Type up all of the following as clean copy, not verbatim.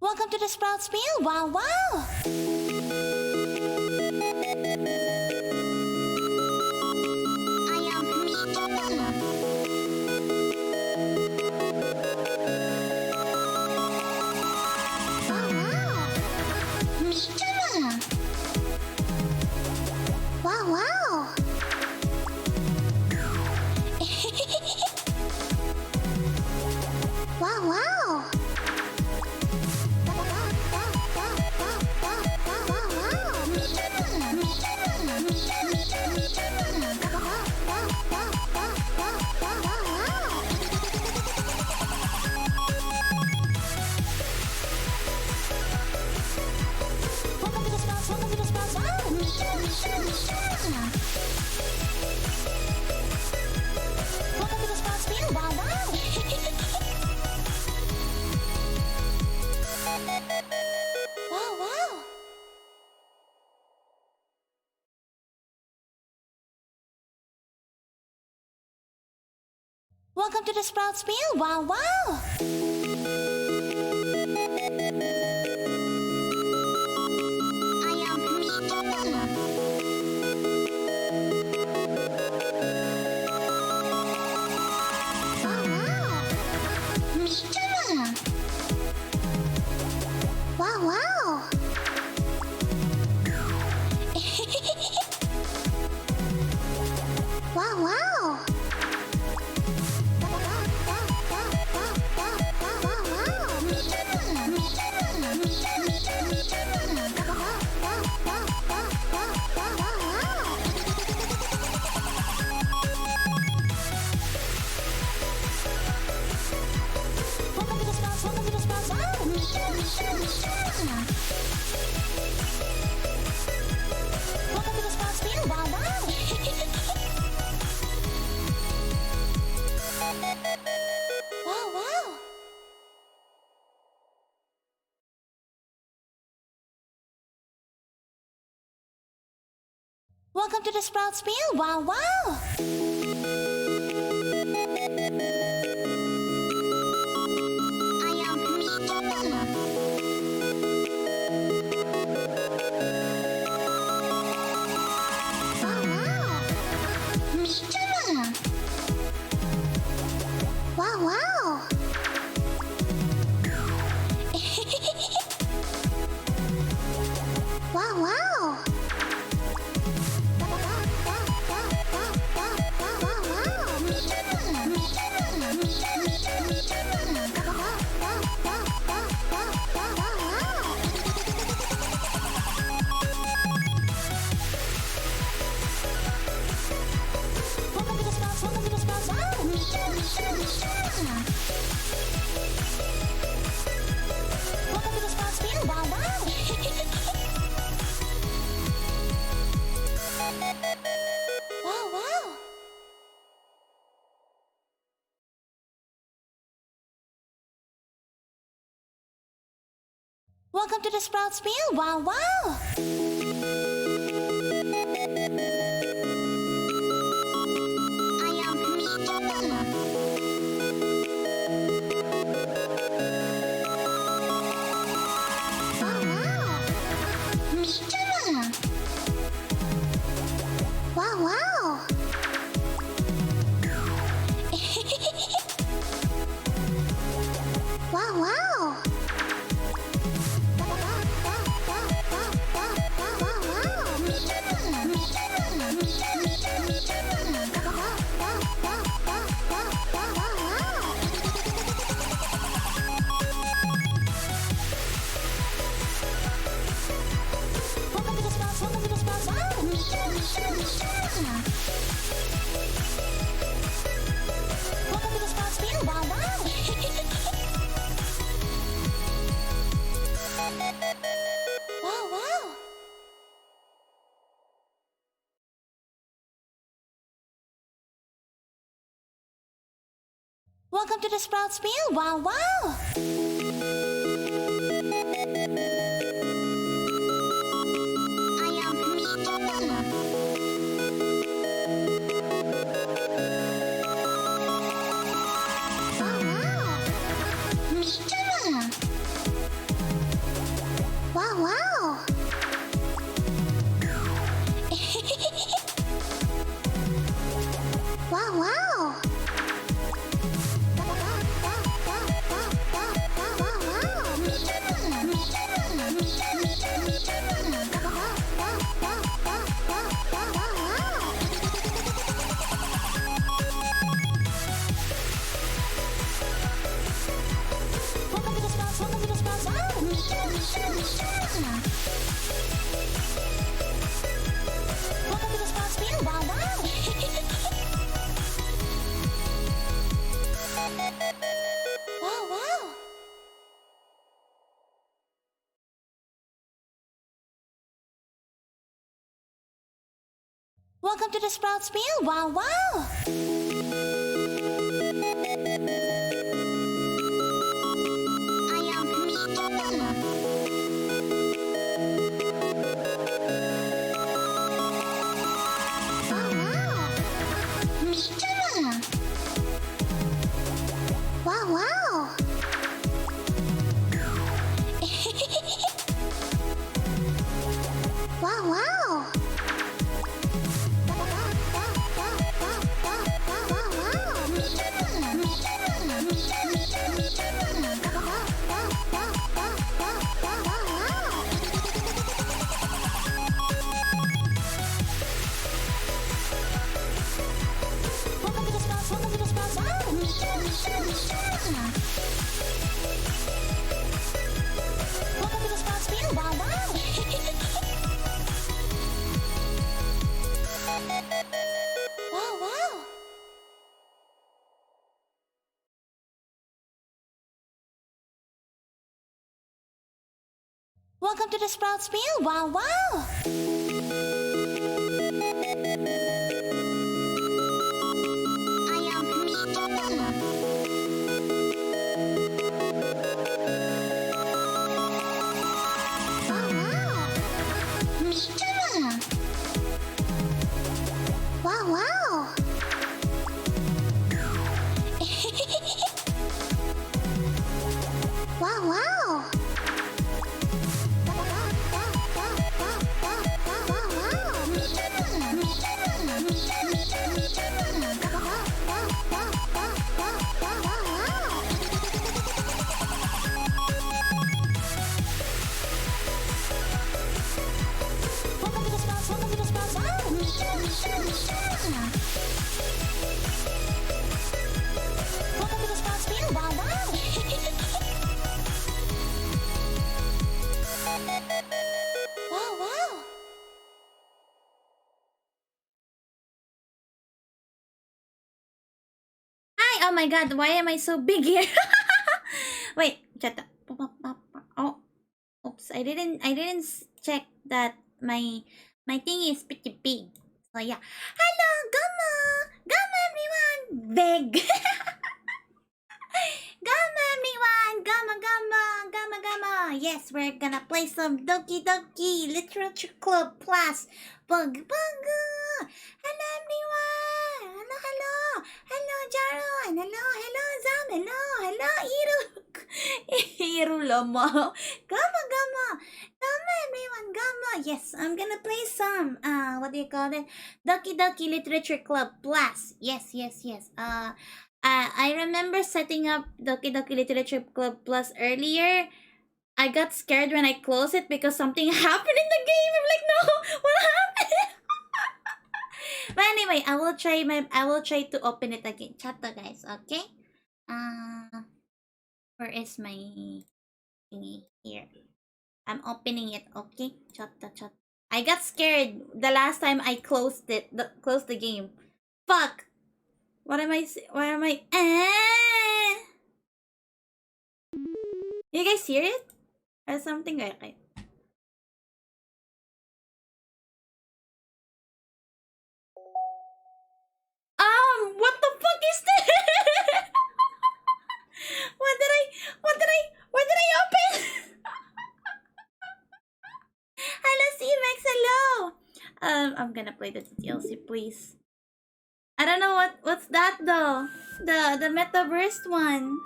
Welcome to the Sprouts Meal. Wow, wow! I am Mr. Wow, wow! Wow, wow! Wow, wow! Welcome to the Sprouts Meal. Wow, wow! I am Mr. Wow, wow! Wow, wow! Welcome to the Sprouts Meal. Wow, wow! I am Mr. Wow, wow! Wow, wow! Welcome to the Sprouts Meal. Wow, wow! I am Mr. Wow, wow! Wow, wow! Welcome to the Sprouts Meal. Wow, wow! I am Mr. Welcome to the sports field. Wow, wow. Wow, wow. Welcome to the Sprouts Field. Wow, wow. I am Mika. Wow, wow. Mika. Wow, wow. Wow, wow. Welcome to the spouse. Welcome to the spouse. Wow. Welcome to the spouse field. Wow, wow. Wow, wow. Welcome to the Sprouts Field. Wow, wow. I am Mika. Wow, wow. Mika. Wow, wow. Wow, wow. Welcome to the spouse. Welcome to the spouse. Wow. Welcome to the spouse field. Wow, wow. Wow, wow. Hi! Oh my god, why am I so big here? Wait, shut up. Oh, oops! I didn't check that my thing is pretty big. So yeah. Hello, Gamma, Gamma everyone. Big. Gamma everyone, Gamma, Gamma, Gamma, Gamma. Yes, we're gonna play some Doki Doki Literature Club Plus. Bug, bug. Hello everyone. Hello, hello. Hello, Jaron. Hello, hello, Zam. Hello, hello, Iru. Iru Lama. Gamma, Gamma. Gamma everyone, Gamma. Yes, I'm gonna play some, what do you call it? Doki Doki Literature Club Plus. Yes, yes, yes. I remember setting up Doki Doki Literature Club Plus earlier. I got scared when I closed it because something happened in the game. I'm like, no, what happened? But anyway, I will try to open it again. Chato guys, okay? Where is my thingy? Here. I'm opening it, okay? Chato. I got scared the last time I closed the game. Fuck! What am I? Why am I? You guys hear it? Or something like that? What the fuck is this? What did I open? Hello, C-Max, hello! I'm gonna play the DDLC, please. I don't know what's that though. The metaverse one.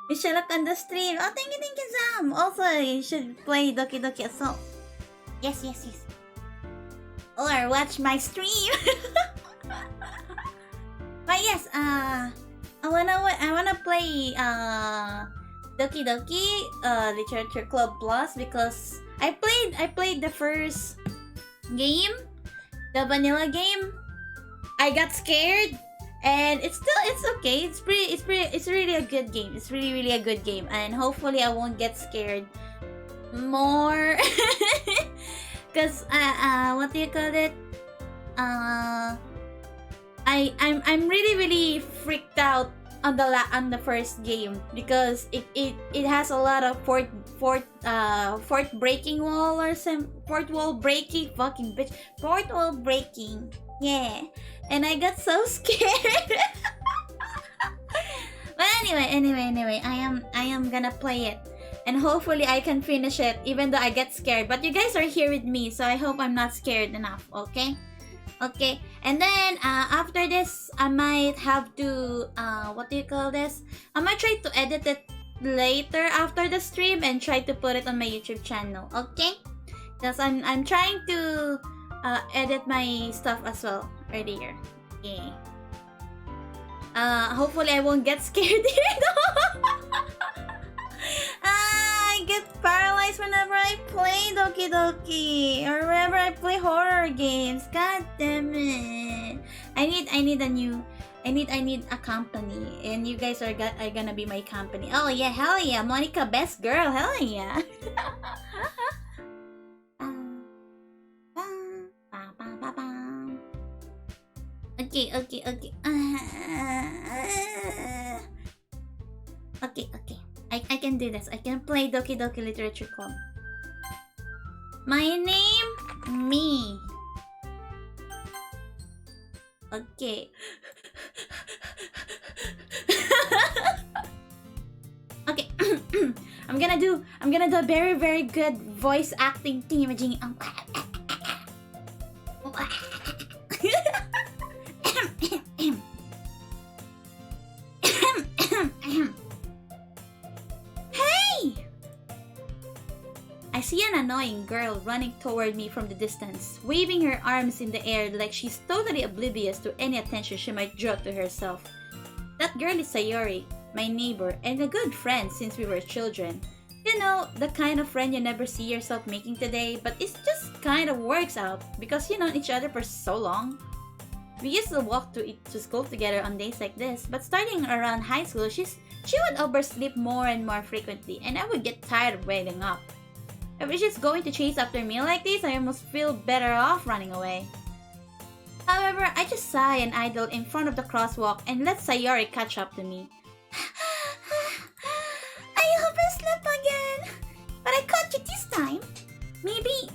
You should look on the stream. Oh, thank you, Sam. Also, you should play Doki Doki Assault. Yes. Or watch my stream. But yes, I wanna play Doki Doki Literature Club Plus because I played the first game, the vanilla game. I got scared, and it's okay. It's really a good game. It's really a good game, and hopefully I won't get scared more. Cause what do you call it? I'm really freaked out on the first game because it has a lot of fourth breaking wall or some fourth wall breaking, fucking bitch, fourth wall breaking. Yeah, and I got so scared. But anyway, I am gonna play it, and hopefully I can finish it even though I get scared. But you guys are here with me, so I hope I'm not scared enough. Okay. Okay, and then after this, I might have to what do you call this? I might try to edit it later after the stream and try to put it on my YouTube channel. Okay, because I'm trying to edit my stuff as well earlier. Okay. Hopefully I won't get scared here. I get paralyzed whenever I play Doki Doki or whenever I play horror games. God damn it! I need a company, and you guys are gonna be my company. Oh yeah, hell yeah, Monica, best girl, hell yeah. Okay. Okay. I can do this. I can play Doki Doki Literature Club. My name? Me. Okay. Okay. I'm gonna do a very good voice acting thingamajiggy. I see an annoying girl running toward me from the distance, waving her arms in the air like she's totally oblivious to any attention she might draw to herself. That girl is Sayori, my neighbor, and a good friend since we were children. You know, the kind of friend you never see yourself making today, but it just kind of works out because you know each other for so long. We used to walk to school together on days like this, but starting around high school, she would oversleep more and more frequently, and I would get tired of waiting up. If she's going to chase after me like this, I almost feel better off running away. However, I just sigh and idle in front of the crosswalk and let Sayori catch up to me. I overslept again, but I caught you this time. Maybe,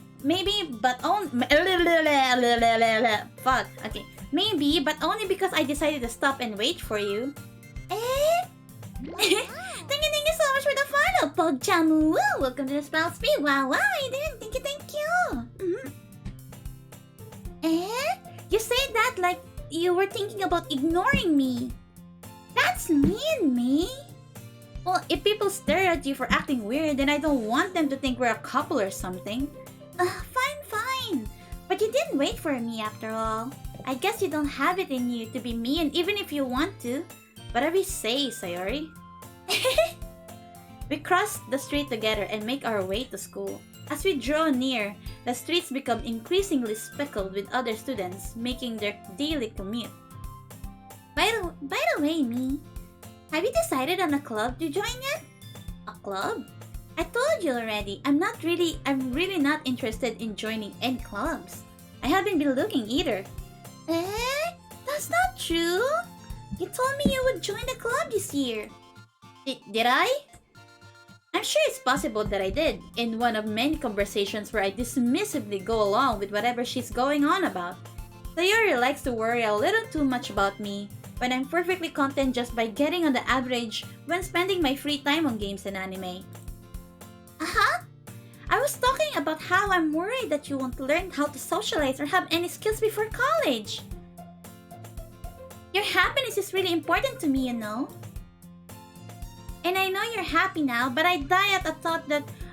but only... Fuck, okay. Maybe, but only because I decided to stop and wait for you. Thank you so much for the follow, Pogchamu. Welcome to the Spell Speed. Wow, I did. Thank you. You say that like you were thinking about ignoring me. That's mean, me. Well, if people stare at you for acting weird, then I don't want them to think we're a couple or something. Fine. But you didn't wait for me after all. I guess you don't have it in you to be mean even if you want to. Whatever you say, Sayori. We cross the street together and make our way to school. As we draw near, the streets become increasingly speckled with other students making their daily commute. By the way, me, have you decided on a club to join yet? A club? I told you already, I'm really not interested in joining any clubs. I haven't been looking either. That's not true. You told me you would join the club this year. Did I? I'm sure it's possible that I did, in one of many conversations where I dismissively go along with whatever she's going on about. Sayori likes to worry a little too much about me, when I'm perfectly content just by getting on the average when spending my free time on games and anime. I was talking about how I'm worried that you won't learn how to socialize or have any skills before college. Your happiness is really important to me, you know. And I know you're happy now, but I die at the thought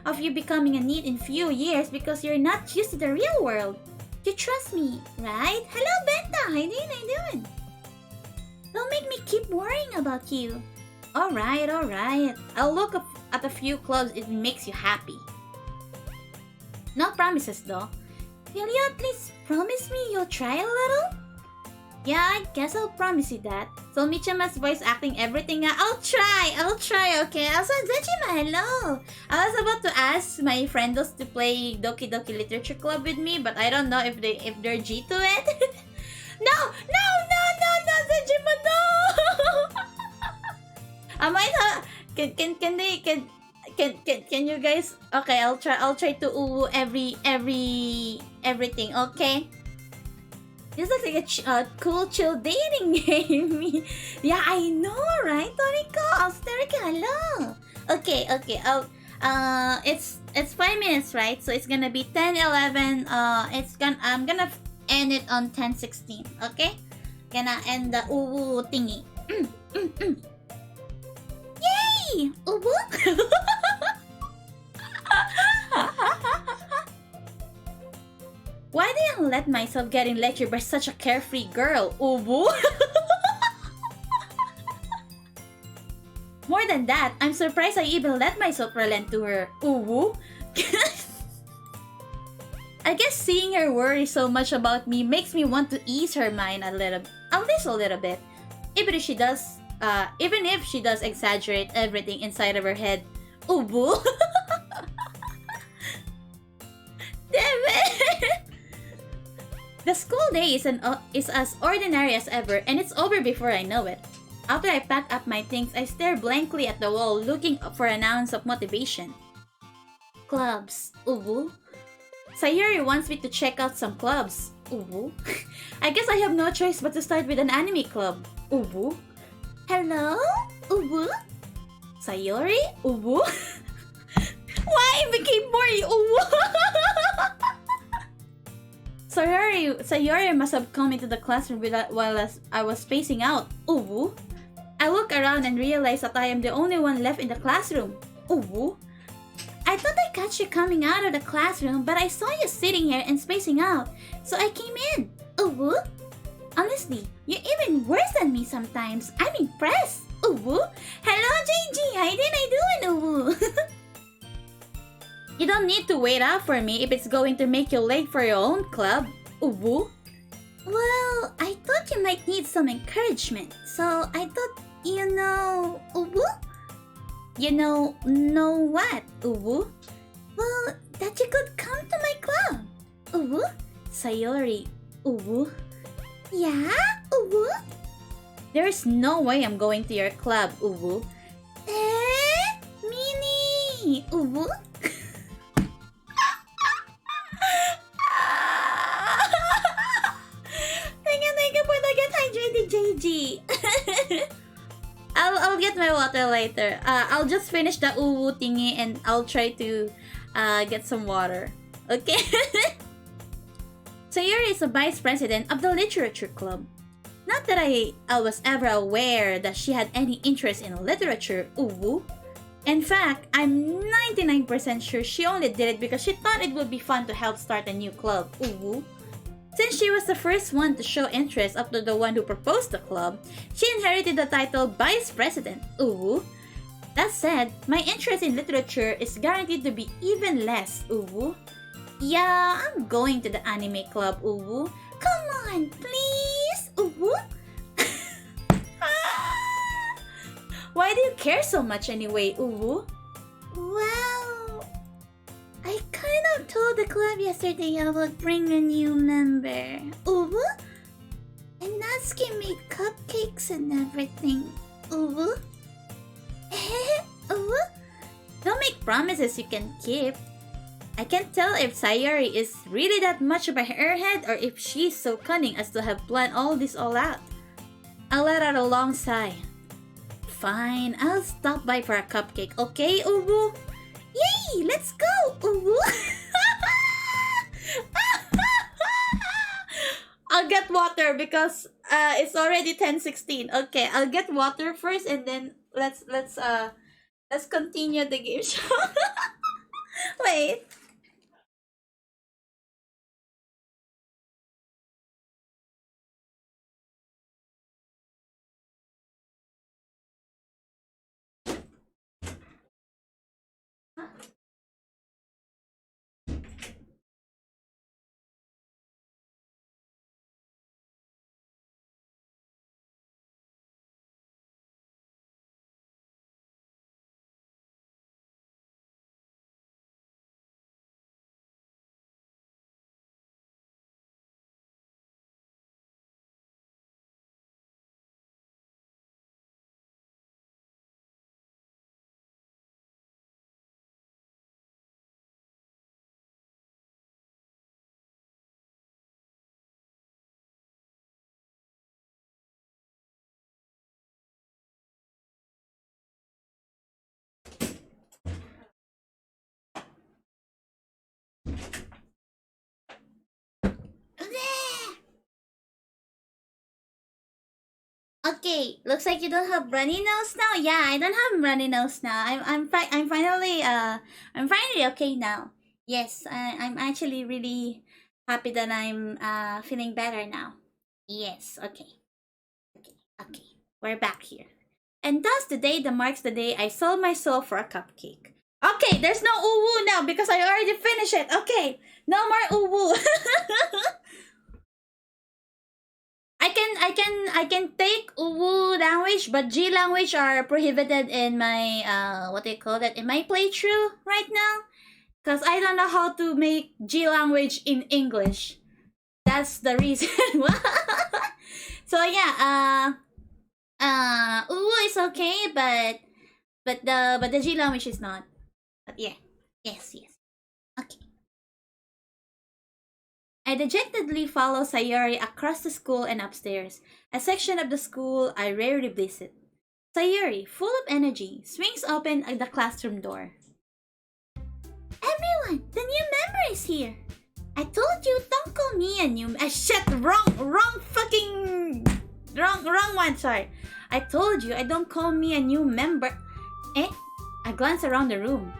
of you becoming a NEET in few years because you're not used to the real world. You trust me, right? Hello, Benta! How you doing? Don't make me keep worrying about you. Alright. I'll look at a few clubs if it makes you happy. No promises though. Will you at least promise me you'll try a little? Yeah, I guess I'll promise you that. So Michama's voice acting everything. I'll try. Okay. Also, Zejima, hello. I was about to ask my friendos to play Doki Doki Literature Club with me, but I don't know if they're G to it. No, no, no, no, no, Zejima, no. I might have. Can they can you guys? Okay, I'll try to uwu everything. Okay. This looks like a cool, chill dating game. Yeah, I know, right, Toriko? Austerica, hello. Okay. It's 5 minutes, right? So it's gonna be 10:11. I'm gonna end it on 10:16. Okay, gonna end the uwu thingy. Yay! Uwu. Why did I let myself get in lectured by such a carefree girl, Ubu? More than that, I'm surprised I even let myself relent to her, Ubu. I guess seeing her worry so much about me makes me want to ease her mind at least a little bit. Even if she does exaggerate everything inside of her head, Ubu. Damn it! The school day is as ordinary as ever, and it's over before I know it. After I pack up my things, I stare blankly at the wall, looking for an ounce of motivation. Clubs. Ubu. Sayuri wants me to check out some clubs. Ubu. I guess I have no choice but to start with an anime club. Ubu. Hello? Ubu? Sayuri? Ubu? Why it became more Ubu? Sayori must have come into the classroom while I was spacing out. Uwu. I look around and realize that I am the only one left in the classroom. Uwu. I thought I caught you coming out of the classroom, but I saw you sitting here and spacing out, so I came in. Uwu. Honestly, you're even worse than me sometimes. I'm impressed. Uwu. Hello, JG. How did I doing, Uwu? You don't need to wait out for me if it's going to make you late for your own club. Uwu. Well, I thought you might need some encouragement, so I thought, Uwu? Know what, Uwu? Well, that you could come to my club. Uwu? Sayori, Uwu? Yeah, Uwu? There's no way I'm going to your club, Uwu. Mini, Uwu? Thank you for the get hydrated, JG. I'll get my water later. I'll just finish the uwu thingy and I'll try to get some water. Okay? Sayuri is a vice president of the literature club. Not that I was ever aware that she had any interest in literature, uwu. In fact, I'm 99% sure she only did it because she thought it would be fun to help start a new club, uwu. Since she was the first one to show interest after the one who proposed the club, she inherited the title Vice President, uwu. That said, my interest in literature is guaranteed to be even less, uwu. Yeah, I'm going to the anime club, uwu. Come on, please, uwu. Why do you care so much anyway, uwu? Well, I kind of told the club yesterday I would bring a new member. Uwu? And Natsuki made cupcakes and everything. Uwu? Uwu? Don't make promises you can keep. I can't tell if Sayori is really that much of a airhead or if she's so cunning as to have planned all this all out. I let out a long sigh. Fine, I'll stop by for a cupcake, okay, Uwu? Yay! Let's go, Uwu! I'll get water because it's already 10:16. Okay, I'll get water first and then let's continue the game show. Wait. Okay, looks like you don't have runny nose now. Yeah, I don't have runny nose now. I'm finally okay now. Yes, I'm actually really happy that I'm feeling better now. Yes, okay. Okay. We're back here. And thus the day that marks the day I sold my soul for a cupcake. Okay, there's no uwu now because I already finished it. Okay, no more uwu. I can take Uwu language, but G language are prohibited in my what do you call that, in my playthrough right now, because I don't know how to make G language in English. That's the reason. So yeah, Uwu is okay, but the G language is not. But yeah, yes. Okay. I dejectedly follow Sayori across the school and upstairs, a section of the school I rarely visit. Sayori, full of energy, swings open the classroom door. Everyone, the new member is here. I told you, don't call me a new. Shit, wrong one. Sorry. I told you, I don't call me a new member. I glance around the room.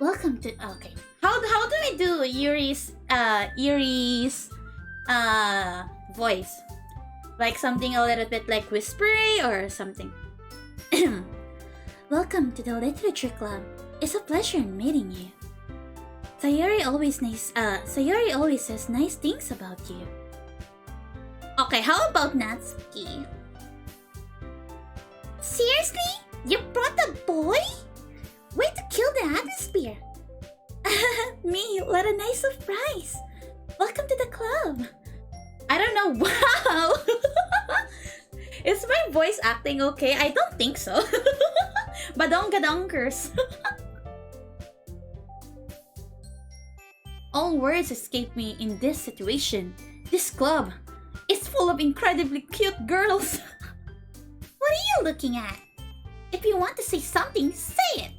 Welcome to. Okay. How do we do Yuri's voice? Like something a little bit like whispery or something. Welcome to the literature club. It's a pleasure meeting you. Sayori always says nice things about you. Okay, how about Natsuki? Seriously? You brought a boy? Way to kill the atmosphere. Me, what a nice surprise. Welcome to the club. I don't know. Wow. Is my voice acting okay? I don't think so. Badongadonkers. All words escape me in this situation. This club is full of incredibly cute girls. What are you looking at? If you want to say something, say it.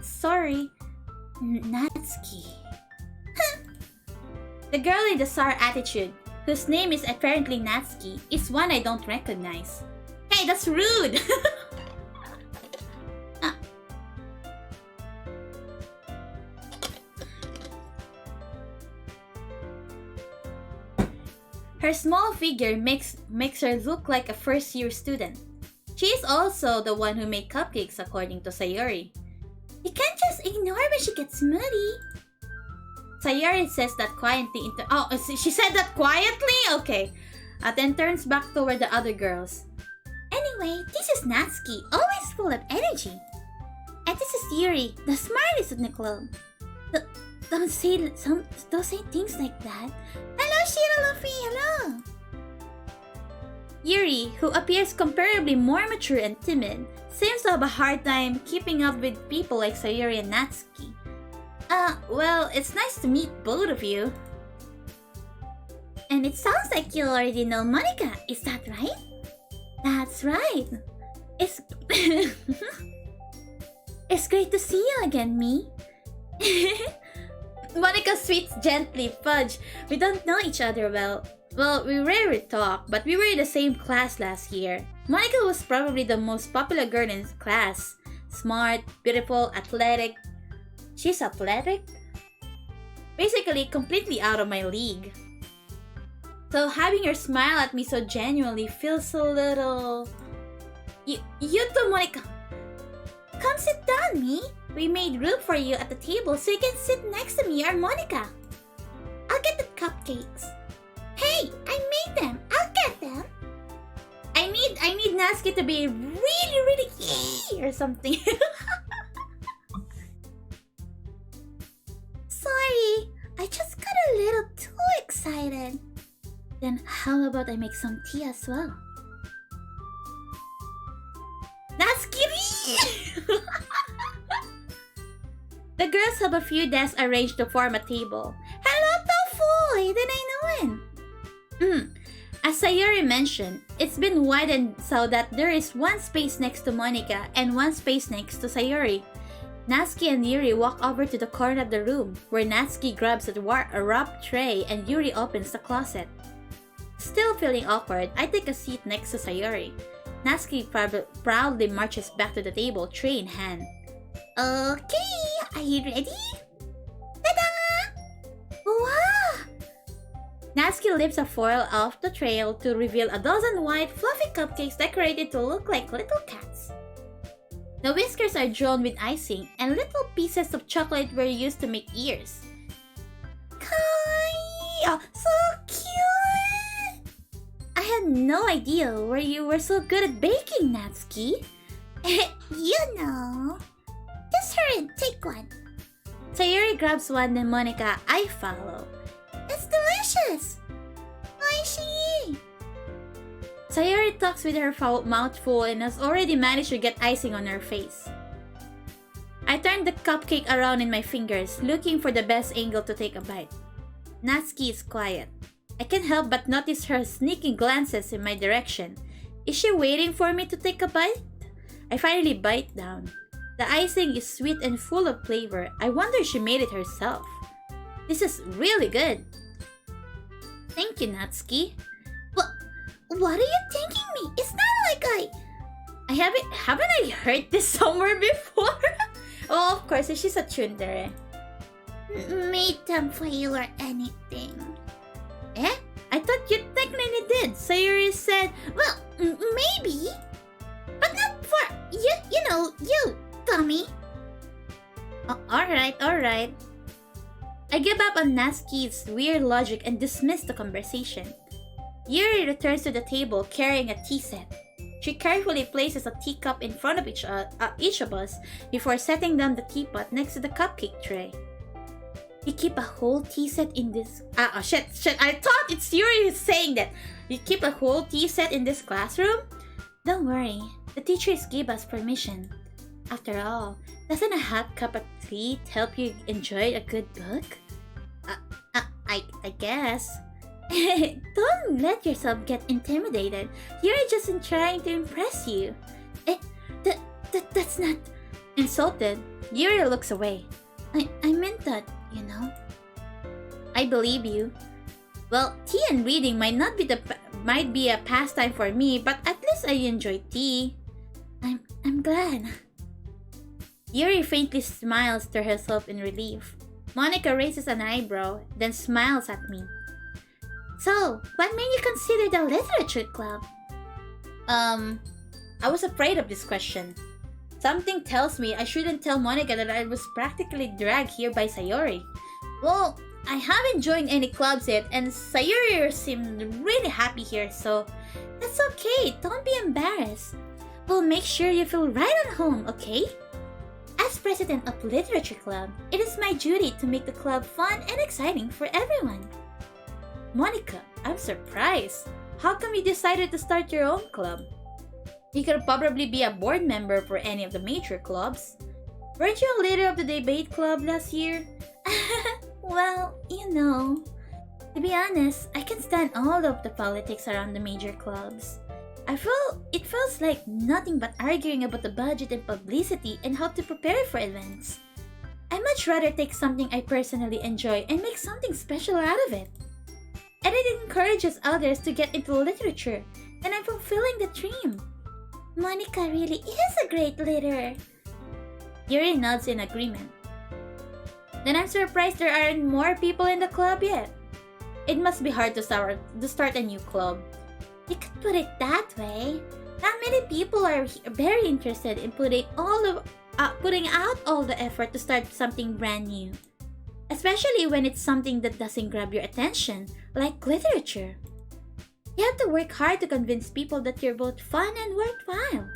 Sorry. Natsuki. The girl in the sour attitude, whose name is apparently Natsuki, is one I don't recognize. Hey, that's rude! Her small figure makes her look like a first-year student. She is also the one who made cupcakes, according to Sayori. You can't just ignore when she gets moody. Sayori says that quietly she said that quietly? Okay. Then turns back toward the other girls. Anyway, this is Natsuki, always full of energy. And this is Yuri, the smartest in the club. Don't say things like that. Hello, Shiro Luffy, hello! Yuri, who appears comparably more mature and timid, seems to have a hard time keeping up with people like Sayori and Natsuki. Well, it's nice to meet both of you. And it sounds like you already know Monica, is that right? That's right. It's... It's great to see you again, me. Monica sweets gently. Fudge, we don't know each other well. Well, we rarely talk, but we were in the same class last year. Monica was probably the most popular girl in class. Smart, beautiful, athletic. She's athletic? Basically, completely out of my league. So having her smile at me so genuinely feels a little... You too, Monica. Come sit down, me. We made room for you at the table so you can sit next to me or Monica. I'll get the cupcakes. Hey, I made them. I'll get them. I need Natsuki to be really or something. Sorry, I just got a little too excited. Then how about I make some tea as well? Natsuki! The girls have a few desks arranged to form a table. Hello, Tofu! Didn't I know it? As Sayori mentioned, it's been widened so that there is one space next to Monica and one space next to Sayori. Natsuki and Yuri walk over to the corner of the room, where Natsuki grabs a wrap tray and Yuri opens the closet. Still feeling awkward, I take a seat next to Sayori. Natsuki proudly marches back to the table, tray in hand. Okay, are you ready? Ta-da! Wow! Natsuki lifts a foil off the tray to reveal a dozen white, fluffy cupcakes decorated to look like little cats. The whiskers are drawn with icing, and little pieces of chocolate were used to make ears. Kawaii! Oh, so cute! I had no idea where you were so good at baking, Natsuki. You know. Just hurry, take one. Sayuri grabs one, then Monica, I follow. It's delicious! Oishii! Sayori talks with her mouth full and has already managed to get icing on her face. I turn the cupcake around in my fingers, looking for the best angle to take a bite. Natsuki is quiet. I can't help but notice her sneaking glances in my direction. Is she waiting for me to take a bite? I finally bite down. The icing is sweet and full of flavor. I wonder she made it herself. This is really good. Thank you, Natsuki. What are you thanking me? It's not like haven't I heard this somewhere before? Oh, of course, she's a tsundere. Made them for you or anything. Eh? I thought you technically did. Sayuri said, well, maybe. But not for you, dummy. Oh, alright. I give up on Natsuki's weird logic and dismiss the conversation. Yuri returns to the table carrying a tea set. She carefully places a teacup in front of each of us before setting down the teapot next to the cupcake tray. You keep a whole tea set in this... shit. I thought it's Yuri who's saying that. You keep a whole tea set in this classroom? Don't worry. The teachers gave us permission. After all, doesn't a hot cup of tea help you enjoy a good book? I guess. Don't let yourself get intimidated. You're just trying to impress you. That's not... Insulted, Yuri looks away. I meant that, you know. I believe you. Well, tea and reading might be a pastime for me, but at least I enjoy tea. I'm glad. Yuri faintly smiles to herself in relief. Monica raises an eyebrow, then smiles at me. So, what made you consider the literature club? I was afraid of this question. Something tells me I shouldn't tell Monica that I was practically dragged here by Sayori. Well, I haven't joined any clubs yet, and Sayori seemed really happy here, so that's okay, don't be embarrassed. We'll make sure you feel right at home, okay? As president of Literature Club, it is my duty to make the club fun and exciting for everyone. Monica, I'm surprised. How come you decided to start your own club? You could probably be a board member for any of the major clubs. Weren't you a leader of the debate club last year? Well, you know. To be honest, I can stand all of the politics around the major clubs. It feels like nothing but arguing about the budget and publicity and how to prepare for events. I'd much rather take something I personally enjoy and make something special out of it. And it encourages others to get into literature, and I'm fulfilling the dream. Monica really is a great leader. Yuri nods in agreement. Then I'm surprised there aren't more people in the club yet. It must be hard to start a new club. You could put it that way. Not many people are very interested in putting out all the effort to start something brand new. Especially when it's something that doesn't grab your attention, like literature. You have to work hard to convince people that you're both fun and worthwhile.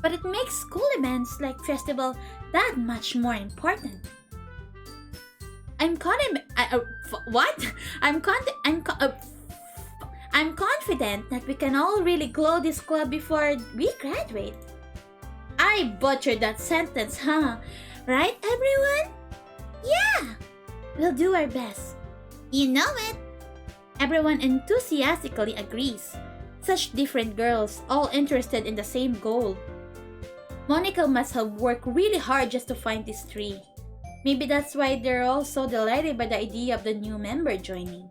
But it makes school events like festival that much more important. I'm confident that we can all really glow this club before we graduate. I butchered that sentence, huh? Right, everyone? Yeah! We'll do our best. You know it! Everyone enthusiastically agrees. Such different girls, all interested in the same goal. Monica must have worked really hard just to find these three. Maybe that's why they're all so delighted by the idea of the new member joining.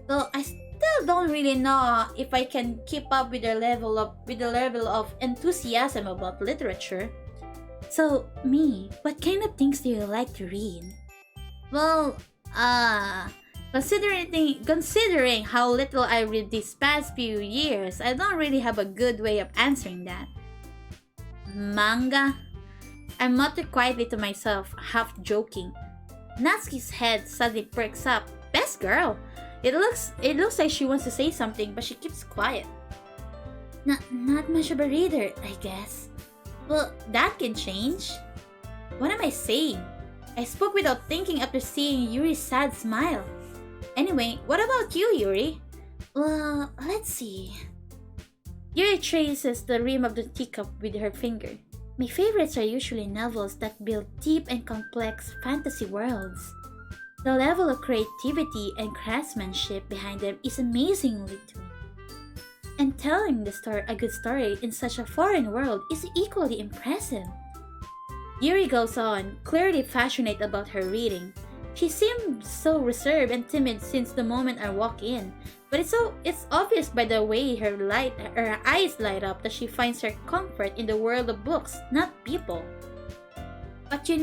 Though I still don't really know if I can keep up with the level of enthusiasm about literature. So, what kind of things do you like to read? Well, considering how little I read these past few years, I don't really have a good way of answering that. Manga? I muttered quietly to myself, half joking. Natsuki's head suddenly perks up. Best girl! It looks like she wants to say something, but she keeps quiet. Not much of a reader, I guess. Well, that can change. What am I saying? I spoke without thinking after seeing Yuri's sad smile. Anyway, what about you, Yuri? Well, let's see. Yuri traces the rim of the teacup with her finger. My favorites are usually novels that build deep and complex fantasy worlds. The level of creativity and craftsmanship behind them is amazingly to me. And telling a good story in such a foreign world is equally impressive. Yuri goes on, clearly passionate about her reading. She seems so reserved and timid since the moment I walk in, but it's obvious by the way her eyes light up that she finds her comfort in the world of books, not people. But I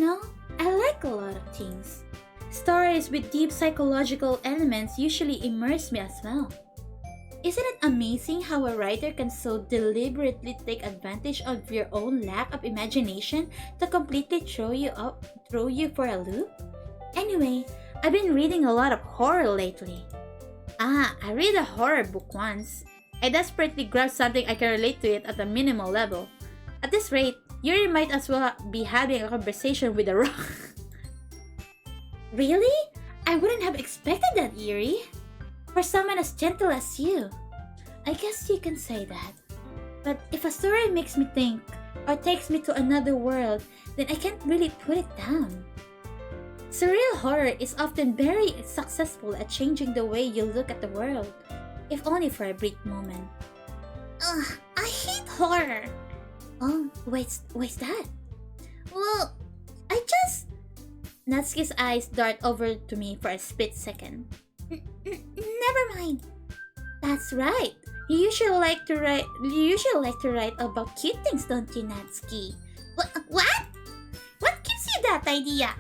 like a lot of things. Stories with deep psychological elements usually immerse me as well. Isn't it amazing how a writer can so deliberately take advantage of your own lack of imagination to completely throw you for a loop? Anyway, I've been reading a lot of horror lately. I read a horror book once. I desperately grabbed something I can relate to it at a minimal level. At this rate, Yuri might as well be having a conversation with a rock. Really? I wouldn't have expected that, Yuri. For someone as gentle as you. I guess you can say that. But if a story makes me think or takes me to another world, then I can't really put it down. Surreal horror is often very successful at changing the way you look at the world, if only for a brief moment. Ugh, I hate horror. Oh, what's that? Well, Natsuki's eyes dart over to me for a split second. Never mind. That's right. You usually like to write about cute things, don't you, Natsuki? What? What gives you that idea?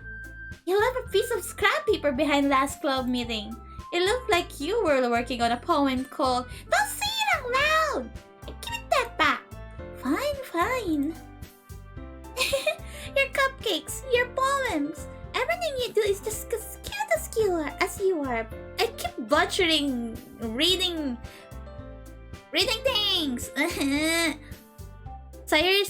You left a piece of scrap paper behind last club meeting. It looked like you were working on a poem called "Don't Say It Out Loud." Give it that back. Fine. Your cupcakes, your poems, everything you do is just as cute as you are. I keep butchering reading things. Sayuri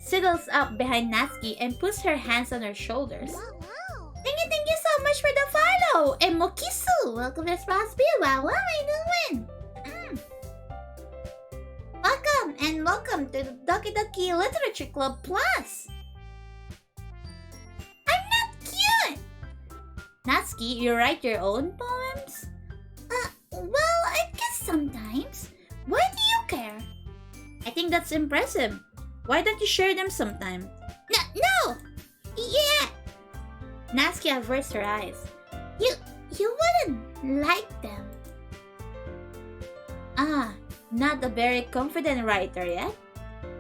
sidles up behind Natsuki and puts her hands on her shoulders. Wow. Thank you so much for the follow! And Mokisu! Welcome to Sponsby. Wow, what am I doing? Welcome to the Doki Literature Club Plus! I'm not cute! Natsuki, you write your own poems? Well, I guess sometimes. Why do you care? I think that's impressive. Why don't you share them sometime? No! Yeah! Natsuki averts her eyes. You wouldn't like them. Not a very confident writer yet?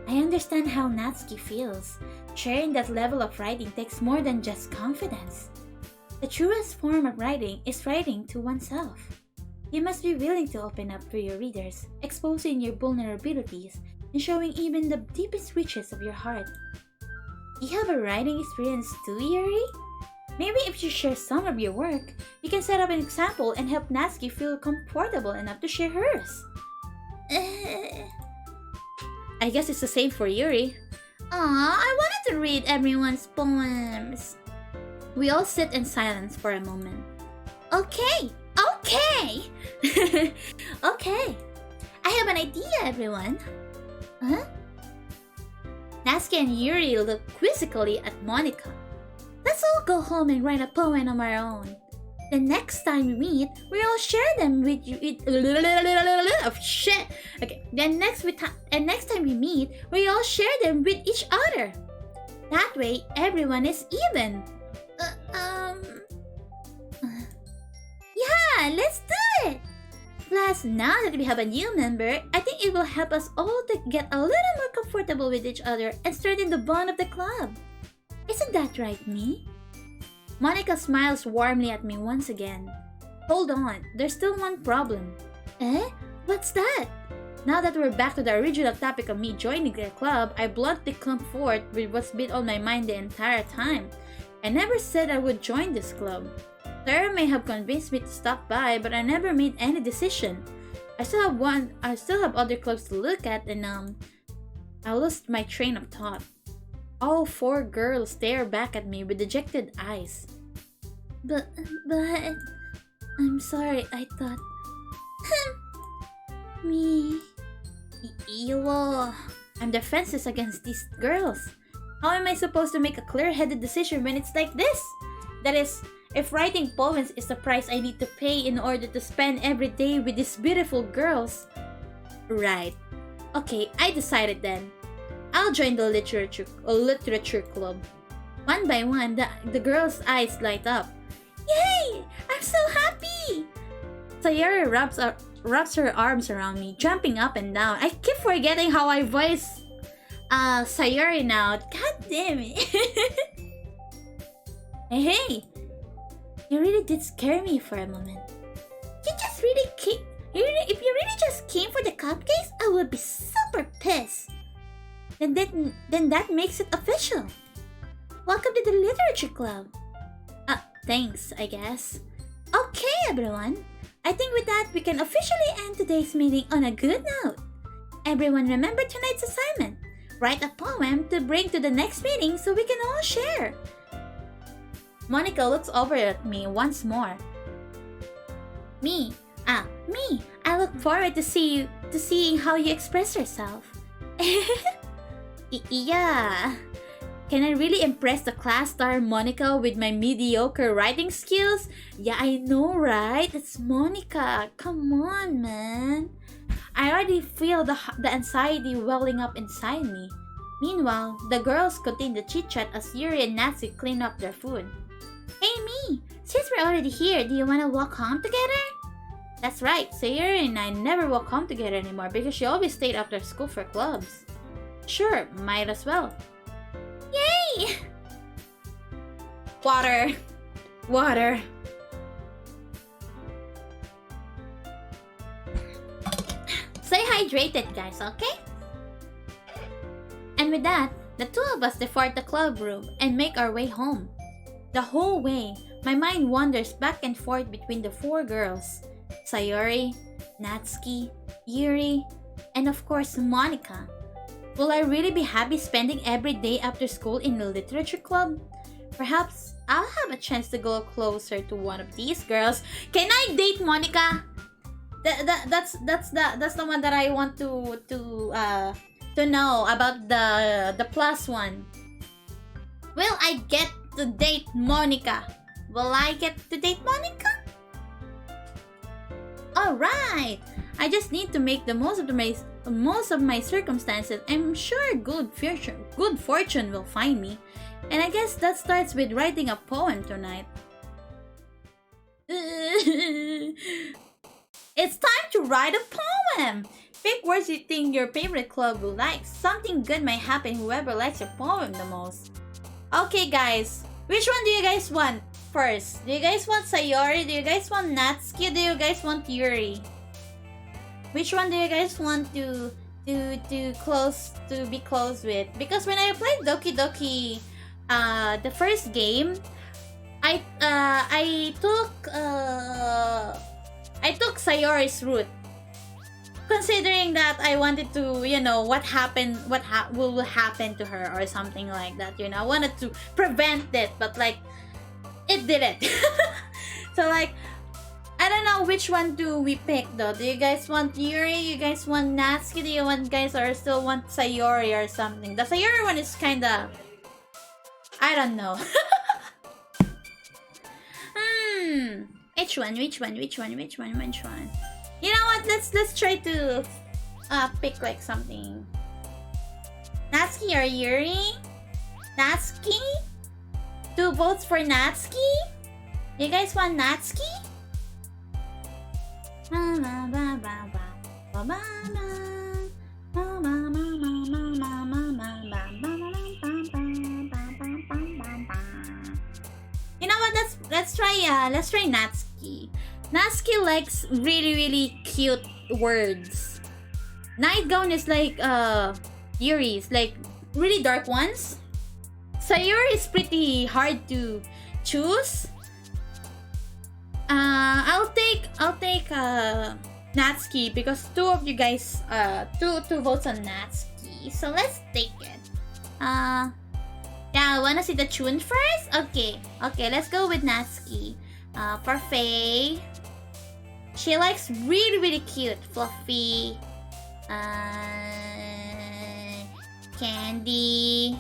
I understand how Natsuki feels. Sharing that level of writing takes more than just confidence. The truest form of writing is writing to oneself. You must be willing to open up to your readers, exposing your vulnerabilities, and showing even the deepest reaches of your heart. You have a writing experience too, Yuri? Maybe if you share some of your work, you can set up an example and help Natsuki feel comfortable enough to share hers. I guess it's the same for Yuri. I wanted to read everyone's poems. We all sit in silence for a moment. Okay. Okay. I have an idea, everyone. Huh? Natsuki and Yuri look quizzically at Monica. Let's all go home and write a poem of our own. The next time we meet, we'll share them with you. Oh shit. Okay. Next time we meet, we all share them with each other. That way, everyone is even. Yeah, let's do it. Plus, now that we have a new member, I think it will help us all to get a little more comfortable with each other and strengthen the bond of the club. Isn't that right, me? Monica smiles warmly at me once again. Hold on, there's still one problem. Eh? What's that? Now that we're back to the original topic of me joining their club, I bluntly come forth with what's been on my mind the entire time. I never said I would join this club. Sarah may have convinced me to stop by, but I never made any decision. I still have other clubs to look at, and I lost my train of thought. All four girls stare back at me with dejected eyes. But, I'm sorry, I thought... me... I'm defenseless against these girls. How am I supposed to make a clear-headed decision when it's like this? That is, if writing poems is the price I need to pay in order to spend every day with these beautiful girls. Right. Okay, I decided then. I'll join the literature club. One by one, the girls' eyes light up. Yay! I'm so happy! Sayori wraps her arms around me, jumping up and down. I keep forgetting how I voice Sayori now. God damn it. Hey! You really did scare me for a moment. You just really came... If you really just came for the cupcakes, I would be super pissed. Then that makes it official. Welcome to the literature club. Thanks, I guess. Okay, everyone. I think with that, we can officially end today's meeting on a good note. Everyone remember tonight's assignment. Write a poem to bring to the next meeting so we can all share. Monica looks over at me once more. Me. I look forward to seeing how you express yourself. Yeah. Can I really impress the class star Monica with my mediocre writing skills? Yeah, I know, right? It's Monica. Come on, man. I already feel the anxiety welling up inside me. Meanwhile, the girls continue to chit-chat as Yuri and Natsu clean up their food. Hey, me! Since we're already here, do you want to walk home together? That's right, Sayuri and I never walk home together anymore because she always stayed after school for clubs. Sure, might as well. Yay! Water. Stay hydrated, guys, okay? And with that, the two of us depart the club room and make our way home. The whole way, my mind wanders back and forth between the four girls. Sayori, Natsuki, Yuri, and of course Monica. Will I really be happy spending every day after school in the literature club? Perhaps I'll have a chance to go closer to one of these girls. Can I date Monica? That's the one that I want to know about the plus one. Will I get to date Monica? Will I get to date Monica? Alright! I just need to make the most of my circumstances. I'm sure good fortune will find me. And I guess that starts with writing a poem tonight. It's time to write a poem! Pick words you think your favorite club will like. Something good might happen whoever likes your poem the most. Okay guys, which one do you guys want first? Do you guys want Sayori? Do you guys want Natsuki? Do you guys want Yuri? Which one do you guys want to be close with? Because when I played Doki Doki, the first game, I took Sayori's route. Considering that I wanted to, what will happen to her or something like that, I wanted to prevent it, but like, it didn't. So like, I don't know which one do we pick though. Do you guys want Yuri? You guys want Natsuki? Do you guys still want Sayori or something? The Sayori one is kinda... I don't know. Which one? You know what? Let's try to pick like something. Natsuki or Yuri? Natsuki? 2 votes for Natsuki? You guys want Natsuki? You know what? Let's try Natsuki. Natsuki likes really cute words. Night Gown is like Yuri's like really dark ones. Sayuri is pretty hard to choose. I'll take Natsuki because 2 of you guys two votes on Natsuki. So let's take it. Yeah, wanna see the tune first? Okay, let's go with Natsuki. For Faye, she likes really cute, fluffy, candy,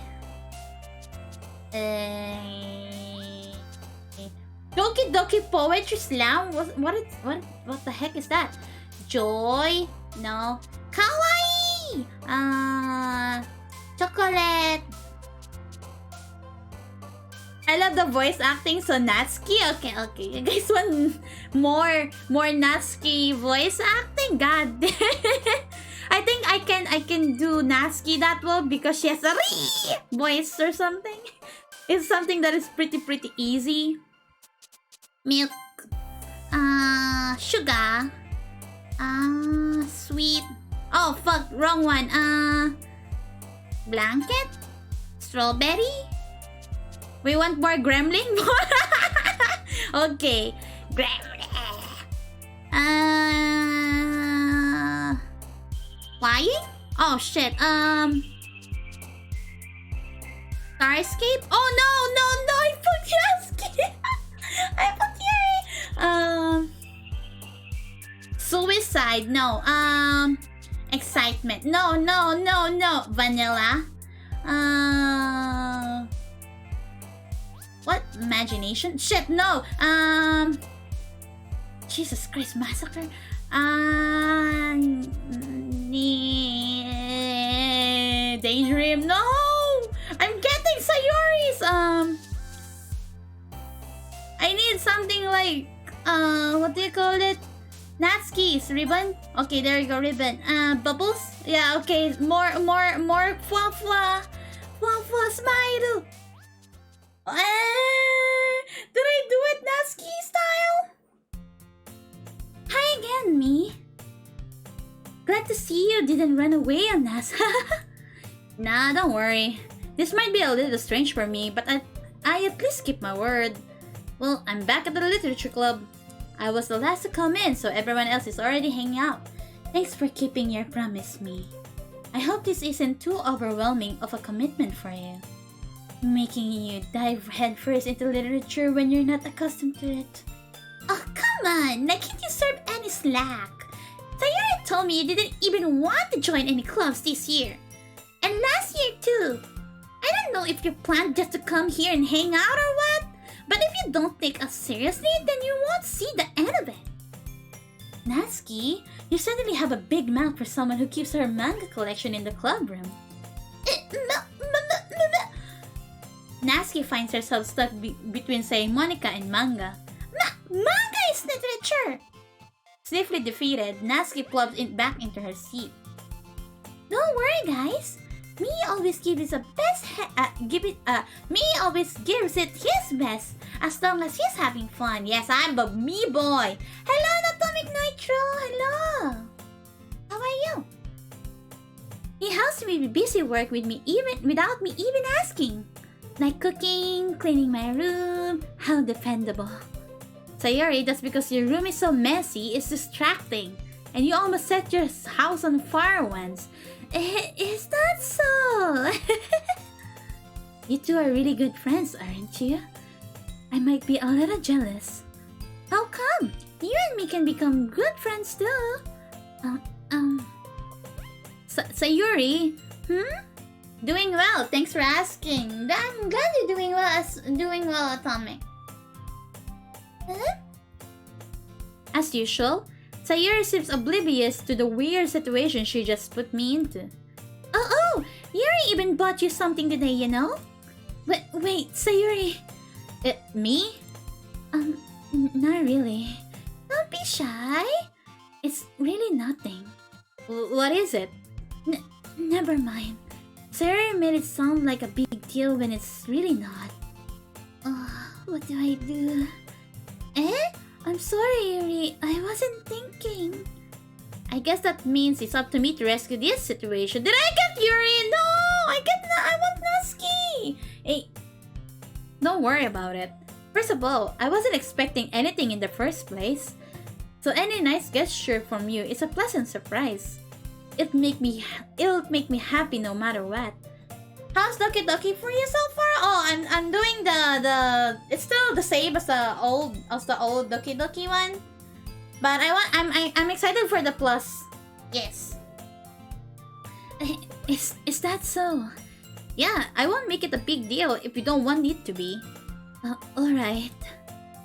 Doki Poetry Slam. What the heck is that? Joy? No. Kawaii! Chocolate. I love the voice acting, so Natsuki. Okay. You guys want more Natsuki voice acting? God damn. I think I can do Natsuki that well because she has a voice or something. It's something that is pretty easy. Milk. Sugar. Sweet. Oh fuck, wrong one. Blanket. Strawberry. We want more gremlin? Okay. Gremlin. Flying? Oh shit. Starscape? Oh no, I put Starscape. I put Yuri. Suicide? No. Excitement? No. Vanilla? What? Imagination? Shit, no. Jesus Christ, Massacre. Daydream? No! I'm getting Sayori's. I need something like what do you call it? Natsuki's ribbon. Okay, there you go, ribbon. Bubbles. Yeah, okay. More fwa smile. Did I do it Natsuki style? Hi again, me. Glad to see you didn't run away on us. Nah, don't worry. This might be a little strange for me, but I at least keep my word. Well, I'm back at the literature club. I was the last to come in, so everyone else is already hanging out. Thanks for keeping your promise, me. I hope this isn't too overwhelming of a commitment for you. Making you dive headfirst into literature when you're not accustomed to it. Oh, come on! Like, can't you serve any slack? Sayori told me you didn't even want to join any clubs this year. And last year, too. I don't know if you planned just to come here and hang out or what, but if you don't take us seriously, then you won't see the end of it. Natsuki, you certainly have a big mouth for someone who keeps her manga collection in the club room. Natsuki finds herself stuck between saying Monica and manga. Manga is literature! Swiftly defeated, Natsuki plops back into her seat. Don't worry, guys. Me always gives it his best as long as he's having fun. Yes, I'm a me boy. Hello, Atomic Nitro. Hello. How are you? He helps me be busy work with me even without me even asking. Like cooking, cleaning my room. How dependable. Sayori, that's because your room is so messy, it's distracting. And you almost set your house on fire once. Is that so? You two are really good friends, aren't you? I might be a little jealous. How come? You and me can become good friends too. Sayuri? Doing well, thanks for asking. I'm glad you're doing well, Atomic. Huh? As usual, Sayuri seems oblivious to the weird situation she just put me into. Oh, Yuri even bought you something today, you know? Wait, Sayuri... me? Not really. Don't be shy. It's really nothing. What is it? Never mind. Sayuri made it sound like a big deal when it's really not. What do I do? I'm sorry, Yuri. I wasn't thinking. I guess that means it's up to me to rescue this situation. Did I get Yuri? No! I want Natsuki! Hey, don't worry about it. First of all, I wasn't expecting anything in the first place. So any nice gesture from you is a pleasant surprise. It'll make me happy no matter what. How's Doki Doki for you so far? Oh, I'm doing the it's still the same as the old Doki Doki one. But I'm excited for the plus. Yes. Is that so? Yeah, I won't make it a big deal if you don't want it to be. Alright.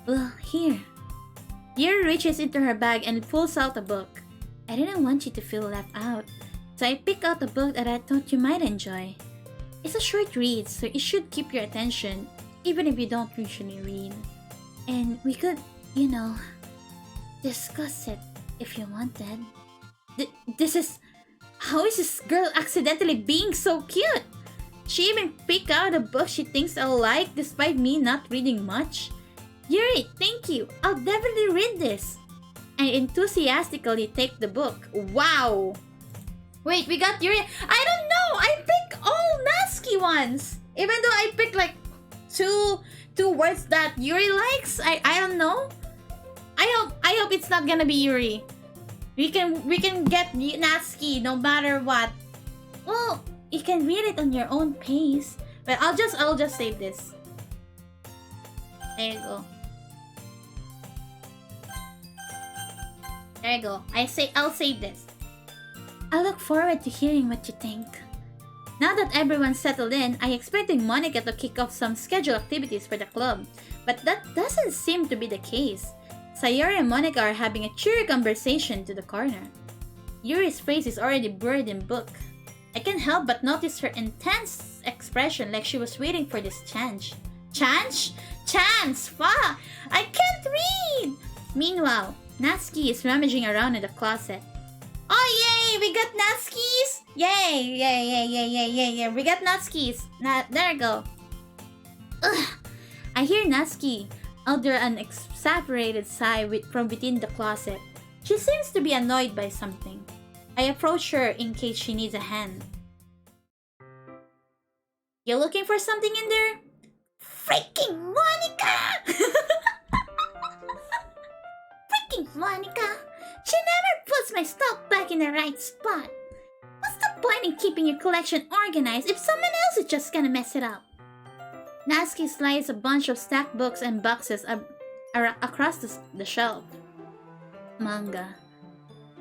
Well, here. Yuri reaches into her bag and pulls out a book. I didn't want you to feel left out, so I picked out a book that I thought you might enjoy. It's a short read, so it should keep your attention, even if you don't usually read. And we could, discuss it if you wanted. How is this girl accidentally being so cute? She even picked out a book she thinks I'll like despite me not reading much. Yuri, thank you. I'll definitely read this. And enthusiastically take the book. Wow! Wait, we got Yuri. I don't know! I picked all Natsuki ones! Even though I picked like two words that Yuri likes. I don't know. I hope it's not gonna be Yuri. We can get Natsuki no matter what. Well, you can read it on your own pace. But I'll just save this. There you go. There you go. I'll save this. I look forward to hearing what you think. Now that everyone's settled in, I expected Monica to kick off some scheduled activities for the club, but that doesn't seem to be the case. Sayori and Monica are having a cheery conversation to the corner. Yuri's face is already buried in book. I can't help but notice her intense expression like she was waiting for this chance. Chance! Fuck! I can't read! Meanwhile, Natsuki is rummaging around in the closet. Oh yay! We got Natskis! Yay! We got Natskis. There you go. Ugh! I hear Natsuki utter an exasperated sigh from within the closet. She seems to be annoyed by something. I approach her in case she needs a hand. You looking for something in there? Freaking Monica! Freaking Monica! She never puts my stuff back in the right spot. What's the point in keeping your collection organized if someone else is just gonna mess it up? Natsuki slides a bunch of stacked books and boxes across the shelf. Manga.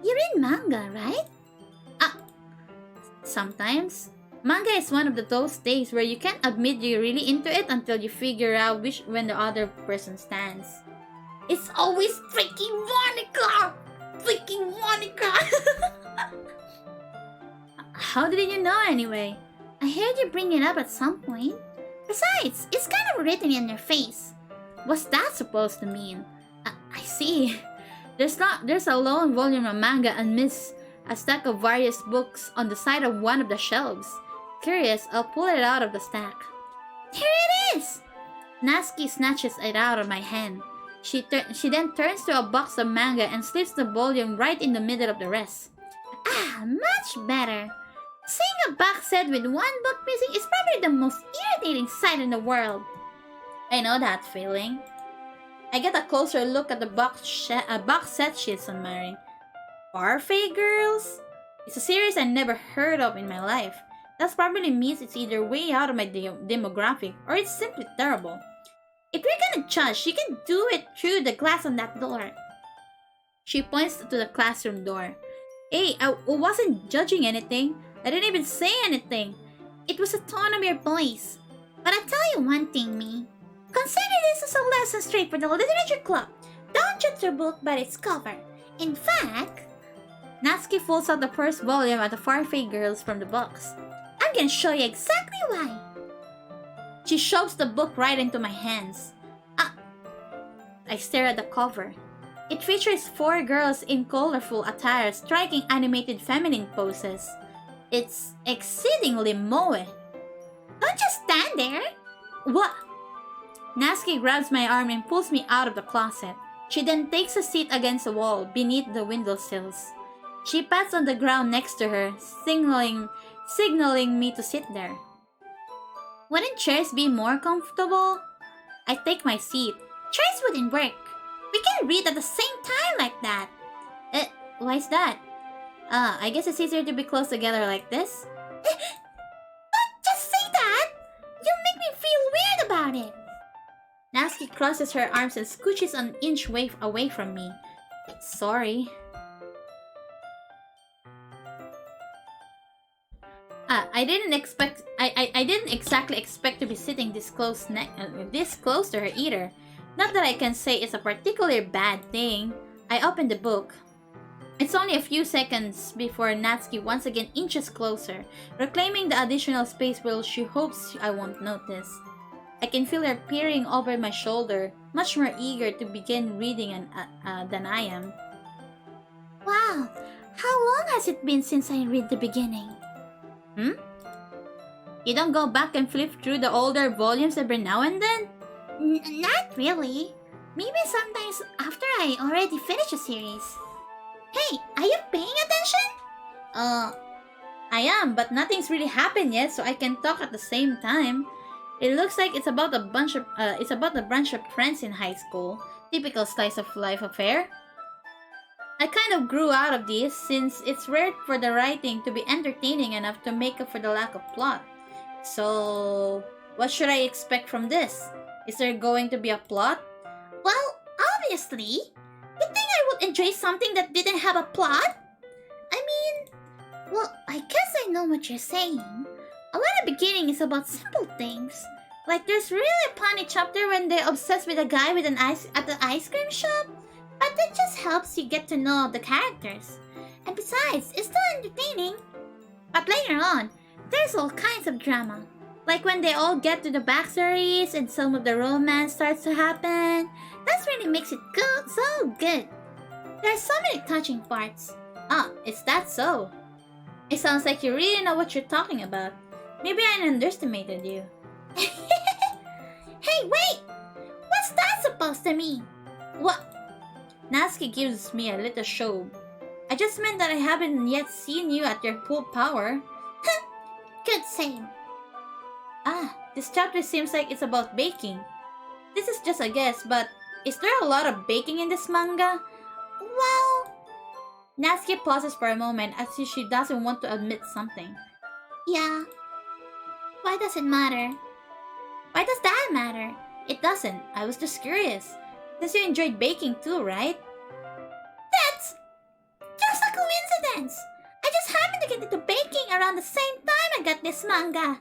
You read manga, right? Sometimes. Manga is one of those days where you can't admit you're really into it until you figure out when the other person stands. It's always freaking Monica! Freaking Monica! How did you know anyway? I heard you bring it up at some point. Besides, it's kind of written in your face. What's that supposed to mean? I see. There's a lone volume of manga amidst a stack of various books on the side of one of the shelves. Curious, I'll pull it out of the stack. Here it is! Natsuki snatches it out of my hand. She then turns to a box of manga and slips the volume right in the middle of the rest. Much better. Seeing a box set with one book missing is probably the most irritating sight in the world. I know that feeling. I get a closer look at the box set she's admiring. Parfait Girls? It's a series I never heard of in my life. That probably means it's either way out of my demographic or it's simply terrible. If you're gonna judge, you can do it through the glass on that door. She points to the classroom door. Hey, I wasn't judging anything. I didn't even say anything. It was the tone of your voice. But I tell you one thing, me. Consider this as a lesson straight for the literature club. Don't judge the book by its cover. In fact, Natsuki pulls out the first volume of the Farfay Girls from the box. I'm gonna show you exactly why. She shoves the book right into my hands. I stare at the cover. It features 4 girls in colorful attire striking animated feminine poses. It's exceedingly moe. Don't just stand there! What? Natsuki grabs my arm and pulls me out of the closet. She then takes a seat against the wall beneath the windowsills. She pats on the ground next to her, signaling me to sit there. Wouldn't chairs be more comfortable? I take my seat. Chairs wouldn't work. We can read at the same time like that. Why's that? I guess it's easier to be close together like this. Don't just say that! You make me feel weird about it. Natsuki crosses her arms and scooches an inch away from me. Sorry. I didn't exactly expect to be sitting this close to her either. Not that I can say it's a particularly bad thing. I opened the book. It's only a few seconds before Natsuki once again inches closer, reclaiming the additional space where she hopes I won't notice. I can feel her peering over my shoulder, much more eager to begin reading than I am. Wow, how long has it been since I read the beginning? You don't go back and flip through the older volumes every now and then? Not really. Maybe sometimes after I already finish a series. Hey, are you paying attention? I am, but nothing's really happened yet, so I can talk at the same time. It looks like it's about a bunch of friends in high school. Typical slice of life affair. I kind of grew out of this since it's rare for the writing to be entertaining enough to make up for the lack of plot. So, what should I expect from this? Is there going to be a plot? Well, obviously. You think I would enjoy something that didn't have a plot? I mean, well, I guess I know what you're saying. A lot of beginning is about simple things. Like there's really a funny chapter when they're obsessed with a guy with an ice at the ice cream shop. But that just helps you get to know the characters. And besides, it's still entertaining. But later on, there's all kinds of drama. Like when they all get to the backstories and some of the romance starts to happen. That really makes it so good. There are so many touching parts. Is that so? It sounds like you really know what you're talking about. Maybe I underestimated you. Hey, wait! What's that supposed to mean? What? Natsuki gives me a little show. I just meant that I haven't yet seen you at your full power. Good same. This chapter seems like it's about baking. This is just a guess, but is there a lot of baking in this manga? Well... Natsuki pauses for a moment as if she doesn't want to admit something. Yeah. Why does it matter? Why does that matter? It doesn't. I was just curious. Since you enjoyed baking too, right? That's just a coincidence! I just happened to get into baking around the same time I got this manga.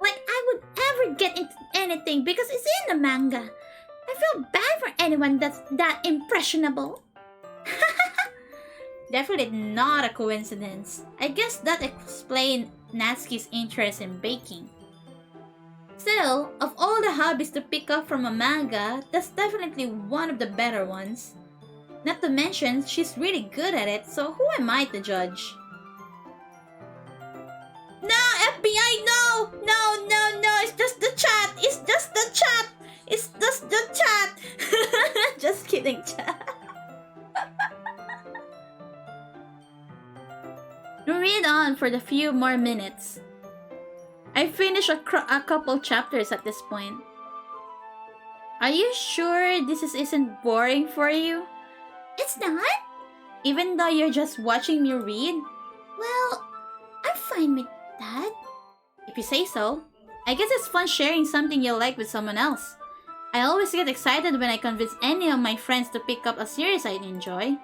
Like I would ever get into anything because it's in the manga. I feel bad for anyone that's that impressionable. Definitely not a coincidence. I guess that explains Natsuki's interest in baking. Still, of all the hobbies to pick up from a manga, that's definitely one of the better ones. Not to mention, she's really good at it, so who am I to judge? No, FBI, no! No, no, no, it's just the chat! It's just the chat! It's just the chat! Just kidding, chat. Read on for the few more minutes. I finished a couple chapters at this point. Are you sure this isn't boring for you? It's not? Even though you're just watching me read? Well, I'm fine with that. If you say so. I guess it's fun sharing something you like with someone else. I always get excited when I convince any of my friends to pick up a series I enjoy.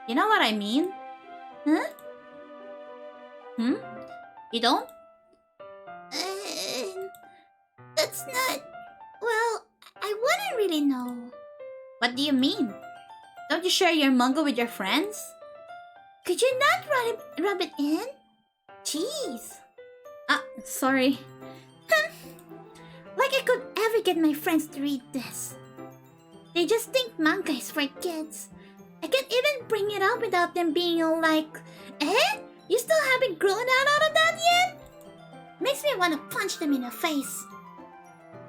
You know what I mean? Huh? You don't? That's not... Well, I wouldn't really know. What do you mean? Don't you share your manga with your friends? Could you not rub it in? Jeez. Sorry. Like I could ever get my friends to read this. They just think manga is for kids. I can't even bring it up without them being all like, eh? You still haven't grown out of that yet? Makes me want to punch them in the face.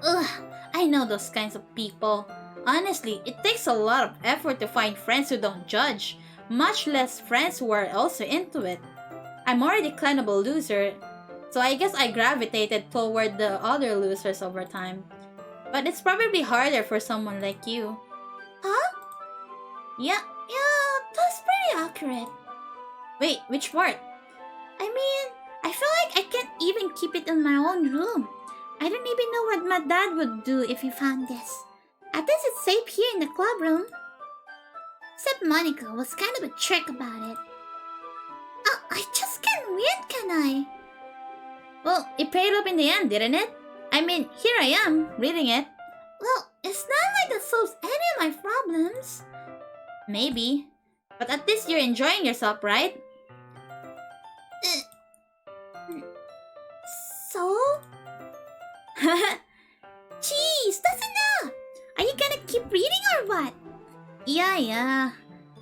Ugh, I know those kinds of people. Honestly, it takes a lot of effort to find friends who don't judge, much less friends who are also into it. I'm already kind of a loser, so I guess I gravitated toward the other losers over time. But it's probably harder for someone like you. Huh? Yeah, that's pretty accurate. Wait, which part? I mean, I feel like I can't even keep it in my own room. I don't even know what my dad would do if he found this. At least it's safe here in the club room. Except Monica was kind of a trick about it. I just can't win, can I? Well, it paid off in the end, didn't it? I mean, here I am, reading it. Well, it's not like that solves any of my problems. Maybe. But at least you're enjoying yourself, right? So? Jeez, that's enough! Are you gonna keep reading or what? Yeah.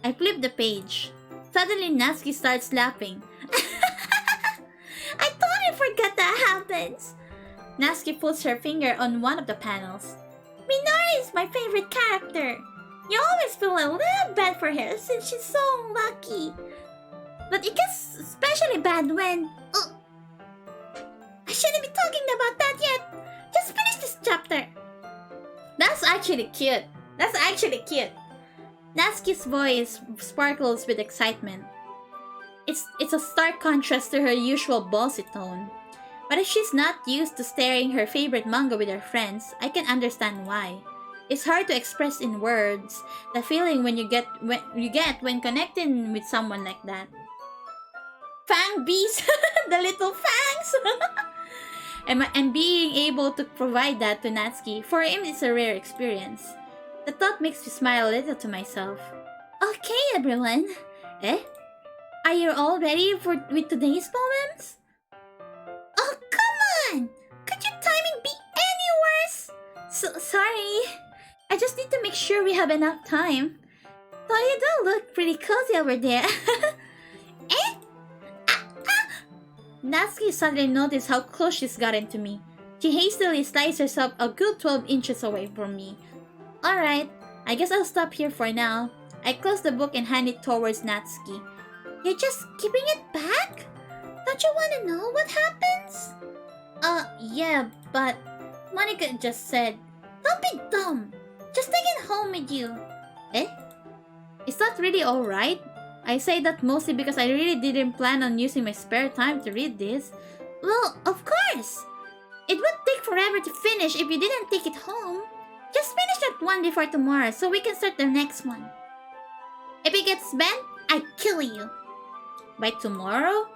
I flipped the page. Suddenly, Natsuki starts laughing. I totally forgot that happens. Natsuki puts her finger on one of the panels. Minori is my favorite character. You always feel a little bad for her since she's so lucky. But it gets especially bad when... I shouldn't be talking about that yet. Just finish this chapter. That's actually cute. Natsuki's voice sparkles with excitement. It's a stark contrast to her usual bossy tone. But if she's not used to staring her favorite manga with her friends, I can understand why. It's hard to express in words the feeling when you get when connecting with someone like that. Fang bees, the little fangs. and being able to provide that to Natsuki, for him it's a rare experience. The thought makes me smile a little to myself. Okay, everyone. Are you all ready with today's poems? Oh, come on! Could your timing be any worse? Sorry. I just need to make sure we have enough time. Though you do look pretty cozy over there. Natsuki suddenly noticed how close she's gotten to me. She hastily sliced herself a good 12 inches away from me. Alright, I guess I'll stop here for now. I close the book and hand it towards Natsuki. You're just keeping it back? Don't you want to know what happens? Yeah, but... Monica just said, don't be dumb. Just take it home with you. Is that really alright? I say that mostly because I really didn't plan on using my spare time to read this. Well, of course! It would take forever to finish if you didn't take it home. Just finish that one before tomorrow so we can start the next one. If it gets bent, I kill you. By tomorrow?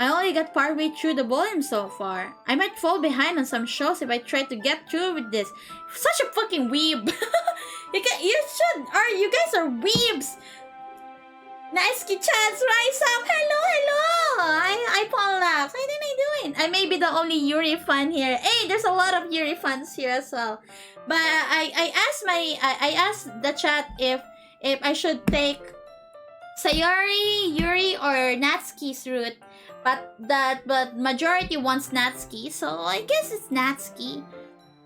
I only got partway through the volume so far. I might fall behind on some shows if I try to get through with this. Such a fucking weeb. You guys are weebs. Natsuki chance, rise up. Hello. I Paul laughs. What did I doing? I may be the only Yuri fan here. Hey, there's a lot of Yuri fans here as well. But I asked the chat if I should take Sayori, Yuri, or Natsuki's route. But majority wants Natsuki, so I guess it's Natsuki.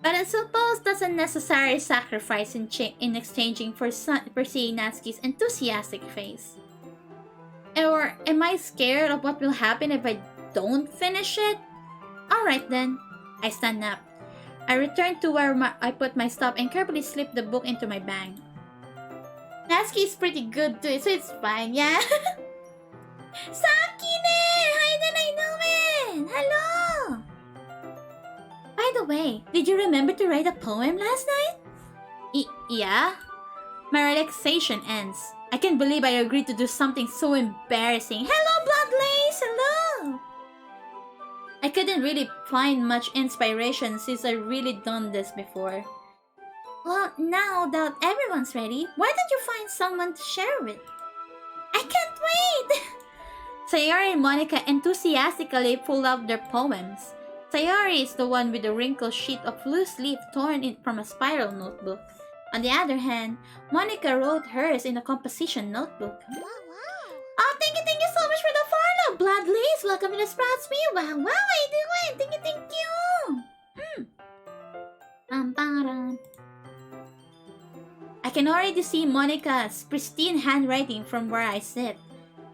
But I suppose that's a necessary sacrifice in exchanging for seeing Natsuki's enthusiastic face. Or am I scared of what will happen if I don't finish it? Alright then. I stand up. I return to where I put my stuff and carefully slip the book into my bag. Natsuki is pretty good too, so it's fine, yeah? Sakine! Hi, doing? Hello! By the way, did you remember to write a poem last night? Yeah? My relaxation ends. I can't believe I agreed to do something so embarrassing. Hello, Bloodlace! Hello! I couldn't really find much inspiration since I've really done this before. Well, now that everyone's ready, why don't you find someone to share with? I can't wait! Sayori and Monica enthusiastically pulled out their poems. Sayori is the one with the wrinkled sheet of loose leaf torn from a spiral notebook. On the other hand, Monica wrote hers in a composition notebook. Wow. Oh, thank you so much for the follow! Bloodlace, welcome to the Sprouts Meal! Wow, how you doing? Thank you! I can already see Monica's pristine handwriting from where I sit.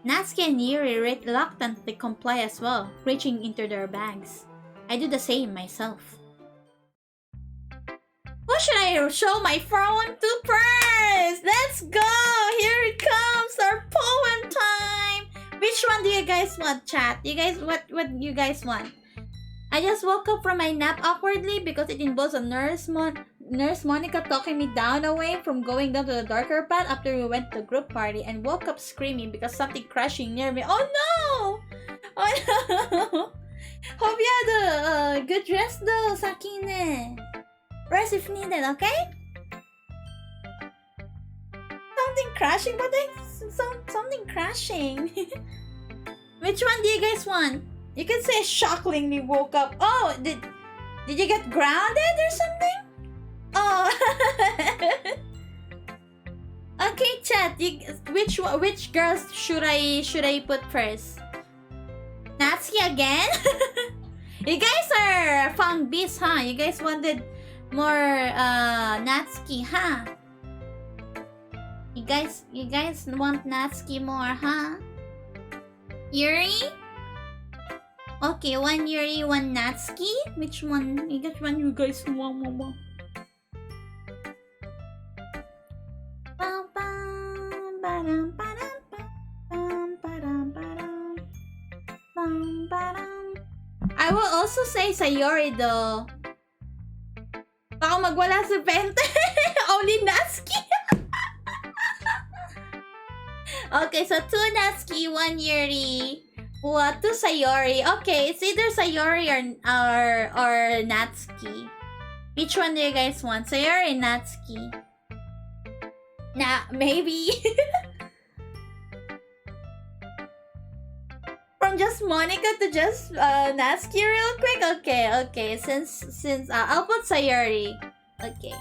Natsuki and Yuri reluctantly comply as well, reaching into their bags. I do the same myself. Who should I show my 412 prize? Let's go! Here it comes, our poem time! Which one do you guys want, chat? You guys, what do you guys want? I just woke up from my nap awkwardly because it involves a Nurse Monica talking me down away from going down to the darker path after we went to the group party and woke up screaming because something crashing near me. Oh no! Oh no! Hope you had a good rest though, Sakine. Rest if needed, okay? Something crashing? What something crashing? Which one do you guys want? You can say shockingly woke up. Oh, did you get grounded or something? Oh. Okay, chat. Which girls should I put first? Natsuki again? You guys are fun beasts, huh? You guys wanted more Natsuki, huh? You guys want Natsuki more, huh? Yuri? Okay, one Yuri, one Natsuki. Which one? Which one you guys want? I will also say Sayori though. Baka magwala si Pente. Only Natsuki. Okay, so 2 Natsuki, 1 Yuri. What to Sayori? Okay, it's either Sayori or Natsuki. Which one do you guys want? Sayori or Natsuki? Nah, maybe. From just Monica to just Natsuki real quick? Okay. Since I'll put Sayori. Okay.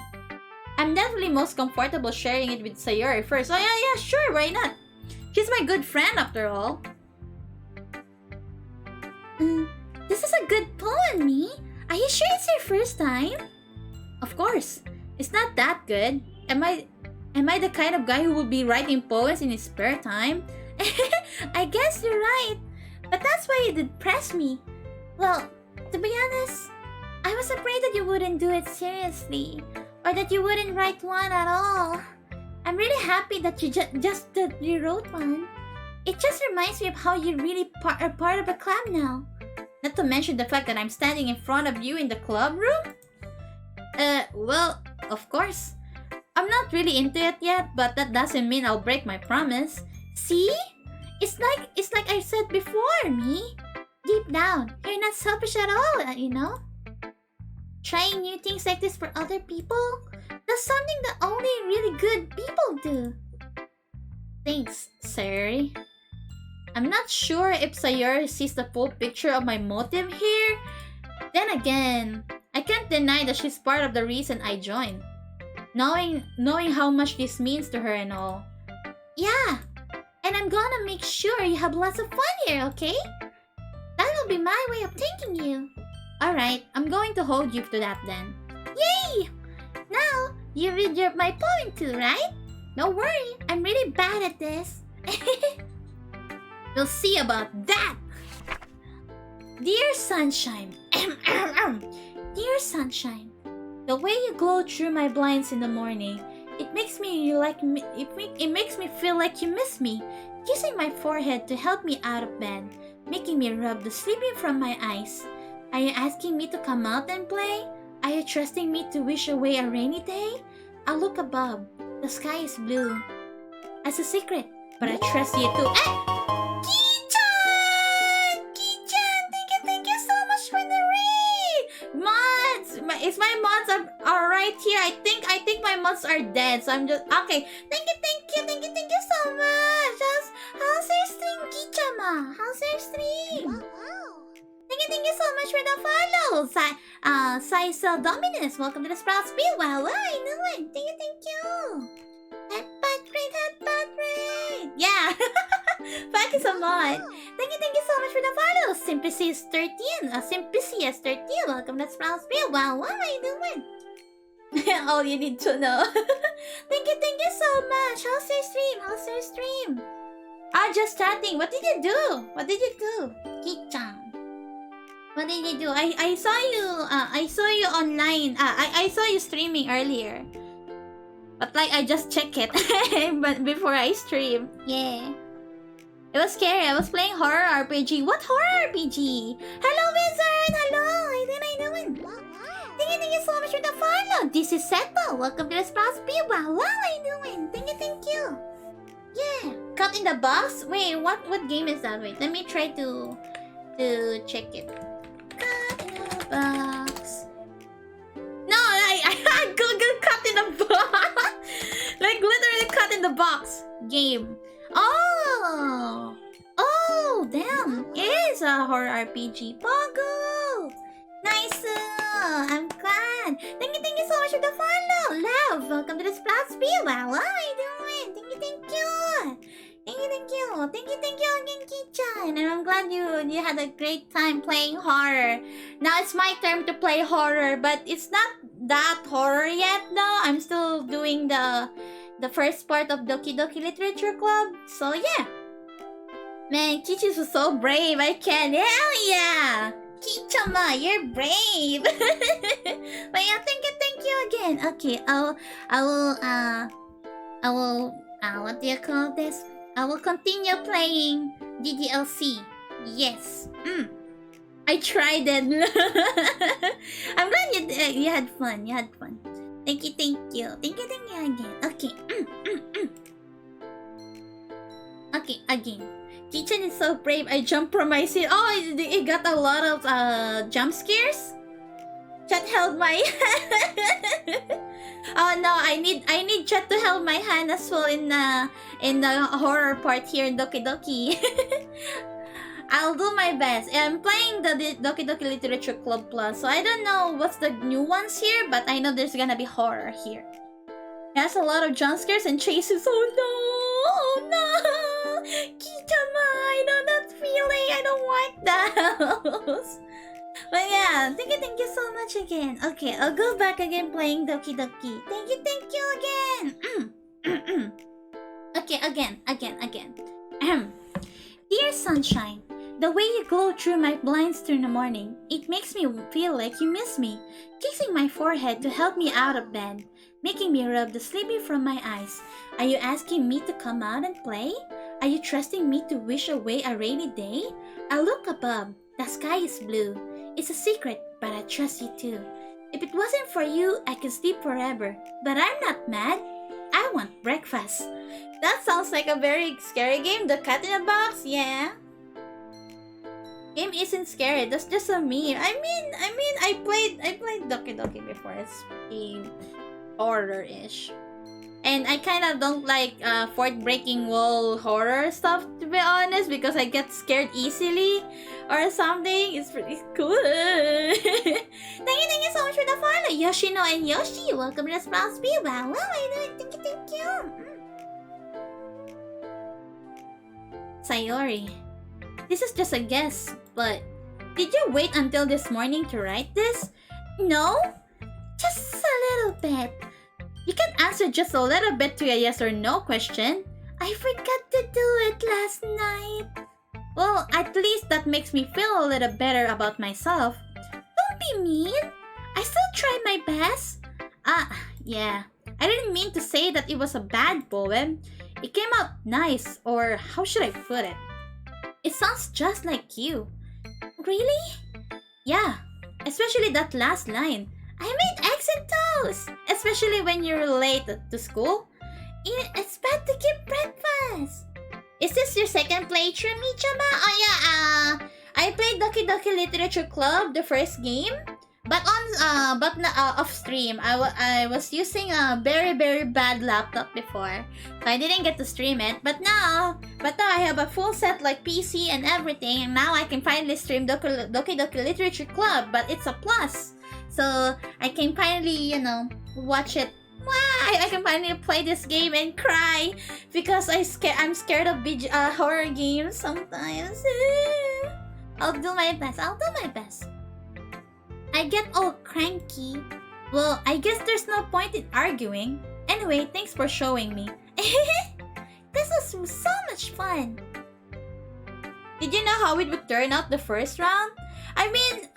I'm definitely most comfortable sharing it with Sayori first. Oh yeah, sure, why not? She's my good friend after all. This is a good poem, me. Are you sure it's your first time? Of course. It's not that good. Am I the kind of guy who will be writing poems in his spare time? I guess you're right. But that's why you did press me. Well, to be honest, I was afraid that you wouldn't do it seriously. Or that you wouldn't write one at all. I'm really happy that you you wrote one. It just reminds me of how you really are part of a club now. Not to mention the fact that I'm standing in front of you in the club room. Well, of course. I'm not really into it yet, but that doesn't mean I'll break my promise. See? It's like I said before, me. Deep down, you're not selfish at all, you know? Trying new things like this for other people? That's something that only really good people do. Thanks, Sayori. I'm not sure if Sayori sees the full picture of my motive here. Then again, I can't deny that she's part of the reason I joined. Knowing how much this means to her and all. Yeah, and I'm gonna make sure you have lots of fun here, okay? That will be my way of thanking you. Alright, I'm going to hold you to that then. Yay! Now, you read my poem too, right? Don't worry, I'm really bad at this. We'll see about that! Dear Sunshine, Dear Sunshine, the way you glow through my blinds in the morning, it makes me feel like you miss me, kissing my forehead to help me out of bed, making me rub the sleeping from my eyes. Are you asking me to come out and play? Are you trusting me to wish away a rainy day? I look above. The sky is blue. As a secret, but I trust you too. Thank you so much for the read! Mods! My mods are right here. I think my mods are dead, so I'm just okay. Thank you so much. How's your stream, Kichama? How's your stream? Thank you so much for the follow. Saisel Dominus, welcome to the Sprouts Bill. Wow, I know it. Thank you. Headbutt rate. Yeah. Thank you so much. Thank you so much for the follow. Simplicious 13. Simplicious 13. Welcome to Sprouts Bill. Wow, what am I doing? All you need to know. Thank you so much. How's your stream? Just chatting. What did you do? Kichan. What did you do? I saw you online. I saw you streaming earlier. But like I just check it but before I stream. Yeah. It was scary. I was playing horror RPG. What horror RPG? Hello, Wizard! Hello! How are you doing? Thank you so much for the follow. This is Seto. Welcome to the Spouse People. Wow, how are you doing? Thank you. Yeah. Cut in the box? Wait, what game is that? Wait, let me try to check it. Cut in the box. No, I Google cut in the box. Like literally cut in the box. Game. Oh, damn. It is a horror RPG. Pogo! Nice. I'm glad. Thank you so much for the follow. Love, welcome to the Splash View. Wow, how are you doing? Thank you. Thank you again, Kichan. And I'm glad you had a great time playing horror. Now it's my turn to play horror, but it's not that horror yet, though. I'm still doing the first part of Doki Doki Literature Club. So yeah. Man, Kichi was so brave. I can. Hell yeah! Kichama, you're brave. But yeah, thank you again. Okay, I will what do you call this? I will continue playing DDLC. Yes. I tried it. I'm glad you had fun. Thank you. Thank you again. Okay. Okay, again. Kitchen is so brave. I jumped from my seat. Oh, it got a lot of jump scares. Chat held my hand. Oh no, I need Chat to hold my hand as well in the horror part here in Doki Doki. I'll do my best. I'm playing the Doki Doki Literature Club Plus, so I don't know what's the new ones here, but I know there's gonna be horror here. There's a lot of jump scares and chases. Oh no! Kitama, I know that feeling. I don't like those. But yeah, thank you so much again. Okay, I'll go back again playing Doki Doki. Thank you again. Okay, again. Dear sunshine, the way you glow through my blinds during the morning, it makes me feel like you miss me. Kissing my forehead to help me out of bed, making me rub the sleepy from my eyes. Are you asking me to come out and play? Are you trusting me to wish away a rainy day? I look above. The sky is blue. It's a secret, but I trust you too. If it wasn't for you, I could sleep forever. But I'm not mad. I want breakfast. That sounds like a very scary game. The cat in a box, yeah. Game isn't scary. That's just a meme. I mean, I played Doki Doki before. It's pretty horror-ish. And I kind of don't like fourth breaking wall horror stuff, to be honest, because I get scared easily or something. It's pretty cool. Thank you so much for the follow, Yoshino and Yoshi. Welcome to the Sprouse View. Wow, I do it. Thank you. Sayori, this is just a guess, but did you wait until this morning to write this? No, just a little bit. You can answer just a little bit to a yes or no question. I forgot to do it last night. Well, at least that makes me feel a little better about myself. Don't be mean. I still tried my best. Yeah. I didn't mean to say that it was a bad poem. It came out nice, or how should I put it? It sounds just like you. Really? Yeah. Especially that last line. I made eggs and toast, especially when you're late to school. It's bad to keep breakfast. Is this your second playthrough, Michama? Oh yeah, I played Doki Doki Literature Club, the first game. Off stream, I was using a very bad laptop before, so I didn't get to stream it. But now I have a full set like PC and everything, and now I can finally stream Doki Literature Club. But it's a plus, so I can finally watch it. Wow, I can finally play this game and cry because I'm scared of horror games sometimes. I'll do my best. I get all cranky. Well, I guess there's no point in arguing. Anyway, thanks for showing me. This was so much fun. Did you know how it would turn out the first round? I mean,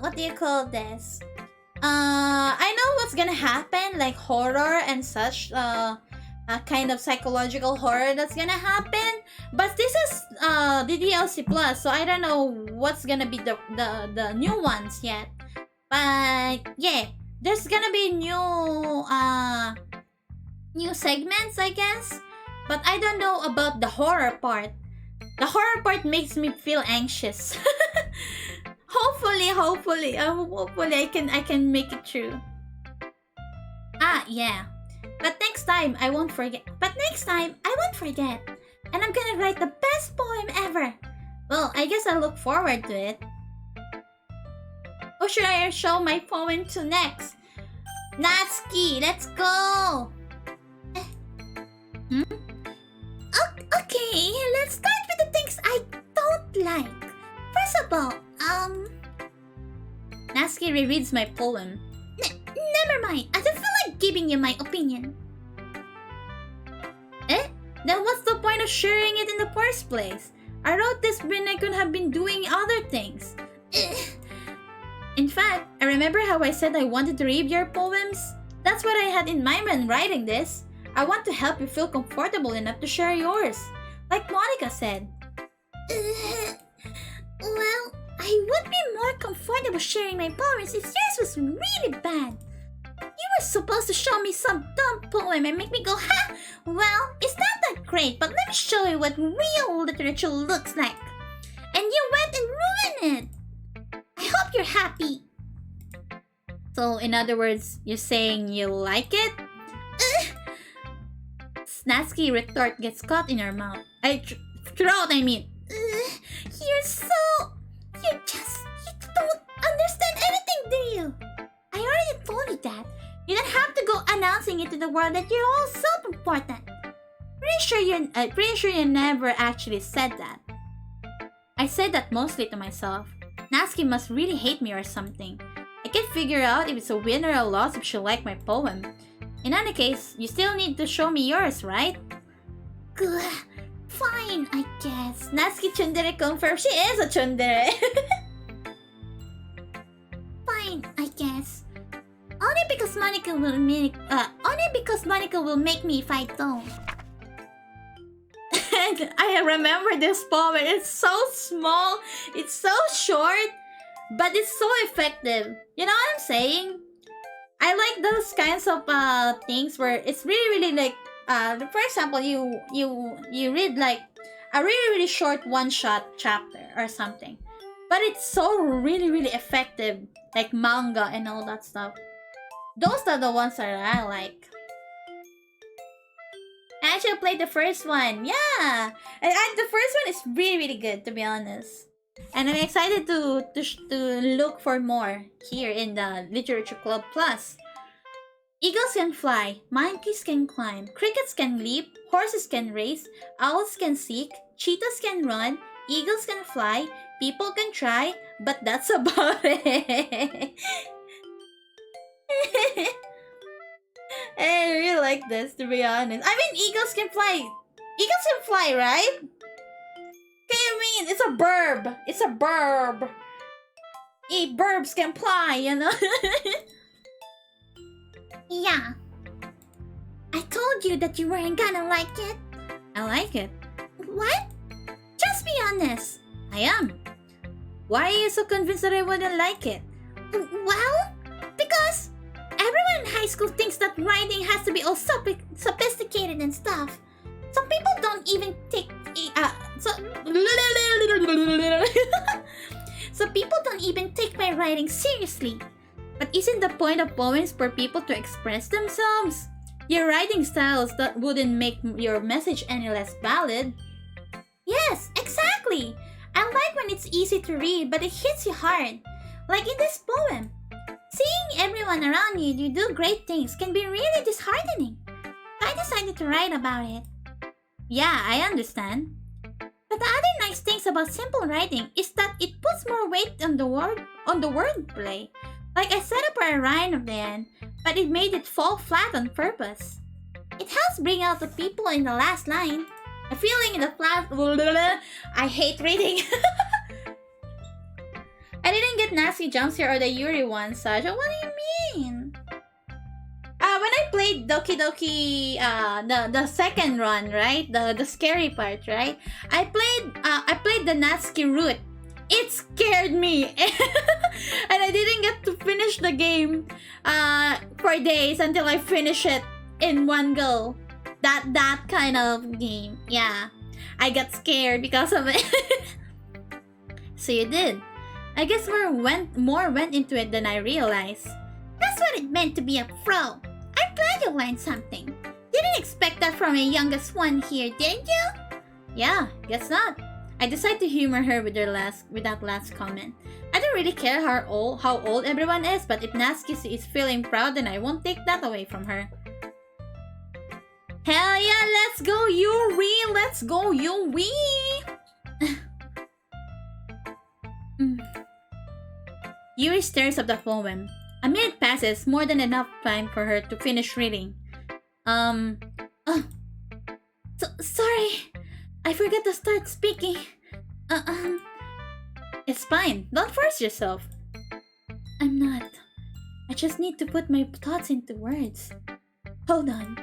what do you call this? I know what's gonna happen, like horror and such, a kind of psychological horror that's gonna happen. But this is DDLC Plus, so I don't know what's gonna be the new ones yet. But yeah, there's gonna be new segments, I guess. But I don't know about the horror part. The horror part makes me feel anxious. Hopefully I can make it through. Yeah. But next time I won't forget. And I'm gonna write the best poem ever. Well, I guess I look forward to it. Who should I show my poem to next? Natsuki, let's go! Okay, let's start with the things I don't like. First of all, Natsuki rereads my poem. Never mind, I don't feel like giving you my opinion. Then what's the point of sharing it in the first place? I wrote this when I could have been doing other things. In fact, I remember how I said I wanted to read your poems? That's what I had in mind when writing this. I want to help you feel comfortable enough to share yours. Like Monica said. Well, I would be more comfortable sharing my poems if yours was really bad. You were supposed to show me some dumb poem and make me go, ha! Well, it's not that great, but let me show you what real literature looks like. And you went and ruined it. I hope you're happy. So, in other words, you're saying you like it? Natsuki retort gets caught in her mouth. Throat, I mean. You don't understand anything, do you? I already told you that. You don't have to go announcing it to the world that you're all self-important. Pretty sure you never actually said that. I said that mostly to myself. Natsuki must really hate me or something. I can't figure out if it's a win or a loss if she liked my poem. In any case, you still need to show me yours, right? Fine, I guess. Natsuki tsundere confirms she is a tsundere. Fine, I guess. Only because Monica will make me if I don't. And I remember this poem. It's so small, it's so short, but it's so effective. You know what I'm saying? I like those kinds of things where it's really like for example, you read like a really short one-shot chapter or something, but it's so really effective, like manga and all that stuff. Those are the ones that I like. I actually played the first one, yeah, and the first one is really good, to be honest. And I'm excited to look for more here in the Literature Club Plus. Eagles can fly, monkeys can climb, crickets can leap, horses can race, owls can seek, cheetahs can run, eagles can fly, people can try, but that's about it. I really like this, to be honest. I mean, eagles can fly. Eagles can fly, right? Okay, I mean, it's a verb. It's a verb. Verbs can fly, you know? Yeah. I told you that you weren't gonna like it. I like it. What? Just be honest. I am. Why are you so convinced that I wouldn't like it? Well, because everyone in high school thinks that writing has to be all sophisticated and stuff. Some people don't even take so people don't even take my writing seriously. But isn't the point of poems for people to express themselves? Your writing styles that wouldn't make your message any less valid. Yes, exactly! I like when it's easy to read but it hits you hard. Like in this poem. Seeing everyone around you do great things can be really disheartening. I decided to write about it. Yeah, I understand. But the other nice things about simple writing is that it puts more weight on the wordplay. Like I set up a rhyme of the end, but it made it fall flat on purpose. It helps bring out the people in the last line. A feeling in the flat. I hate reading. I didn't get nasty jumps here or the Yuri one, Sasha. What do you mean? When I played Doki Doki, the second run, right? The scary part, right? I played the Natsuki route. It scared me, and I didn't get to finish the game, for days until I finish it in one go. That kind of game, yeah. I got scared because of it. So you did. I guess more went into it than I realized. That's what it meant to be a pro. I'm glad you learned something. Didn't expect that from a youngest one here, didn't you? Yeah, guess not. I decided to humor her with that last comment. I don't really care how old everyone is, but if Natsuki is feeling proud, then I won't take that away from her. Hell yeah, let's go Yuri! Let's go Yuri! Yuri stares at the poem. A minute passes, more than enough time for her to finish reading. Sorry. I forgot to start speaking. It's fine. Don't force yourself. I'm not. I just need to put my thoughts into words. Hold on.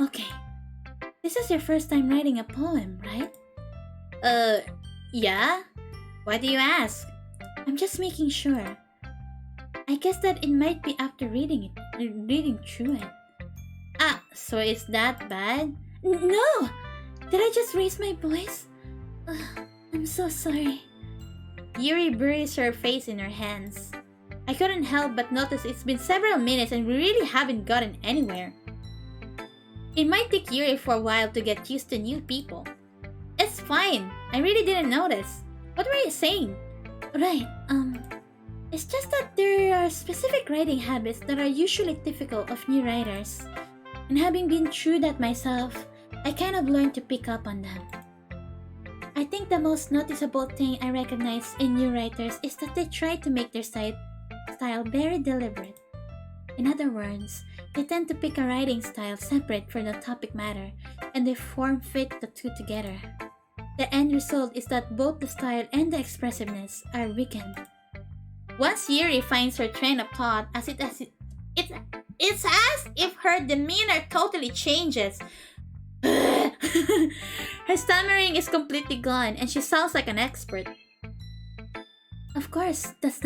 Okay. This is your first time writing a poem, right? Yeah? Why do you ask? I'm just making sure. I guess that it might be after reading through it. Ah, so is that bad? No! Did I just raise my voice? I'm so sorry. Yuri buries her face in her hands. I couldn't help but notice it's been several minutes and we really haven't gotten anywhere. It might take Yuri for a while to get used to new people. It's fine. I really didn't notice. What were you saying? Right, it's just that there are specific writing habits that are usually typical of new writers. And having been through that myself, I kind of learned to pick up on them. I think the most noticeable thing I recognize in new writers is that they try to make their style very deliberate. In other words, they tend to pick a writing style separate from the topic matter, and they form-fit the two together. The end result is that both the style and the expressiveness are weakened. Once Yuri finds her train of thought, it's as if her demeanor totally changes. Her stammering is completely gone, and she sounds like an expert. Of course, that's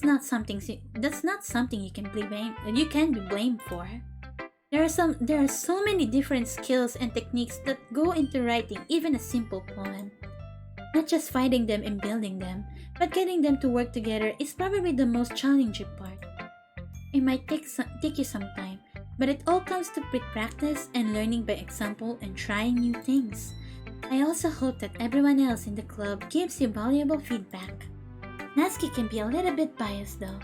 not something you can be blamed for. There are so many different skills and techniques that go into writing even a simple poem. Not just finding them and building them, but getting them to work together is probably the most challenging part. It might take you some time, but it all comes to practice and learning by example and trying new things. I also hope that everyone else in the club gives you valuable feedback. Natsuki can be a little bit biased though.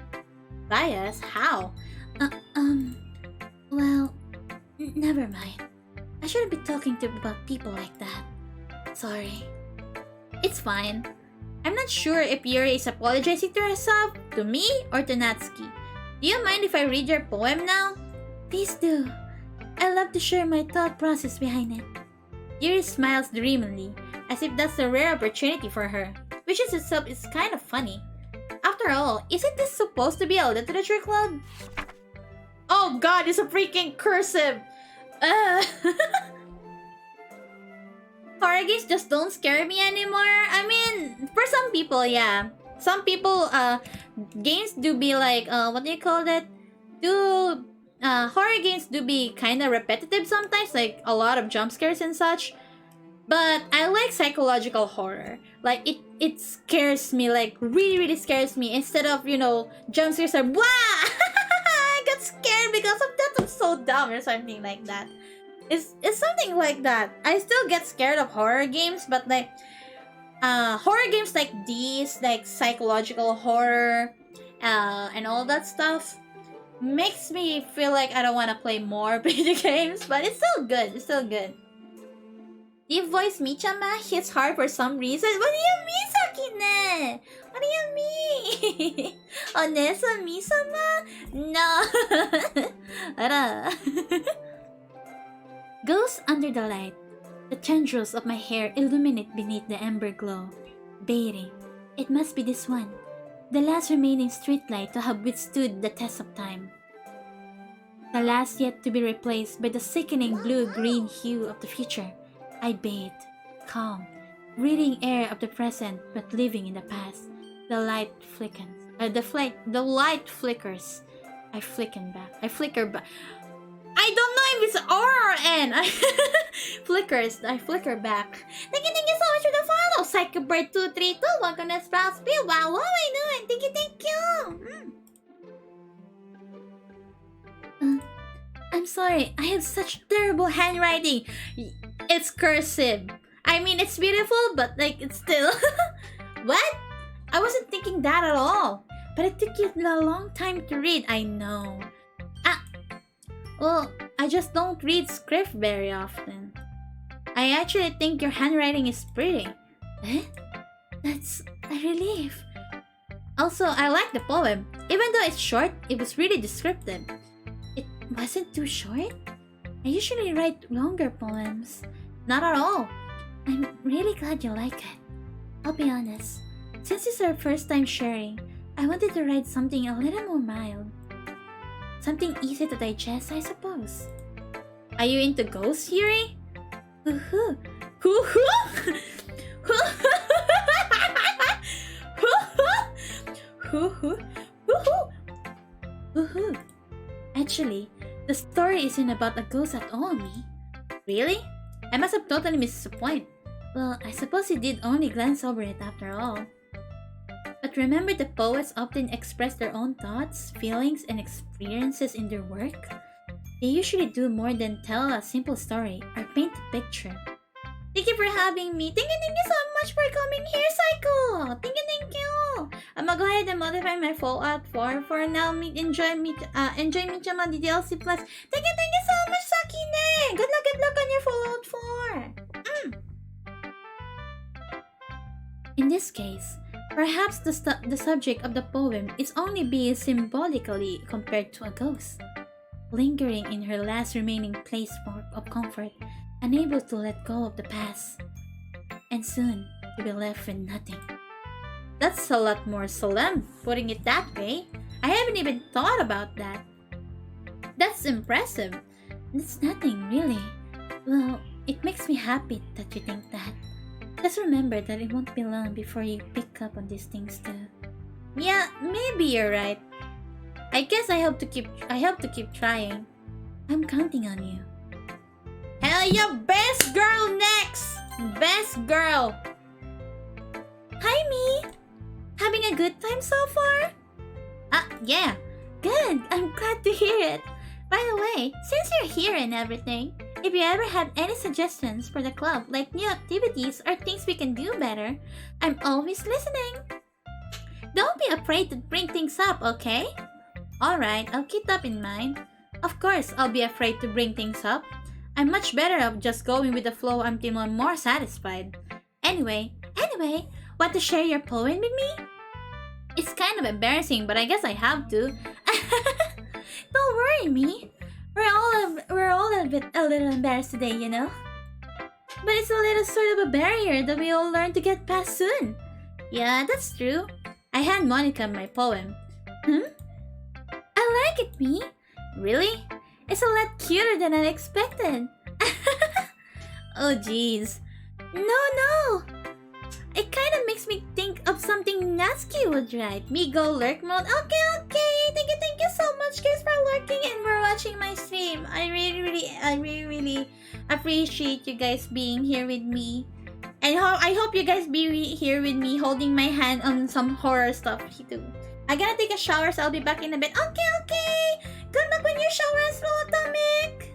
Biased? How? Well, never mind. I shouldn't be talking about people like that. Sorry. It's fine. I'm not sure if Yuri is apologizing to herself, to me, or to Natsuki. Do you mind if I read your poem now? Please do. I love to share my thought process behind it. Yuri smiles dreamily, as if that's a rare opportunity for her, which in itself is kind of funny. After all, isn't this supposed to be a literature club? Oh god, it's a freaking cursive! Horror games just don't scare me anymore. I mean, for some people, yeah. Some people, games do be like, what do you call that? Horror games do be kind of repetitive sometimes, like a lot of jump scares and such. But I like psychological horror. Like it scares me, like really scares me. Instead of, jump scares are wow I got scared because of that. I'm so dumb or something like that. It's something like that. I still get scared of horror games, but like horror games like these, like psychological horror, and all that stuff makes me feel like I don't want to play more video games, but it's still good. It's still good. Deep voice Michama hits hard for some reason. What do you mean, Sakine? What do you mean? Onesa Misama? No. Ara. Ghost under the light. The tendrils of my hair illuminate beneath the ember glow. Beating. It must be this one. The last remaining streetlight to have withstood the test of time. The last yet to be replaced by the sickening blue-green hue of the future. I bathe, calm, breathing air of the present but living in the past. The light flickers. The light flickers. I flicker back. I don't know if it's R or N. Flickers. I flicker back. Thank you so much for the follow. Psychobird232. Welcome to Sprouts Bill. Wow, what am I doing? Thank you. I'm sorry. I have such terrible handwriting. It's cursive. I mean, it's beautiful, but like, it's still... What? I wasn't thinking that at all. But it took you a long time to read. I know. Well, I just don't read script very often. I actually think your handwriting is pretty. Eh? That's a relief. Also, I like the poem. Even though it's short, it was really descriptive. It wasn't too short? I usually write longer poems. Not at all. I'm really glad you like it. I'll be honest. Since it's our first time sharing, I wanted to write something a little more mild. Something easy to digest, I suppose. Are you into ghost theory? Hoo-hoo. Hoo-hoo? Hoo-hoo. Hoo-hoo. Hoo-hoo. Actually, the story isn't about a ghost at all, me. Really? I must have totally missed the point. Well, I suppose you did only glance over it after all. But remember, the poets often express their own thoughts, feelings, and experiences in their work? They usually do more than tell a simple story or paint a picture. Thank you for having me. Thank you so much for coming here, Psycho. Thank you. I'm gonna go ahead and modify my Fallout 4 for now. Enjoy Michama DDLC Plus. Thank you so much, Sakine. Good luck on your Fallout 4. In this case, perhaps the subject of the poem is only being symbolically compared to a ghost, lingering in her last remaining place of comfort, unable to let go of the past, and soon to be left with nothing. That's a lot more solemn, putting it that way. I haven't even thought about that. That's impressive. It's nothing, really. Well, it makes me happy that you think that. Just remember that it won't be long before you pick up on these things too. Yeah, maybe you're right. I guess I hope to keep trying. I'm counting on you. Hell yeah, best girl next! Best girl! Hi, me! Having a good time so far? Yeah. Good, I'm glad to hear it. By the way, since you're here and everything, if you ever have any suggestions for the club, like new activities or things we can do better, I'm always listening. Don't be afraid to bring things up, okay? Alright, I'll keep that in mind. Of course, I'll be afraid to bring things up. I'm much better of just going with the flow until I'm more satisfied. Anyway, want to share your poem with me? It's kind of embarrassing, but I guess I have to. Don't worry, me. We're all a little embarrassed today, you know? But it's a little sort of a barrier that we all learn to get past soon. Yeah, that's true. I hand Monica my poem. I like it, me. Really? It's a lot cuter than I expected. Oh, jeez. No. It kind of makes me think of something Natsuki would write. Me go lurk mode. Okay. Thank you so much, guys, for lurking and for watching my stream. time. I really appreciate you guys being here with me. And I hope you guys be here with me holding my hand on some horror stuff too. I gotta take a shower, so I'll be back in a bit. Okay. Good luck when you shower as well, Atomic.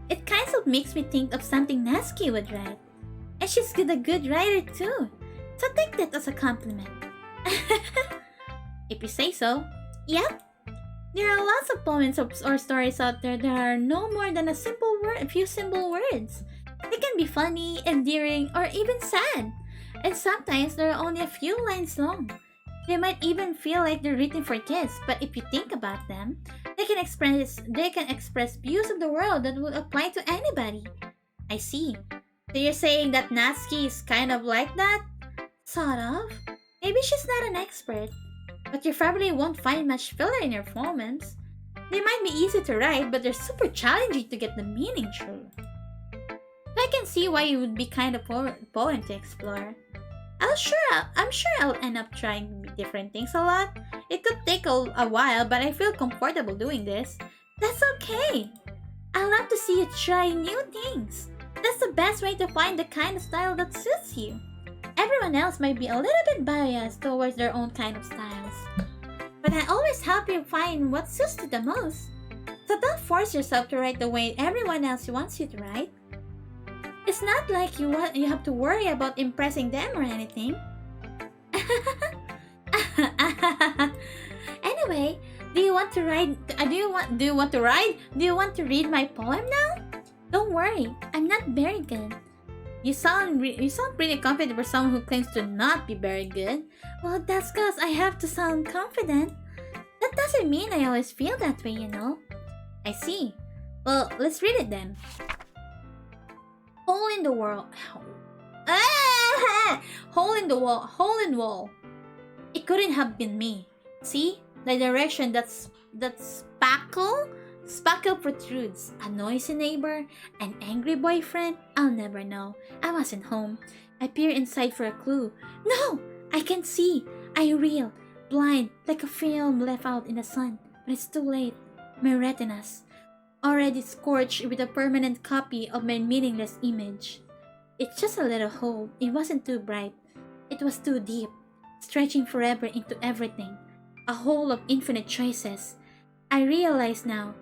It kind of makes me think of something Natsuki would write. And she's a good writer too. So take that as a compliment. If you say so. Yep. There are lots of poems or stories out there that are no more than a few simple words. They can be funny, endearing, or even sad. And sometimes they're only a few lines long. They might even feel like they're written for kids, but if you think about them, they can express views of the world that would apply to anybody. I see. So you're saying that Natsuki is kind of like that? Sort of. Maybe she's not an expert, but you probably won't find much filler in her poems. They might be easy to write, but they're super challenging to get the meaning true. I can see why it would be kind of poem to explore. I'm sure I'll end up trying different things a lot. It could take a while, but I feel comfortable doing this. That's okay. I love to see you try new things. That's the best way to find the kind of style that suits you. Everyone else might be a little bit biased towards their own kind of styles. But I always help you find what suits you the most. So don't force yourself to write the way everyone else wants you to write. It's not like you have to worry about impressing them or anything. Anyway, do you want to read my poem now? Don't worry, I'm not very good. You sound pretty confident for someone who claims to not be very good. Well, that's because I have to sound confident. That doesn't mean I always feel that way, you know. I see. Well, let's read it then. Hole in the wall. Hole in the wall. Hole in wall. It couldn't have been me. See? The direction that's spackle? Spackle protrudes. A noisy neighbor? An angry boyfriend? I'll never know. I wasn't home. I peer inside for a clue. No! I can't see. I reel. Blind, like a film left out in the sun. But it's too late. My retinas, already scorched with a permanent copy of my meaningless image. It's just a little hole. It wasn't too bright. It was too deep, stretching forever into everything. A hole of infinite choices. I realize now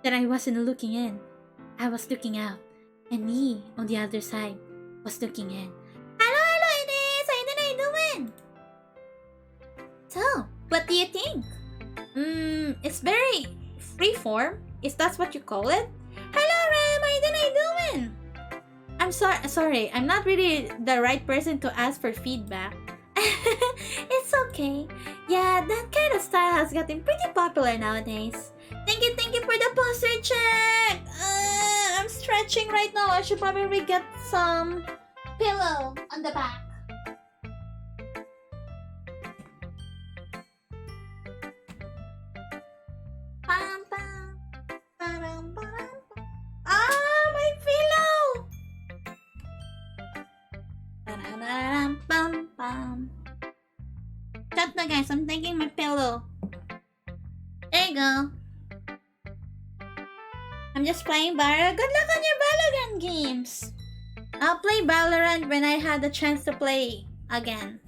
that I wasn't looking in. I was looking out. And he, on the other side, was looking in. Hello, ladies! How did I doing? So, what do you think? It's very freeform. Is that what you call it? Hello, Rem! How did I doing? I'm sorry. I'm not really the right person to ask for feedback. It's okay. Yeah, that kind of style has gotten pretty popular nowadays. Thank you for the posture check. I'm stretching right now. I should probably get some pillow on the back. Pam pam. Param, param, pam. Ah, my pillow. Pararam, pam pam. Shut na guys, I'm taking my pillow. There you go. I'm just playing Valorant. Good luck on your Valorant games. I'll play Valorant when I have the chance to play again.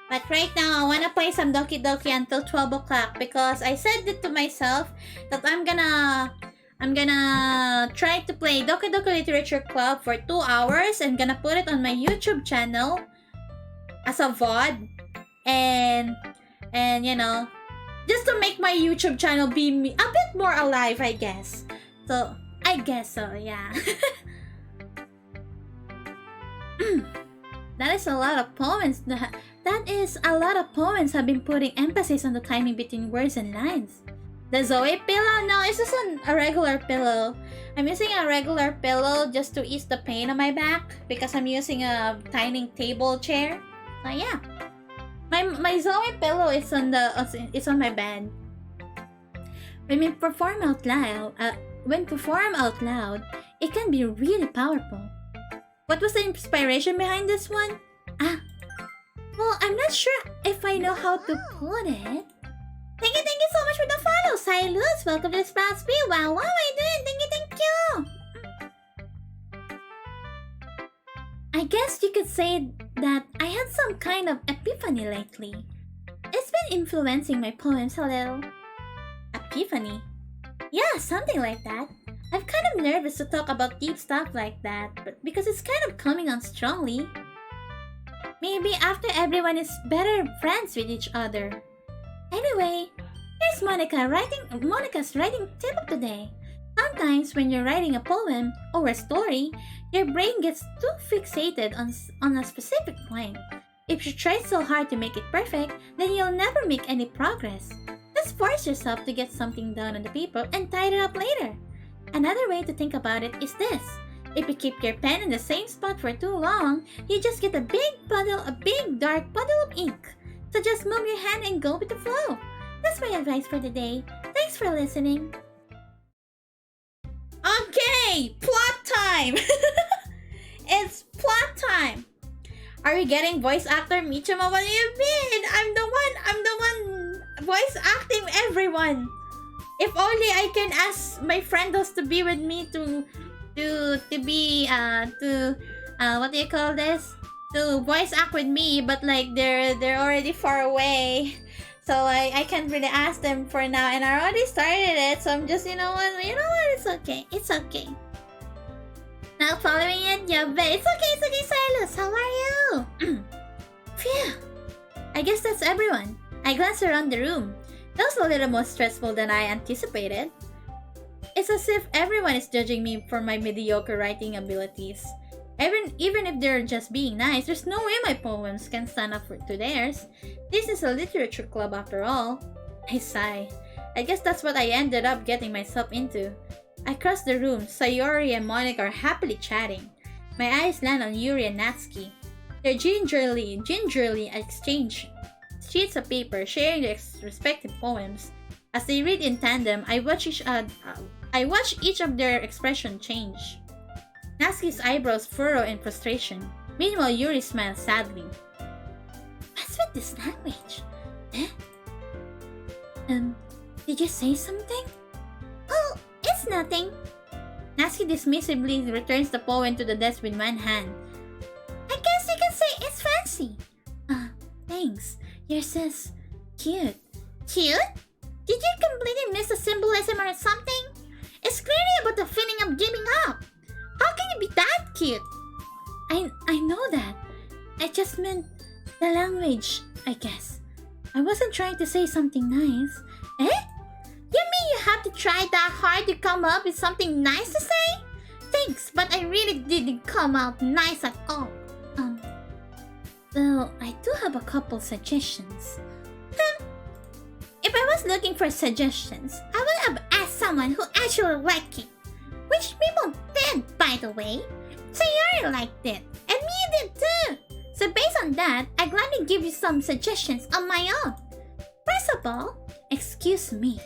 But right now, I wanna play some Doki Doki until 12 o'clock because I said it to myself that I'm gonna try to play Doki Doki Literature Club for 2 hours. I'm gonna put it on my YouTube channel as a VOD. And you know, just to make my YouTube channel be a bit more alive, I guess. So, I guess so, yeah. That is a lot of poems. That is a lot of poems have been putting emphasis on the timing between words and lines. The Zoe pillow? No, it's just a regular pillow. I'm using a regular pillow just to ease the pain on my back because I'm using a tiny table chair. So yeah. My Zoe pillow is on my bed. When we perform out loud, it can be really powerful. What was the inspiration behind this one? Well, I'm not sure if I know how to put it. Thank you so much for the follow, Silas. Welcome to the Sprout Spiel. Wow, what am I doing? Thank you. I guess you could say that I had some kind of epiphany lately. It's been influencing my poems a little. Epiphany? Yeah, something like that. I'm kind of nervous to talk about deep stuff like that, but because it's kind of coming on strongly. Maybe after everyone is better friends with each other. Anyway, here's Monica's writing tip of today. Sometimes when you're writing a poem or a story, your brain gets too fixated on a specific point. If you try so hard to make it perfect, then you'll never make any progress. Just force yourself to get something down on the paper and tie it up later. Another way to think about it is this. If you keep your pen in the same spot for too long, you just get a big dark puddle of ink. So just move your hand and go with the flow. That's my advice for the day. Thanks for listening. Okay, plot time! It's plot time! Are you getting voice actor Michuma? What do you mean? I'm the one voice acting everyone. If only I can ask my friendos to be with me to what do you call this? To voice act with me, but like they're already far away. So I can't really ask them for now, and I already started it, so I'm just, you know what, it's okay. Not following it, yeah, but it's okay, Silas, how are you? Phew, I guess that's everyone. I glanced around the room. That was a little more stressful than I anticipated. It's as if everyone is judging me for my mediocre writing abilities. Even if they're just being nice, there's no way my poems can stand up to theirs. This is a literature club after all. I sigh. I guess that's what I ended up getting myself into. I cross the room. Sayori and Monica are happily chatting. My eyes land on Yuri and Natsuki. They gingerly exchange sheets of paper, sharing their respective poems. As they read in tandem, I watch each of their expression change. Natsuki's eyebrows furrow in frustration. Meanwhile, Yuri smiles sadly. What's with this language? Eh? Did you say something? Oh, it's nothing. Natsuki dismissively returns the poem to the desk with one hand. I guess you can say it's fancy. Thanks. Yours is cute. Cute? Did you completely miss the symbolism or something? It's clearly about the feeling of giving up. How can you be that cute? I know that. I just meant the language, I guess. I wasn't trying to say something nice. Eh? You mean you have to try that hard to come up with something nice to say? Thanks, but I really didn't come out nice at all. Well, I do have a couple suggestions. If I was looking for suggestions, I would have asked someone who actually liked it. Which people did, by the way. Sayori liked it, and me did too. So based on that, I gladly give you some suggestions on my own. First of all, excuse me.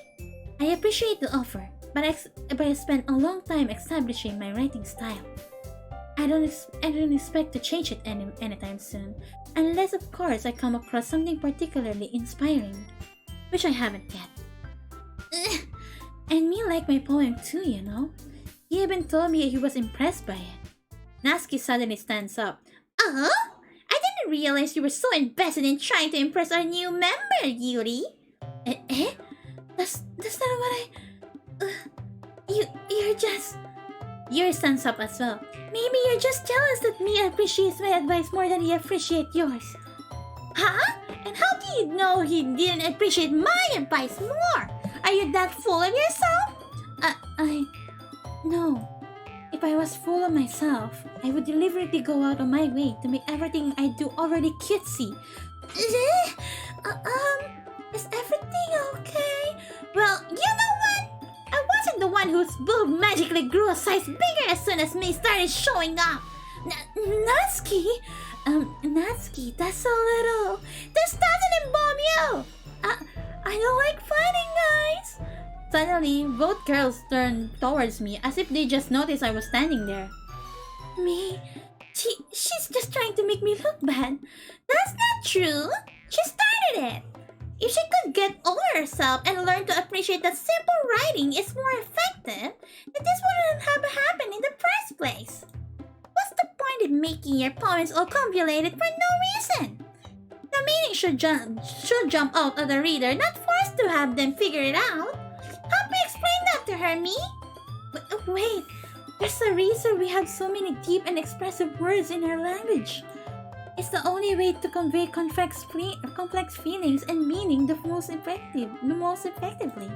I appreciate the offer, but I spent a long time establishing my writing style. I don't expect to change it anytime soon, unless of course I come across something particularly inspiring, which I haven't yet. And me like my poem too, you know. He even told me he was impressed by it. Natsuki suddenly stands up. I didn't realize you were so invested in trying to impress our new member, Yuri. That's not what you're just... Yuri stands up as well. Maybe you're just jealous that me appreciates my advice more than he appreciates yours. Huh? And how do you know he didn't appreciate my advice more? Are you that full of yourself? No. If I was full of myself, I would deliberately go out of my way to make everything I do already cutesy. Is everything okay? Well, you know what? I wasn't the one whose boob magically grew a size bigger as soon as me started showing up. Natsuki? Natsuki, that's a little... This doesn't involve you! I don't like fighting, guys! Suddenly, both girls turned towards me as if they just noticed I was standing there. Me? She's just trying to make me look bad. That's not true! She started it! If she could get over herself and learn to appreciate that simple writing is more effective, then this wouldn't have happened in the first place. What's the point in making your poems all convoluted for no reason? The meaning should jump out of the reader, not forced to have them figure it out. Help me explain that to her, me. Wait, there's a reason we have so many deep and expressive words in our language. It's the only way to convey complex feelings and meaning the most effectively.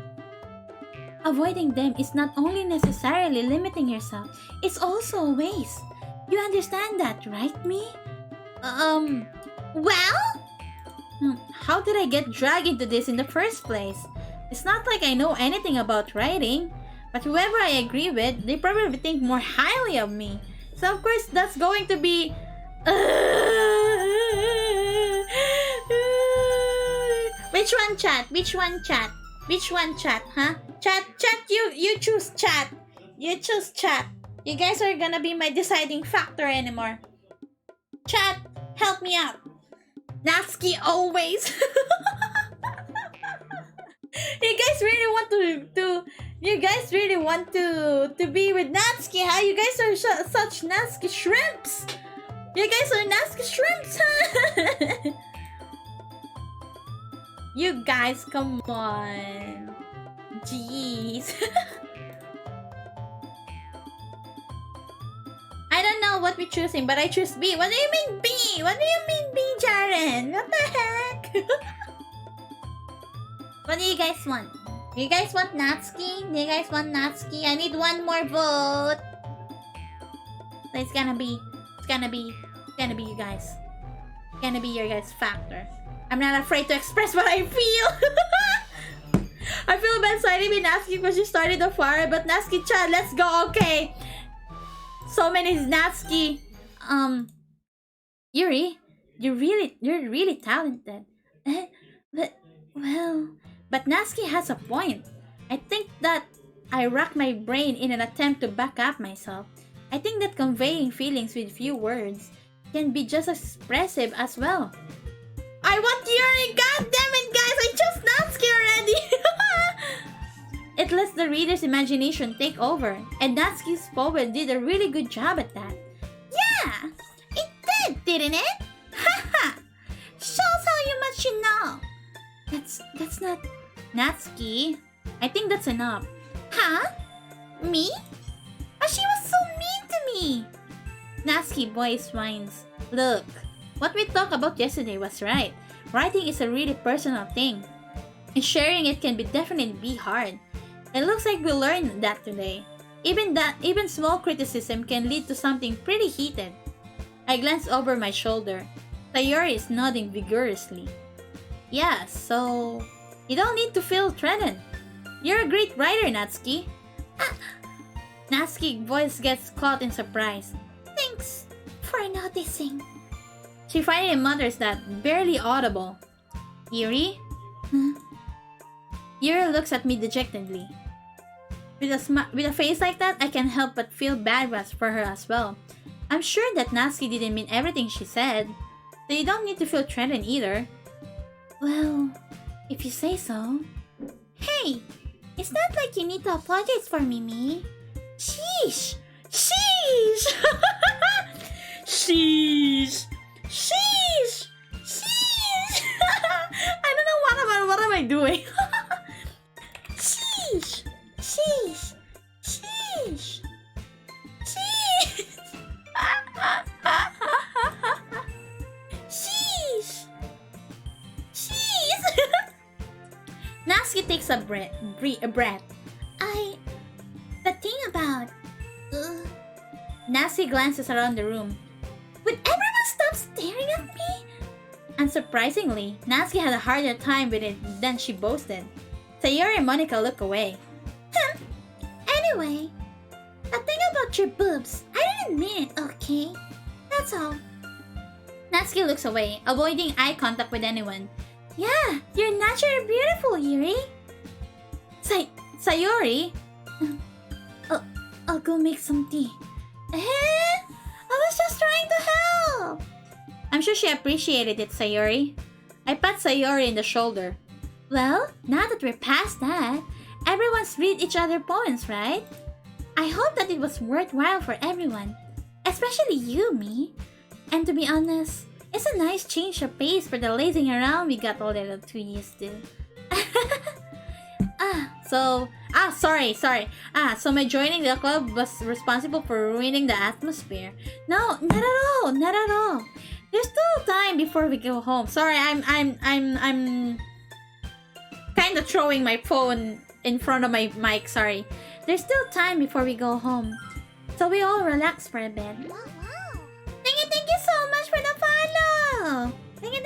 Avoiding them is not only necessarily limiting yourself, it's also a waste. You understand that, right, me? Well? How did I get dragged into this in the first place? It's not like I know anything about writing, but whoever I agree with, they probably think more highly of me. So of course, that's going to be... Which one, chat? Which one, chat? Which one, chat, huh? Chat, you choose chat. You choose chat. You guys are gonna be my deciding factor anymore. Chat, help me out. Natsuki always. You guys really want to be with Natsuki, huh? You guys are such Natsuki shrimps. You guys are Natsuki shrimps, huh? You guys, come on. Jeez. I don't know what we're choosing, but I choose B. What do you mean B? What do you mean B, Jaren? What the heck? What do you guys want? Do you guys want Natsuki? Do you guys want Natsuki? I need one more vote. So it's gonna be you guys. It's gonna be your guys' factor. I'm not afraid to express what I feel. I feel bad siding with Natsuki because she started the fire, but Natsuki-chan, let's go, okay. So many Natsuki. Yuri, you're really talented. But Natsuki has a point. I think that I rack my brain in an attempt to back up myself. I think that conveying feelings with few words can be just as expressive as well. I want Yuri! God damn it, guys! I chose Natsuki already! It lets the reader's imagination take over, and Natsuki's poem did a really good job at that. Yeah! It did, didn't it? Haha! Shows how much you know! That's not... Natsuki? I think that's enough. Huh? Me? But she was so mean to me! Natsuki voice whines. Look, what we talked about yesterday was right. Writing is a really personal thing, and sharing it can definitely be hard. It looks like we learned that today. Even small criticism can lead to something pretty heated. I glance over my shoulder. Sayori is nodding vigorously. Yeah, so you don't need to feel threatened. You're a great writer, Natsuki. Natsuki's voice gets caught in surprise. Thanks for noticing. She finally mutters that, barely audible. Yuri? Yuri looks at me dejectedly. With a face like that, I can't help but feel bad for her as well. I'm sure that Natsuki didn't mean everything she said, so you don't need to feel threatened either. Well, if you say so. Hey, it's not like you need to apologize for me. Sheesh! Sheesh! Sheesh! Sheesh! Sheesh! I don't know what am I doing? Sheesh! Sheesh! Sheesh! Sheesh! Sheesh! Sheesh! Natsuki takes a breath. The thing about... Natsuki glances around the room. Would everyone stop staring at me? Unsurprisingly, Natsuki had a harder time with it than she boasted. Sayori and Monica look away. Anyway, the thing about your boobs, I didn't mean it, okay? That's all. Natsuki looks away, avoiding eye contact with anyone. Yeah, you're naturally beautiful, Yuri. Sayori? I'll go make some tea. I was just trying to help. I'm sure she appreciated it, Sayori. I pat Sayori in the shoulder. Well, now that we're past that, everyone's read each other poems, right? I hope that it was worthwhile for everyone, especially you, me. And to be honest, it's a nice change of pace for the lazing around we got a little too used to. Sorry. So my joining the club was responsible for ruining the atmosphere. No, not at all. There's still time before we go home. Sorry, I'm kind of throwing my phone in front of my mic. Sorry. There's still time before we go home, so we all relax for a bit. Thank you so much for the follow. Thank you,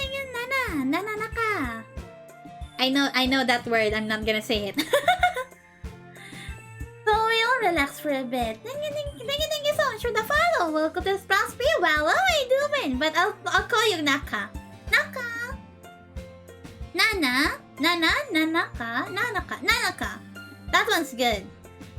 Nana Naka. I know that word. I'm not gonna say it. So we all relax for a bit. Thank you so much for the follow. Welcome to Splash P. Well, what are you doing? But I'll call you Naka. Nanaka. That one's good.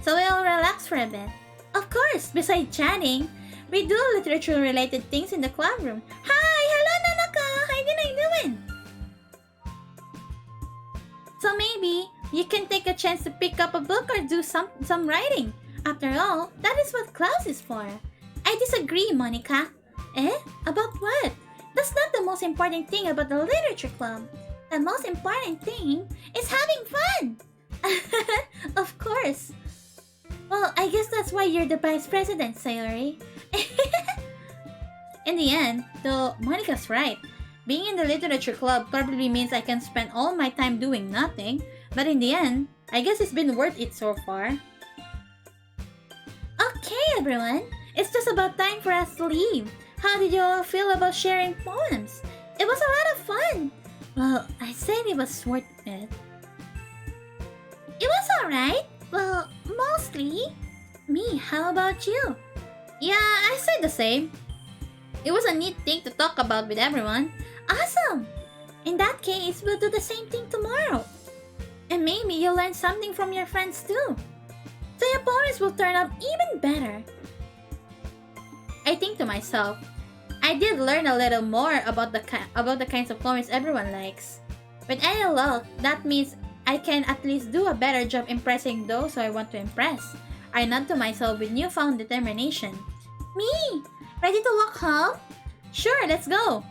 So we all relax for a bit. Of course, besides chatting, we do literature-related things in the club room. Hello Nanaka. How you doing? So maybe you can take a chance to pick up a book or do some writing. After all, that is what class is for. I disagree, Monica. About what? That's not the most important thing about the literature club. The most important thing is having fun. Of course. Well, I guess that's why you're the vice president, Sayori. In the end, though, Monica's right. Being in the literature club probably means I can spend all my time doing nothing, but in the end, I guess it's been worth it so far. Okay, everyone. It's just about time for us to leave. How did you all feel about sharing poems? It was a lot of fun. Well, I said it was worth it. It was alright. Well, mostly. Me, how about you? Yeah, I said the same. It was a neat thing to talk about with everyone. Awesome! In that case, we'll do the same thing tomorrow. And maybe you'll learn something from your friends too. So your poems will turn out even better. I think to myself, I did learn a little more about the kinds of poems everyone likes. With any luck, that means I can at least do a better job impressing those who I want to impress. I nod to myself with newfound determination. Me! Ready to walk home? Sure, let's go!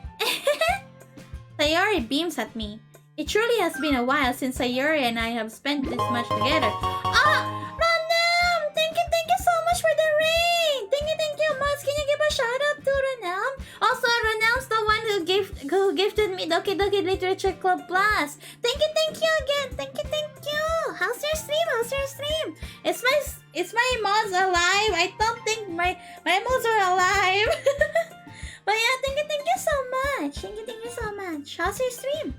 Sayori beams at me. It truly has been a while since Sayori and I have spent this much together. Ronam! Thank you so much for the rain! Thank you, Mods. Can you give a shout out to Ronam? Also, Ronam's the one who gifted me Doki Literature Club Plus. Thank you again. Thank you. How's your stream? It's my mods alive. I don't think my mods are alive. But yeah, thank you so much. Thank you so much. How's your stream?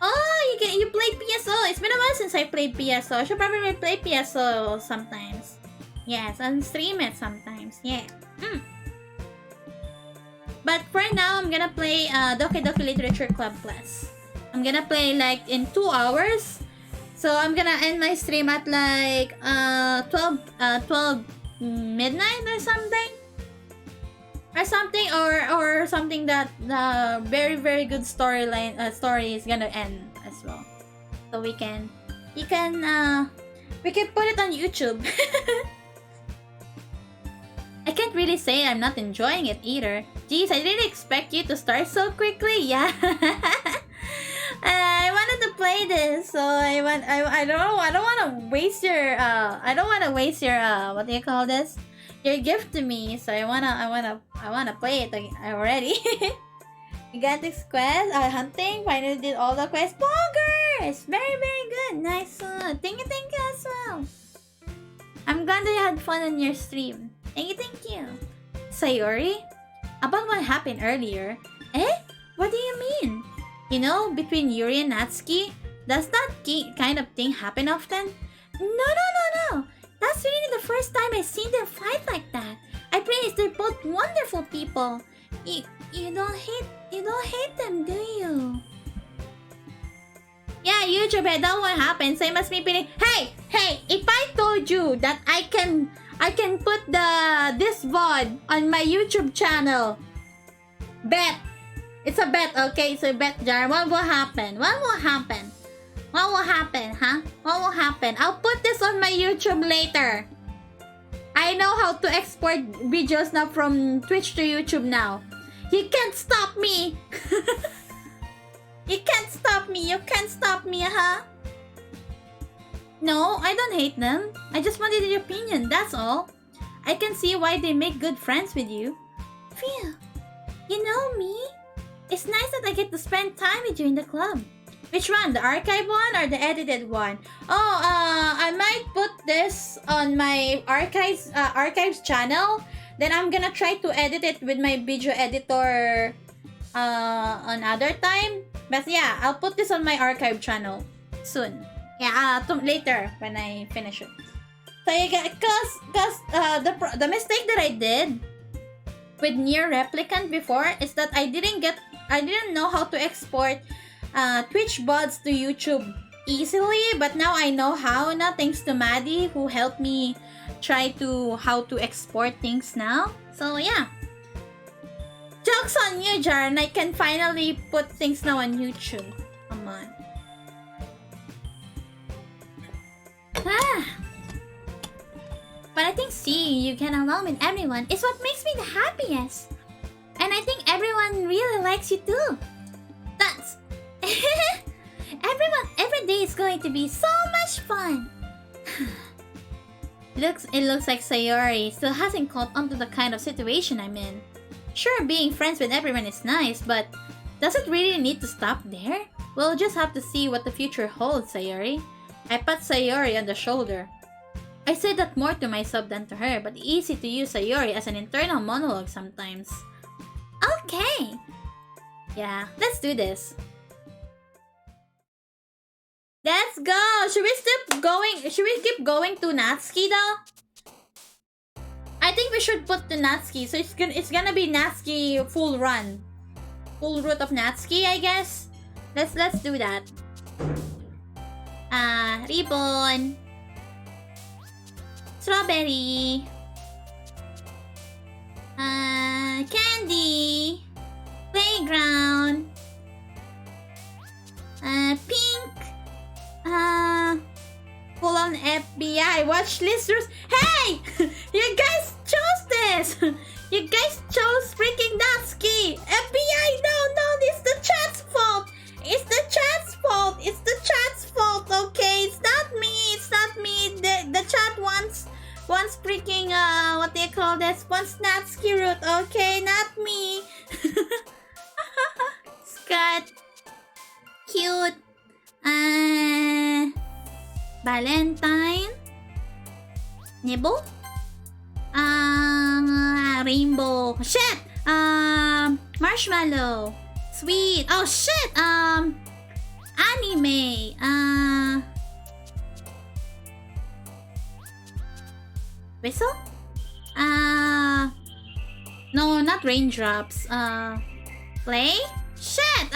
Oh, you play PSO. It's been a while since I played PSO. I should probably play PSO sometimes. Yes, and stream it sometimes. Yeah. But for now, I'm gonna play Doki Literature Club Plus. I'm gonna play like in 2 hours. So I'm gonna end my stream at like 12 midnight or something. Or something that the very good story is gonna end as well. So we can put it on YouTube. I can't really say I'm not enjoying it either. Geez, I didn't expect you to start so quickly. Yeah. I wanted to play this, so I don't want to waste your what do you call this? Your gift to me, so I wanna play it already. We got this quest, hunting. Finally did all the quests. Poggers, very good, nice one. Thank you as well. I'm glad that you had fun on your stream. Thank you. Sayori, about what happened earlier. What do you mean? You know, between Yuri and Natsuki, does that kind of thing happen often? No. That's really the first time I've seen them fight like that. I praise they're both wonderful people. You don't hate them, do you? Yeah, YouTube, that won't happen. Same as me feeling, hey, if I told you that I can put this VOD on my YouTube channel, bet It's a bet, okay? It's a bet, Jar. What will happen? What will happen? What will happen, huh? What will happen? I'll put this on my YouTube later. I know how to export videos now from Twitch to YouTube now. You can't stop me. You can't stop me. You can't stop me, huh? No, I don't hate them. I just wanted your opinion, that's all. I can see why they make good friends with you. Phew. You know me? It's nice that I get to spend time with you in the club. Which one? The archive one or the edited one? Oh, I might put this on my archives channel. Then I'm gonna try to edit it with my video editor another time. But yeah, I'll put this on my archive channel soon. Yeah, later when I finish it. So you guys, cause the mistake that I did with Nier Replicant before is that I didn't know how to export Twitch vods to YouTube easily, but now I know how now thanks to Maddie who helped me try to how to export things now. So yeah. Jokes on you, Jaren. I can finally put things now on YouTube. Come on. But I think seeing you get along with everyone is what makes me the happiest. And I think everyone really likes you too. That's every day is going to be so much fun. It looks like Sayori still hasn't caught on to the kind of situation I'm in. Sure, being friends with everyone is nice, but does it really need to stop there? We'll just have to see what the future holds, Sayori. I pat Sayori on the shoulder. I say that more to myself than to her, but easy to use Sayori as an internal monologue sometimes. Okay. Yeah, let's do this. Let's go! Should we keep going to Natsuki though? I think we should put the Natsuki, so it's gonna be Natsuki full run. Full route of Natsuki, I guess. Let's do that. Ribbon. Strawberry. Candy. Playground. Pink. Full on FBI watch list rules. Hey! You guys chose this! You guys chose freaking Natsuki! FBI, no, it's the chat's fault! It's the chat's fault! It's the chat's fault, okay? It's not me! The chat wants freaking, what do you call this? Wants Natsuki root, okay? Not me! Scott. Cute. Valentine. Nibble. Rainbow. Shit! Marshmallow. Sweet. Oh shit! Anime. Whistle? No, not raindrops. Play? Shit!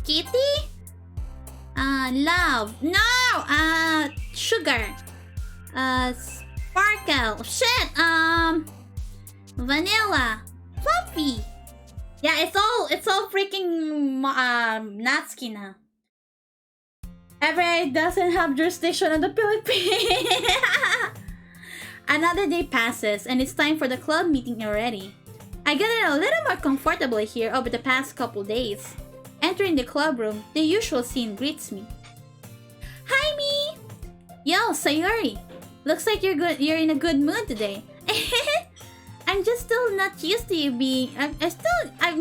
Kitty? Love. No! Sugar. Sparkle. Shit! Vanilla. Fluffy. Yeah, it's all freaking Natsuki now. Everett doesn't have jurisdiction on the Philippines. Another day passes, and it's time for the club meeting already. I get a little more comfortable here over the past couple days. Entering the club room, the usual scene greets me. Hi, me! Yo, Sayori! Looks like you're in a good mood today. I'm just still not used to you being. I'm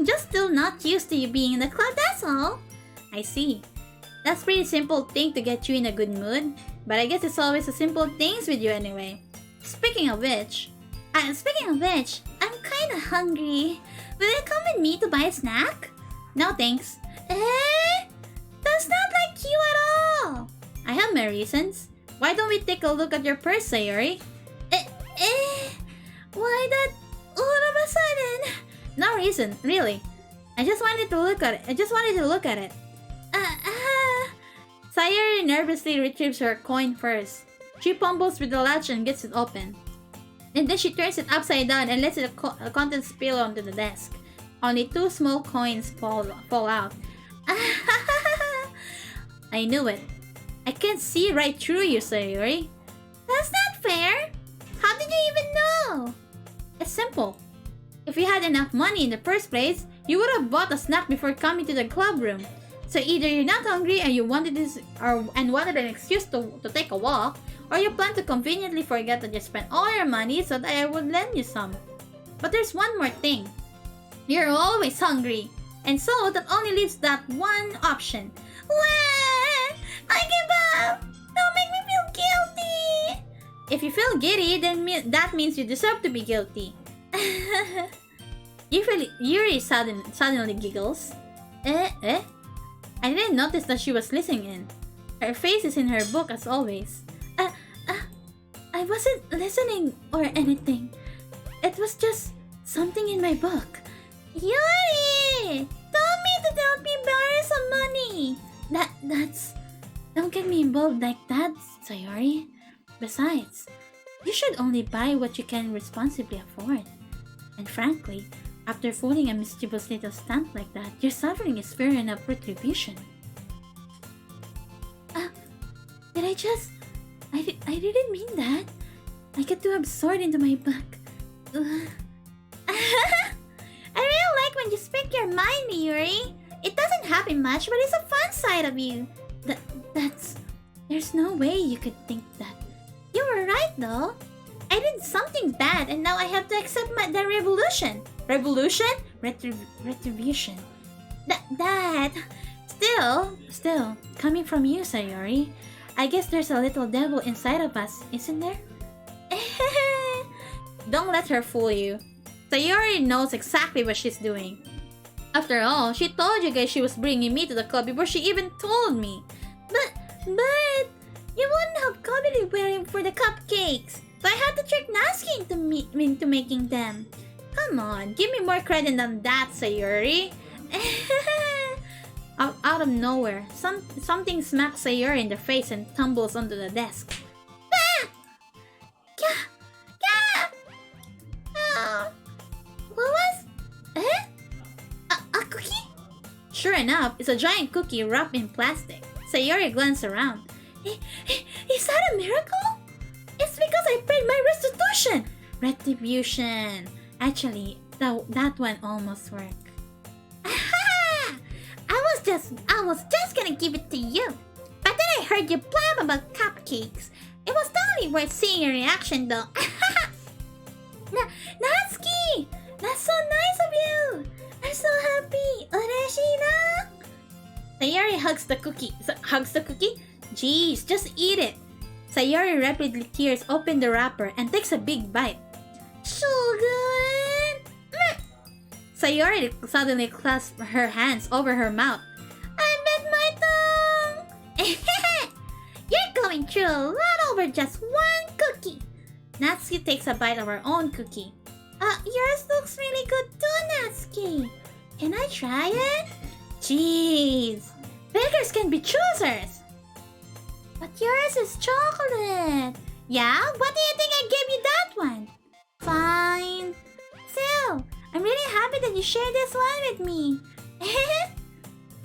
just still not used to you being in the club. That's all. I see. That's pretty simple thing to get you in a good mood. But I guess it's always the simple things with you anyway. Speaking of which, I'm kind of hungry. Will you come with me to buy a snack? No thanks. That's not like you at all. I have my reasons. Why don't we take a look at your purse, Sayori? Why that all of a sudden? No reason, really. I just wanted to look at it. Sayori nervously retrieves her coin first. She fumbles with the latch and gets it open. And then she turns it upside down and lets the contents spill onto the desk. Only 2 small coins fall out. I knew it. I can't see right through you, Sayori. That's not fair. How did you even know? It's simple. If you had enough money in the first place, you would have bought a snack before coming to the club room. So either you're not hungry and you wanted wanted an excuse to take a walk, or you plan to conveniently forget that you spent all your money so that I would lend you some. But there's one more thing. You're always hungry, and so that only leaves that one option. What? I give up! Don't make me feel guilty! If you feel giddy, then that means you deserve to be guilty. Yuri suddenly giggles. Eh? I didn't notice that she was listening in. Her face is in her book as always. I wasn't listening or anything. It was just something in my book. Yuri! Told me to help me borrow some money. That's... Don't get me involved like that, Sayori. Besides, you should only buy what you can responsibly afford. And frankly, after fooling a mischievous little stunt like that, your suffering is fair enough retribution. I didn't mean that. I get too absorbed into my book. I really like when you speak your mind, Yuri. It doesn't happen much, but it's a fun side of you. There's no way you could think that. You were right, though. I did something bad, and now I have to accept the revolution. Revolution? Retribution. That... Still, coming from you, Sayori, I guess there's a little devil inside of us, isn't there? Don't let her fool you. Sayori knows exactly what she's doing. After all, she told you guys she was bringing me to the club before she even told me. But... You wouldn't have coveted wearing for the cupcakes. So I had to trick Natsuki into making them. Come on, give me more credit than that, Sayori. Out of nowhere, something smacks Sayori in the face and tumbles onto the desk. What was... A cookie? Sure enough, it's a giant cookie wrapped in plastic. Sayori glanced around. Is that a miracle? It's because I paid my restitution! Retribution. Actually, that one almost worked. I was just gonna give it to you. But then I heard you blab about cupcakes. It was totally worth seeing your reaction though. Natsuki! That's so nice of you! I'm so happy! Ureshii-na! Sayori hugs the cookie. Jeez, just eat it. Sayori rapidly tears open the wrapper and takes a big bite. So good! Sayori suddenly clasped her hands over her mouth. I bit my tongue! You're going through a lot over just one cookie. Natsuki takes a bite of her own cookie. Yours looks really good too, Natsuki. Can I try it? Jeez, beggars can be choosers. But yours is chocolate. Yeah? What do you think I gave you that one? Fine. Still, I'm really happy that you shared this one with me.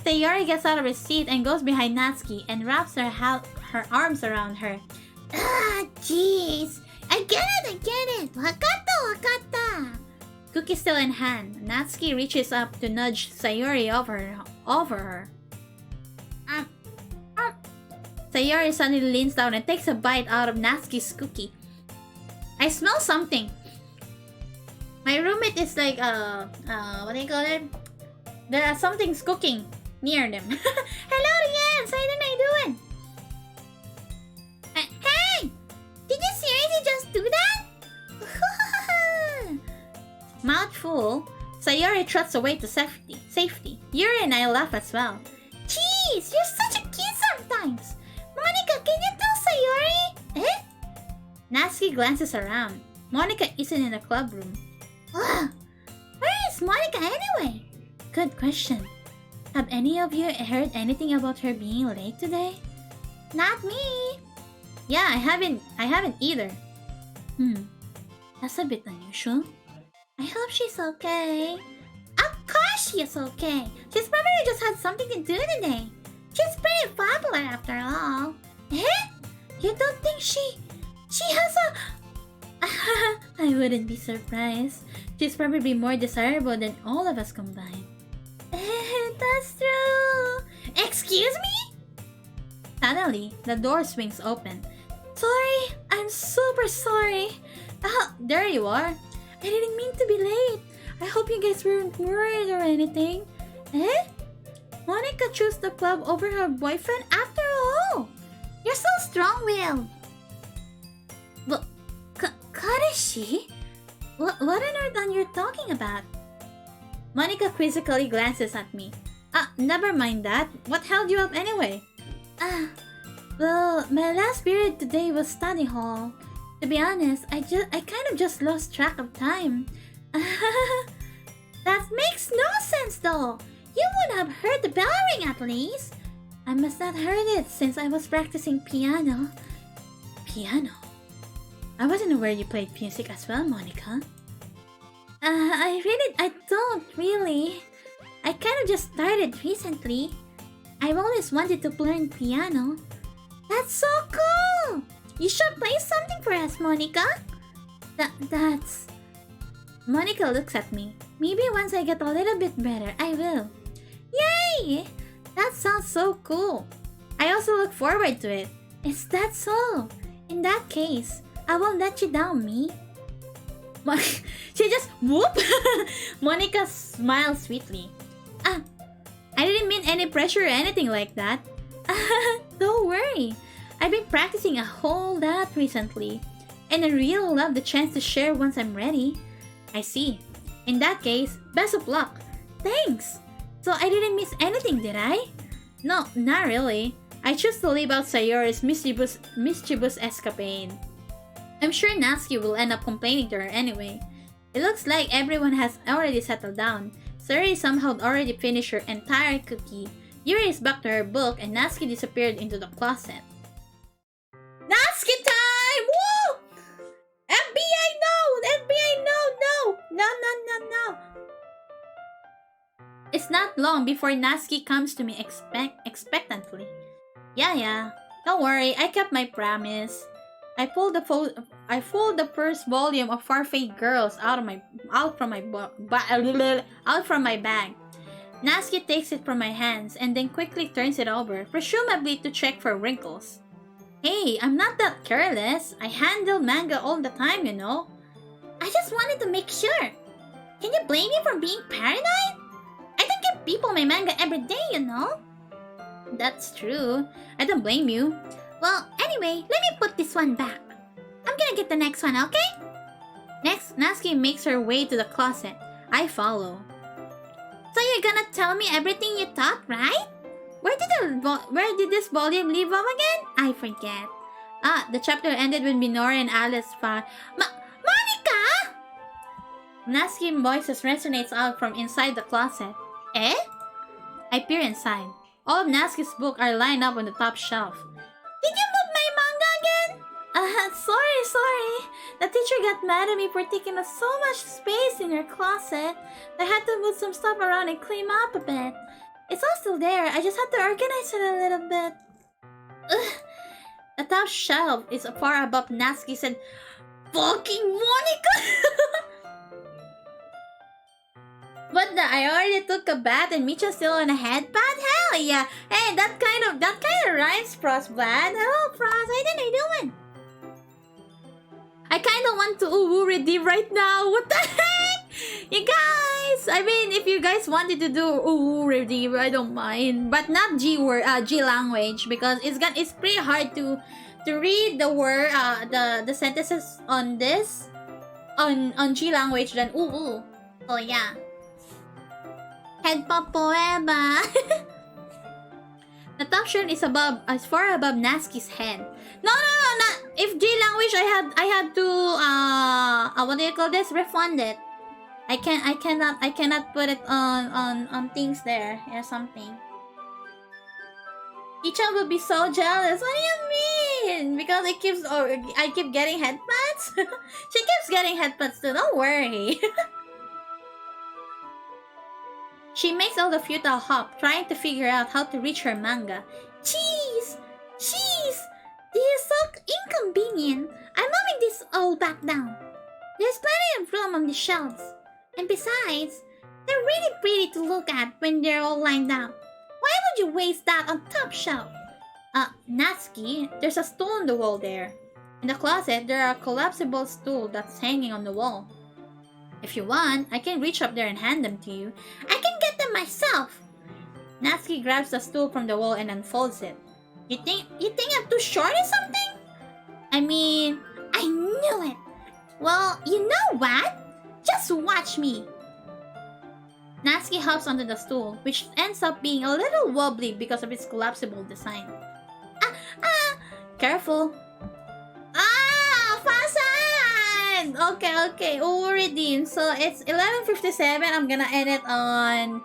Sayori gets out of her seat and goes behind Natsuki and wraps her arms around her. Jeez. I get it. Wakata. Cookie still in hand, Natsuki reaches up to nudge Sayori over her. Sayori suddenly leans down and takes a bite out of Natsuki's cookie. I smell something. My roommate is like, what do you call it? There's something's cooking near them. Hello, Rian! How are you doing? Hey! Did you seriously just do that? Mouth full, Sayori trots away to safety. Yuri and I laugh as well. Jeez, you're such a kid sometimes. Monica, can you tell Sayori? Natsuki glances around. Monica isn't in the club room. Where is Monica anyway? Good question. Have any of you heard anything about her being late today? Not me. Yeah, I haven't either. That's a bit unusual. I hope she's okay. Of she is okay. She's probably just had something to do today. She's pretty popular after all. Eh? You don't think she has a... I wouldn't be surprised. She's probably more desirable than all of us combined. That's true. Excuse me? Suddenly, the door swings open. Sorry, I'm super sorry. There you are. I didn't mean to be late. I hope you guys weren't worried or anything. Eh? Monica chose the club over her boyfriend after all. You're so strong-willed. But, Kareshi? What on earth are you talking about? Monica quizzically glances at me. Never mind that. What held you up anyway? Well, my last period today was study hall. To be honest, I kind of just lost track of time. That makes no sense though. You would have heard the bell ring at least. I must not heard it since I was practicing piano. Piano? I wasn't aware you played music as well, Monica. I don't really. I kind of just started recently. I've always wanted to learn piano. That's so cool! You should play something for us, Monica. That's... Monica looks at me. Maybe once I get a little bit better, I will. Yay! That sounds so cool. I also look forward to it. Is that so? In that case, I won't let you down, me. She just whoop! Monica smiles sweetly. I didn't mean any pressure or anything like that. Don't worry. I've been practicing a whole lot recently, and I really love the chance to share once I'm ready. I see. In that case, best of luck. Thanks. So I didn't miss anything, did I? No, not really. I chose to leave out Sayori's mischievous escapade. I'm sure Natsuki will end up complaining to her anyway. It looks like everyone has already settled down. Sayori somehow already finished her entire cookie. Yuri is back to her book and Natsuki disappeared into the closet. Natsuki time! Woo! FBI no! FBI no! No! It's not long before Natsuki comes to me expectantly. Yeah. Don't worry, I kept my promise. I pulled the first volume of Far-Fade Girls out from my bag. Natsuki takes it from my hands and then quickly turns it over, presumably to check for wrinkles. Hey, I'm not that careless. I handle manga all the time, you know. I just wanted to make sure. Can you blame me for being paranoid? I don't give people my manga every day, you know. That's true. I don't blame you. Well, anyway, let me put this one back. I'm gonna get the next one, okay? Next, Natsuki makes her way to the closet. I follow. So you're gonna tell me everything you thought, right? Where did this volume leave off again? I forget. The chapter ended with Minoru and Alice found... Monica! Natsuki's voice resonates out from inside the closet. Eh? I peer inside. All of Natsuki's books are lined up on the top shelf. Did you move my manga again? Sorry. The teacher got mad at me for taking up so much space in her closet. I had to move some stuff around and clean up a bit. It's all still there. I just had to organize it a little bit. Ugh. The top shelf is far above Natsuki said, fucking Monica! I already took a bath and Micha's still on a head bath? Hell yeah! Hey, that kind of rhymes, Frostblad. Hello, Frost. How are you doing? I kind of want to redeem right now. What the heck? You guys! I mean, if you guys wanted to do redeem, I don't mind. But not G language, because it's pretty hard to read the word, the sentences on this, on G language than Oh yeah. Head pop forever. The top shelf is far above Natsuki's head. No, not if G language. I had to what do you call this? Refund it. I cannot put it on things there or something. Icha will be so jealous. What do you mean? Because I keep getting headpats. She keeps getting headpats too. Don't worry. She makes all the futile hop, trying to figure out how to reach her manga. Cheese! Cheese! This is so inconvenient. I'm moving this all back down. There's plenty of room on the shelves. And besides, they're really pretty to look at when they're all lined up. Why would you waste that on top shelf? Natsuki, there's a stool on the wall there. In the closet, there are a collapsible stool that's hanging on the wall. If you want, I can reach up there and hand them to you. I can get them myself. Natsuki grabs the stool from the wall and unfolds it. You think I'm too short or something? I mean, I knew it. Well, you know what? Just watch me. Natsuki hops onto the stool, which ends up being a little wobbly because of its collapsible design. Careful. Fasan! Okay, redeem. So it's 11:57. I'm gonna end it on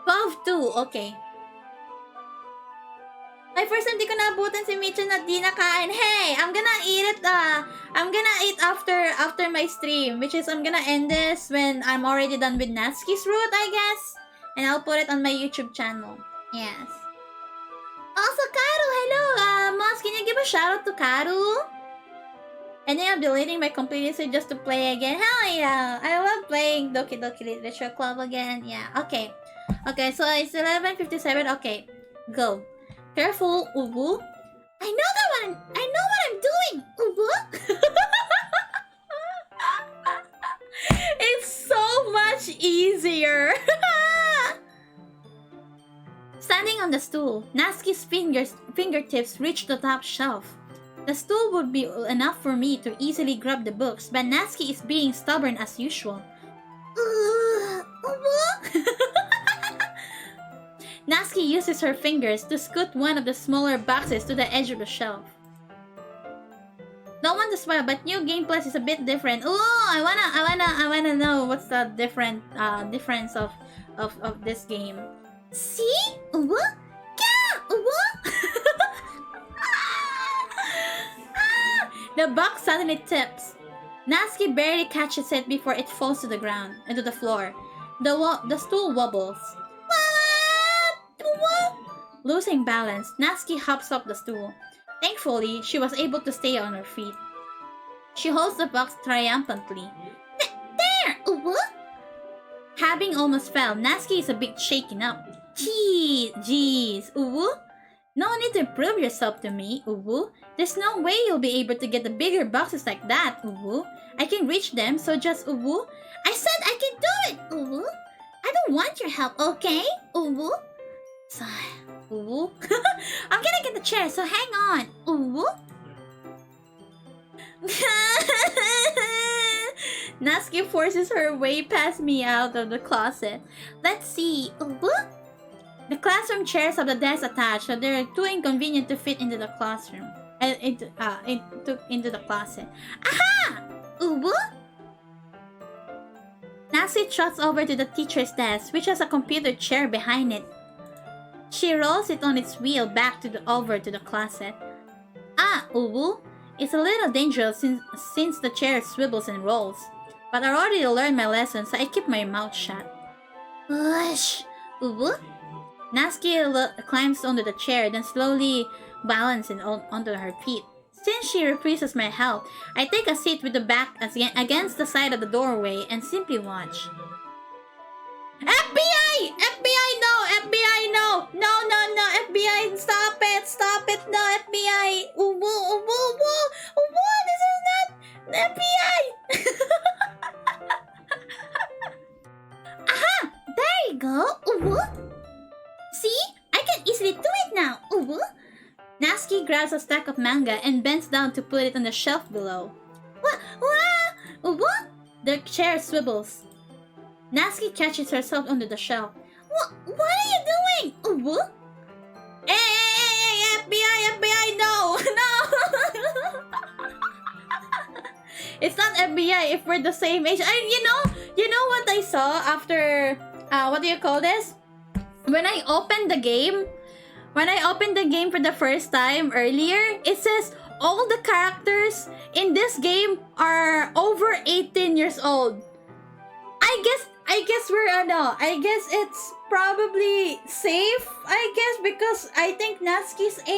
12:02. Okay. My first time di ko naabutan si Micho na di nakain. Hey, I'm gonna eat it. I'm gonna eat after my stream, which is I'm gonna end this when I'm already done with Natsuki's route, I guess, and I'll put it on my YouTube channel. Yes. Also, Karu, hello. Moss, can you give a shout out to Karu? And then I'm deleting my complete list just to play again. Hell yeah! I love playing Doki Doki Literature Club again. Yeah. Okay. So it's 11:57. Okay, go. Careful, Ubu. I know what I'm doing, Ubu. It's so much easier. Standing on the stool, Natsuki's fingertips reach the top shelf. The stool would be enough for me to easily grab the books, but Natsuki is being stubborn as usual. Natsuki uses her fingers to scoot one of the smaller boxes to the edge of the shelf. Don't want to spoil, but New Game Plus is a bit different. Oh, I wanna know what's the difference of this game. See? What? The box suddenly tips. Natsuki barely catches it before it falls to the ground, and to the floor. The stool wobbles. Losing balance, Natsuki hops up the stool. Thankfully, she was able to stay on her feet. She holds the box triumphantly. There! Uwu! Having almost fell, Natsuki is a bit shaken up. Jeez, Uwu? No need to prove yourself to me, Uwu. There's no way you'll be able to get the bigger boxes like that, Uwu. I can reach them, so just Uwu. I said I can do it, Uwu. I don't want your help, okay, Uwu? Uwu? I'm gonna get the chair, so hang on, Uwu. Natsuki forces her way past me out of the closet. Let's see, Uwu? The classroom chairs have the desk attached, so they're too inconvenient to fit into the classroom. Into the closet. Aha! Uwu? Natsuki trots over to the teacher's desk, which has a computer chair behind it. She rolls it on its wheel back over to the closet. Uwu, it's a little dangerous since the chair swivels and rolls. But I already learned my lesson, so I keep my mouth shut. Whoosh! Uwu? Natsuki climbs onto the chair, then slowly balances onto her feet. Since she refuses my help, I take a seat with the back against the side of the doorway and simply watch. FBI! FBI, no! FBI, no! No, FBI, stop it, no, FBI! Uwu, this is not FBI! Aha! There you go, Uwu! See? I can easily do it now, Uwu! Natsuki grabs a stack of manga and bends down to put it on the shelf below. What? Uwu? The chair swivels. Natsuki catches herself under the shelf. What are you doing, Uwu? Hey, FBI, no! It's not FBI if we're the same age. You know what I saw after, what do you call this? When I opened the game for the first time earlier, it says all the characters in this game are over 18 years old. I guess I guess I guess it's probably safe, I guess, because I think Natsuki's 18.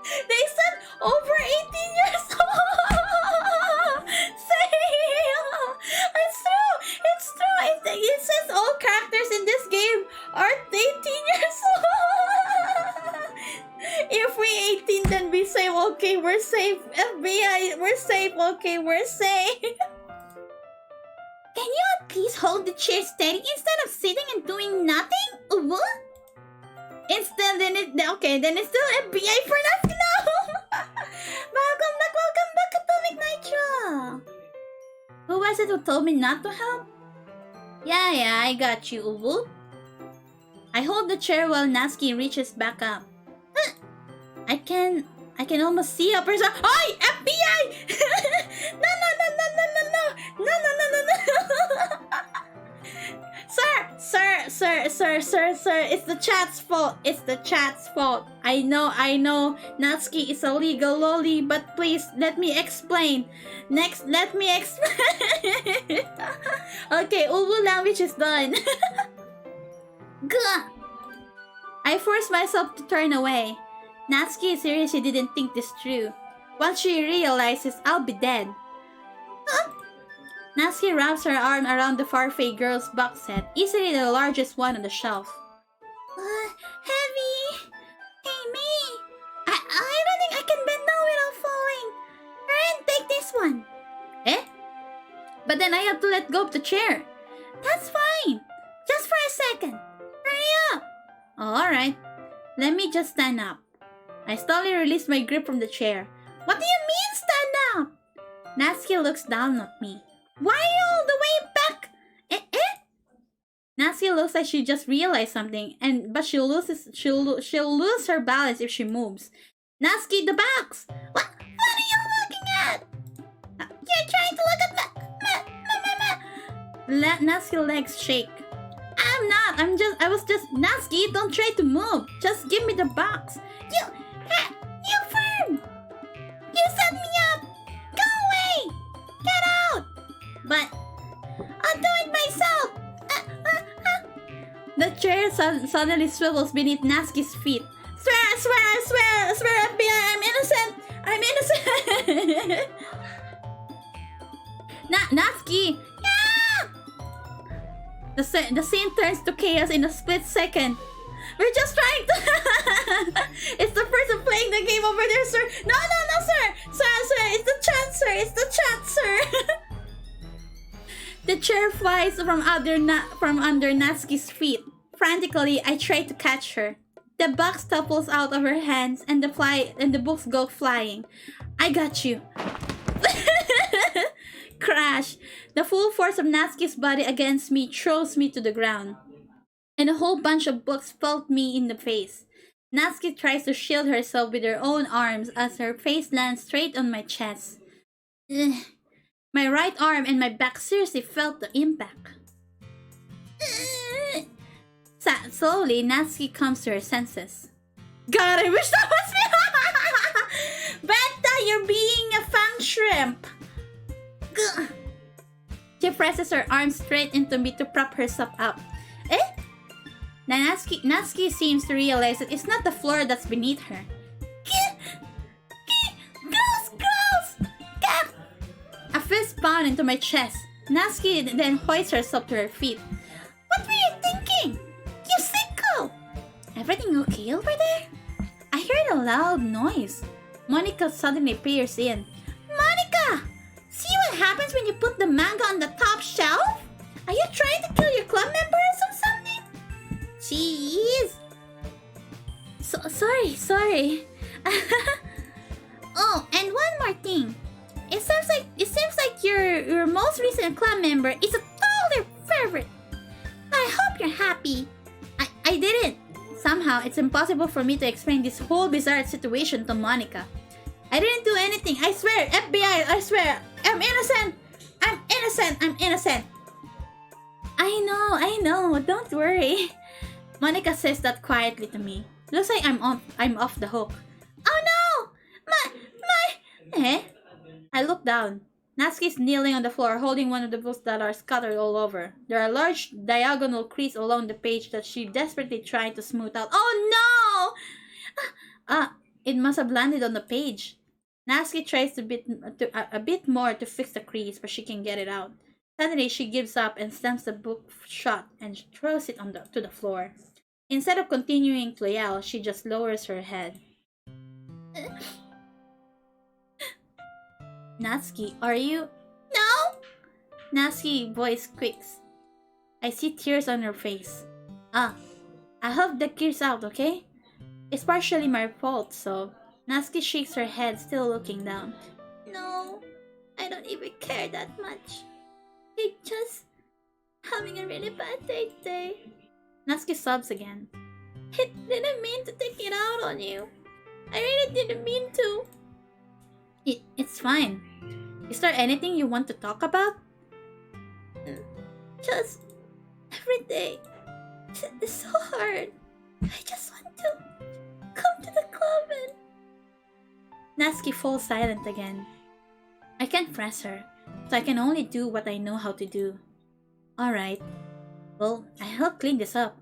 They said over 18 years old. It's true. It's true. It says all characters in this game are 18 years old. If we 18, then we say, okay, we're safe. FBI, we're safe. Okay, we're safe. Can you at least hold the chair steady instead of sitting and doing nothing? What? Instead, then it's still FBI for us now. Welcome back, Atomic Nitro. Who was it who told me not to help? Yeah, I got you, Uwu. I hold the chair while Natsuki reaches back up. I can almost see a person. Oi, FBI! No. Sir, it's the chat's fault. It's the chat's fault. I know. Natsuki is a legal loli, but please let me explain. Next, let me explain. Okay, Uwu language is done. Gah! I forced myself to turn away. Natsuki seriously didn't think this through. Once she realizes I'll be dead. Huh? Natsuki wraps her arm around the far-faced girl's box set, easily the largest one on the shelf. Heavy! Hey, me! I don't think I can bend down without falling. Ren, take this one. Eh? But then I have to let go of the chair. That's fine. Just for a second. Hurry up. Alright. Let me just stand up. I slowly release my grip from the chair. What do you mean, stand up? Natsuki looks down at me. Why are you all the way back? Natsuki looks like she just realized something, but she'll lose her balance if she moves. Natsuki, the box! What are you looking at? You're trying to look at Let Natsuki's legs shake. I'm not. I was just Natsuki. Don't try to move. Just give me the box. You firm. You set me up. Go away. Get out. But I'll do it myself. The chair suddenly swivels beneath Natsuki's feet. I swear, FBI, I'm innocent. Natsuki. Yeah! The scene turns to chaos in a split second. We're just trying to... It's the person playing the game over there, sir. No, sir. Sir, it's the chat, sir. The chair flies from under Natsuki's feet. Frantically, I try to catch her. The box topples out of her hands and the books go flying. I got you. Crash. The full force of Natsuki's body against me throws me to the ground. And a whole bunch of books felt me in the face. Natsuki tries to shield herself with her own arms as her face lands straight on my chest. Ugh. My right arm and my back seriously felt the impact. Slowly, Natsuki comes to her senses. God, I wish that was me! Benta, you're being a fang shrimp! Gah. She presses her arms straight into me to prop herself up. Natsuki seems to realize that it's not the floor that's beneath her. Gross! A fist pound into my chest. Natsuki then hoists herself to her feet. What were you thinking? You sicko! Everything okay over there? I heard a loud noise. Monica suddenly peers in. Monica! See what happens when you put the manga on the top shelf? Are you trying to kill your club members or something? Jeez. Sorry. Oh, and one more thing. It seems like your most recent club member is a total favorite. I hope you're happy. I didn't. Somehow, it's impossible for me to explain this whole bizarre situation to Monica. I didn't do anything. I swear, FBI, I swear. I'm innocent. I know. Don't worry. Monica says that quietly to me. Looks like I'm off the hook. Oh no! My... I look down. Natsuki's kneeling on the floor, holding one of the books that are scattered all over. There are large diagonal creases along the page that she desperately tried to smooth out. Oh no! It must have landed on the page. Natsuki tries a bit more to fix the crease, but she can get it out. Suddenly, she gives up and slams the book shut and throws it to the floor. Instead of continuing to yell, she just lowers her head. Natsuki, are you... No! Natsuki's voice quakes. I see tears on her face. I hope that clears out, okay? It's partially my fault, so... Natsuki shakes her head, still looking down. No, I don't even care that much. I'm just having a really bad day today. Natsuki sobs again. I didn't mean to take it out on you. I really didn't mean to. It's fine. Is there anything you want to talk about? Just every day. It's so hard. I just want to come to the club and... Natsuki falls silent again. I can't press her, so I can only do what I know how to do. Alright. Well, I'll help clean this up,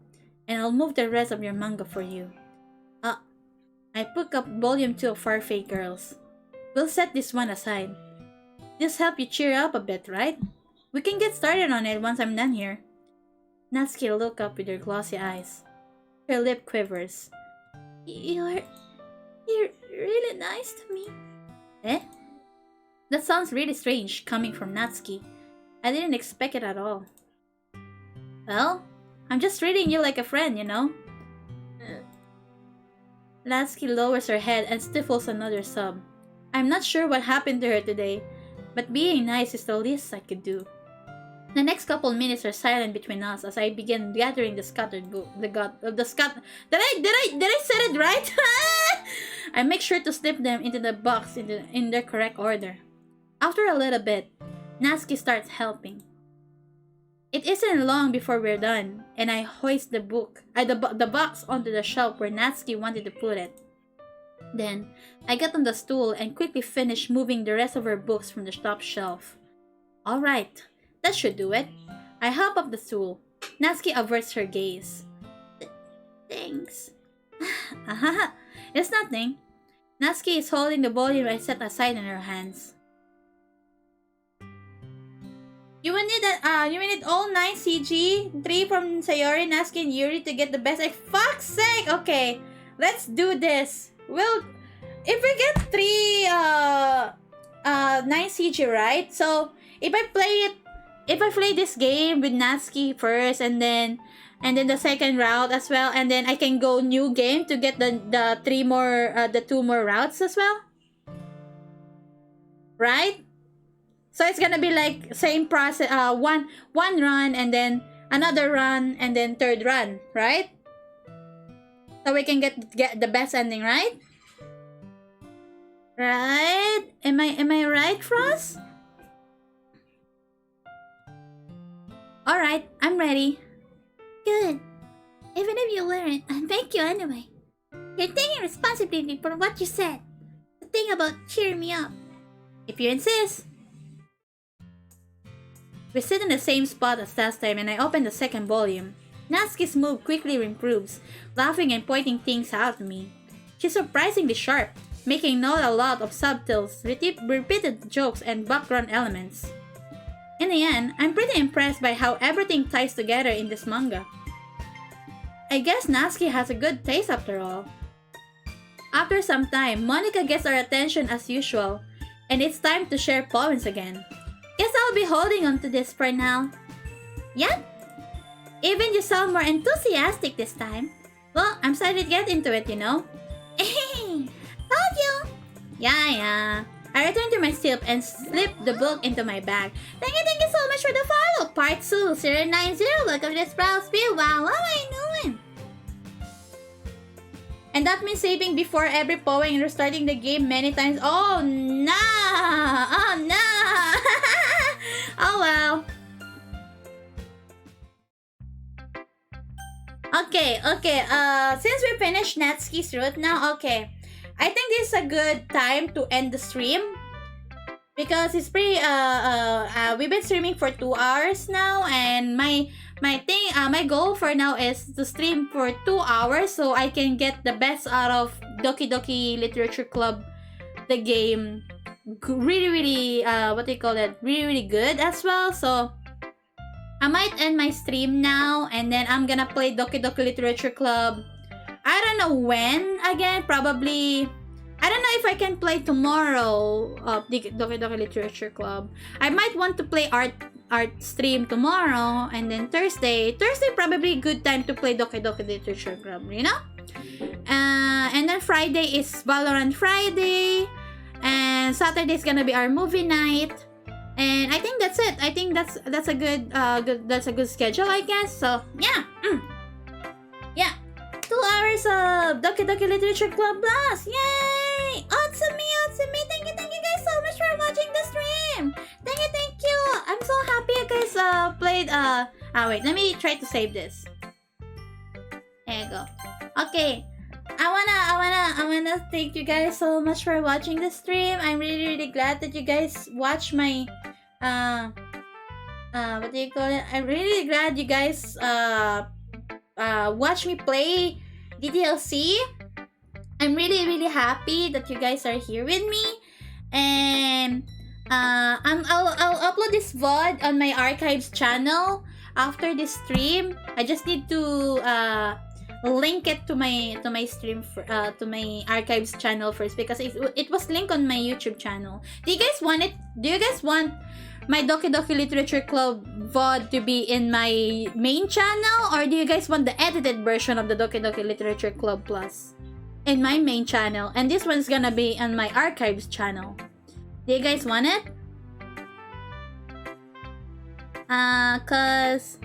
and I'll move the rest of your manga for you. I picked up volume 2 of Far Fate Girls. We'll set this one aside. This help you cheer up a bit, right? We can get started on it once I'm done here. Natsuki looks up with her glossy eyes. Her lip quivers. You're really nice to me. Eh? That sounds really strange coming from Natsuki. I didn't expect it at all. Well, I'm just treating you like a friend, you know? Natsuki lowers her head and stifles another sob. I'm not sure what happened to her today, but being nice is the least I could do. The next couple minutes are silent between us as I begin gathering the scattered book. Did I say it right? I make sure to slip them into the box in their correct order. After a little bit, Natsuki starts helping. It isn't long before we're done, and I hoist the box onto the shelf where Natsuki wanted to put it. Then, I get on the stool and quickly finish moving the rest of her books from the top shelf. Alright, that should do it. I hop up the stool. Natsuki averts her gaze. Thanks. It's nothing. Natsuki is holding the volume I set aside in her hands. You will need all 9 CG, 3 from Sayori, Natsuki, and Yuri to get the best. Fuck's sake! Okay, let's do this. Well, if we get 9 CG, right? So if I play this game with Natsuki first, and then the second route as well, and then I can go new game to get the 2 more routes as well, right? So it's gonna be like same process, one run and then another run and then third run, right? So we can get the best ending, right? Right? Am I right, Frost? Alright, I'm ready. Good. Even if you weren't, thank you anyway. You're taking responsibility for what you said. The thing about cheering me up. If you insist. We sit in the same spot as last time and I open the second volume. Natsuki's mood quickly improves, laughing and pointing things out to me. She's surprisingly sharp, making note a lot of subtles, repeated jokes, and background elements. In the end, I'm pretty impressed by how everything ties together in this manga. I guess Natsuki has a good taste after all. After some time, Monica gets our attention as usual, and it's time to share poems again. Guess I'll be holding on to this for now. Yep. Even you sound more enthusiastic this time. Well, I'm excited to get into it, you know. Told you. Yeah. I return to my sip and slip the book into my bag. Thank you so much for the follow. Part 2, 090. Welcome to the Sprout Spiel. Wow, what am I doing? And that means saving before every poem and restarting the game many times. Oh, no. Oh, no. Oh, well. Okay. Since we finished Natsuki's route now, okay. I think this is a good time to end the stream. because it's pretty we've been streaming for 2 hours now, and my goal for now is to stream for 2 hours so I can get the best out of Doki Doki Literature Club, the game. Really, really, what do you call it? Really, really good as well. So I might end my stream now, and then I'm gonna play Doki Doki Literature Club. I don't know when again. Probably, I don't know if I can play tomorrow of the Doki Doki Literature Club. I might want to play art stream tomorrow, and then Thursday probably a good time to play Doki Doki Literature Club, you know? And then Friday is Valorant Friday, and Saturday is gonna be our movie night, and I think that's it. I think that's a good schedule, I guess. So yeah, yeah, 2 hours of Doki Doki Literature Club Plus, yay! Awesome me. Thank you guys so much for watching the stream. Thank you. I'm so happy you guys played. Wait, let me try to save this. There you go. Okay. I wanna thank you guys so much for watching the stream. I'm really glad that you guys watch my what do you call it? I'm really glad you guys watch me play DDLC. I'm really happy that you guys are here with me, and I'll upload this VOD on my archives channel after this stream. I just need to link it to my stream to my archives channel first, because it was linked on my YouTube channel. Do you guys want it? Do you guys want my Doki Doki Literature Club VOD to be in my main channel, or do you guys want the edited version of the Doki Doki Literature Club Plus in my main channel, and this one's gonna be on my archives channel? Do you guys want it? Cause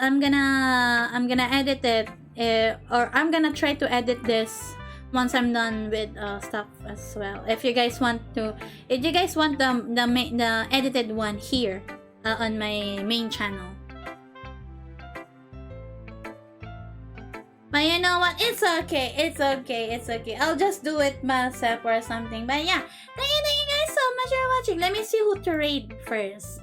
I'm gonna edit it, or I'm gonna try to edit this once I'm done with stuff as well. If you guys want the edited one here on my main channel. But you know what? It's okay. I'll just do it myself or something. But yeah, thank you guys so much for watching. Let me see who to raid first.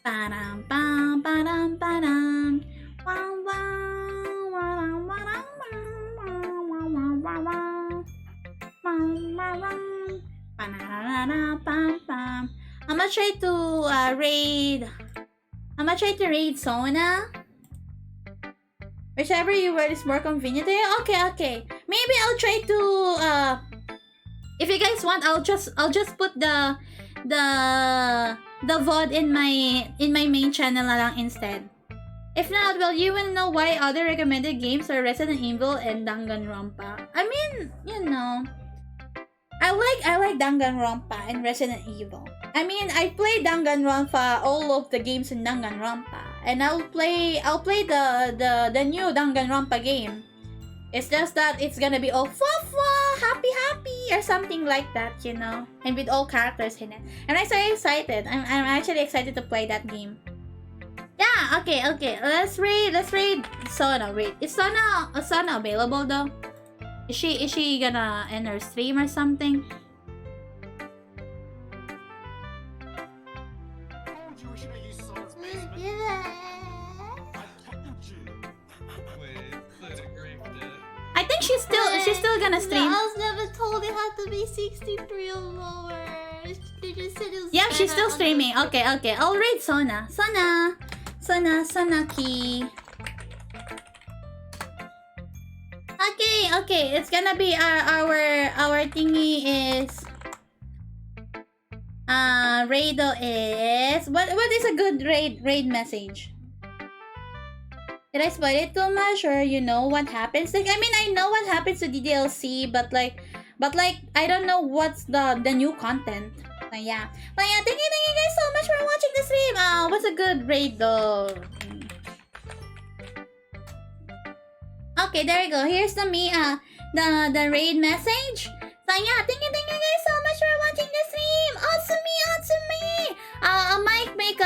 Ba-dum, bam, ba-dum, ba-dum. Wow, wow, wow, wow, wow, wow, wow. I'm gonna try to raid Sona. Whichever you word is more convenient to you. Okay. Maybe I'll try to if you guys want, I'll just put the VOD in my main channel na lang instead. If not, well, you will know why other recommended games are Resident Evil and Danganronpa. I mean, you know, I like Danganronpa and Resident Evil. I mean, I play Danganronpa, all of the games in Danganronpa, and I'll play the new Danganronpa game. It's just that it's gonna be all happy, or something like that, you know, and with all characters in it. And I'm so excited. I'm actually excited to play that game. Yeah, okay. Let's raid Sona. Wait, is Sona available though? Is she gonna end her stream or something? I think she's still gonna stream. I was never told it had to be 63 or lower. They just said it was. Yeah, she's still streaming. Okay. I'll raid Sona. Sonaki. Okay. It's gonna be our thingy is Raido is what is a good raid message? Did I spoil it too much, or you know what happens? Like, I mean, I know what happens to DDLC, but like I don't know what's the new content. But yeah, thank you guys so much for watching the stream. What's a good raid though? Okay, there we go. Here's the raid message. So yeah, thank you guys so much for watching the stream. Awesome me. I might make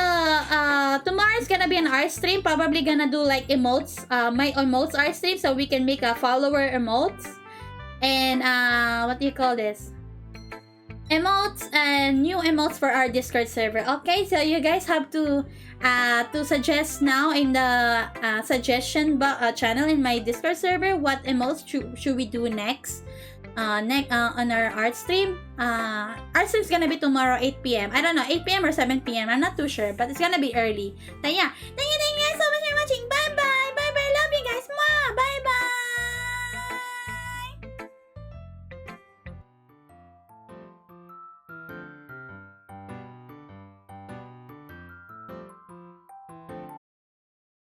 tomorrow's gonna be an art stream. Probably gonna do like emotes. My emotes art stream, so we can make a follower emotes. And what do you call this? emotes and new emotes for our Discord server. Okay, so you guys have to suggest now in the channel in my Discord server what emotes should we do next. On our art stream. Art stream is gonna be tomorrow 8 p.m. I don't know, 8 p.m. or 7 p.m. I'm not too sure, but it's gonna be early. So yeah, thank you guys so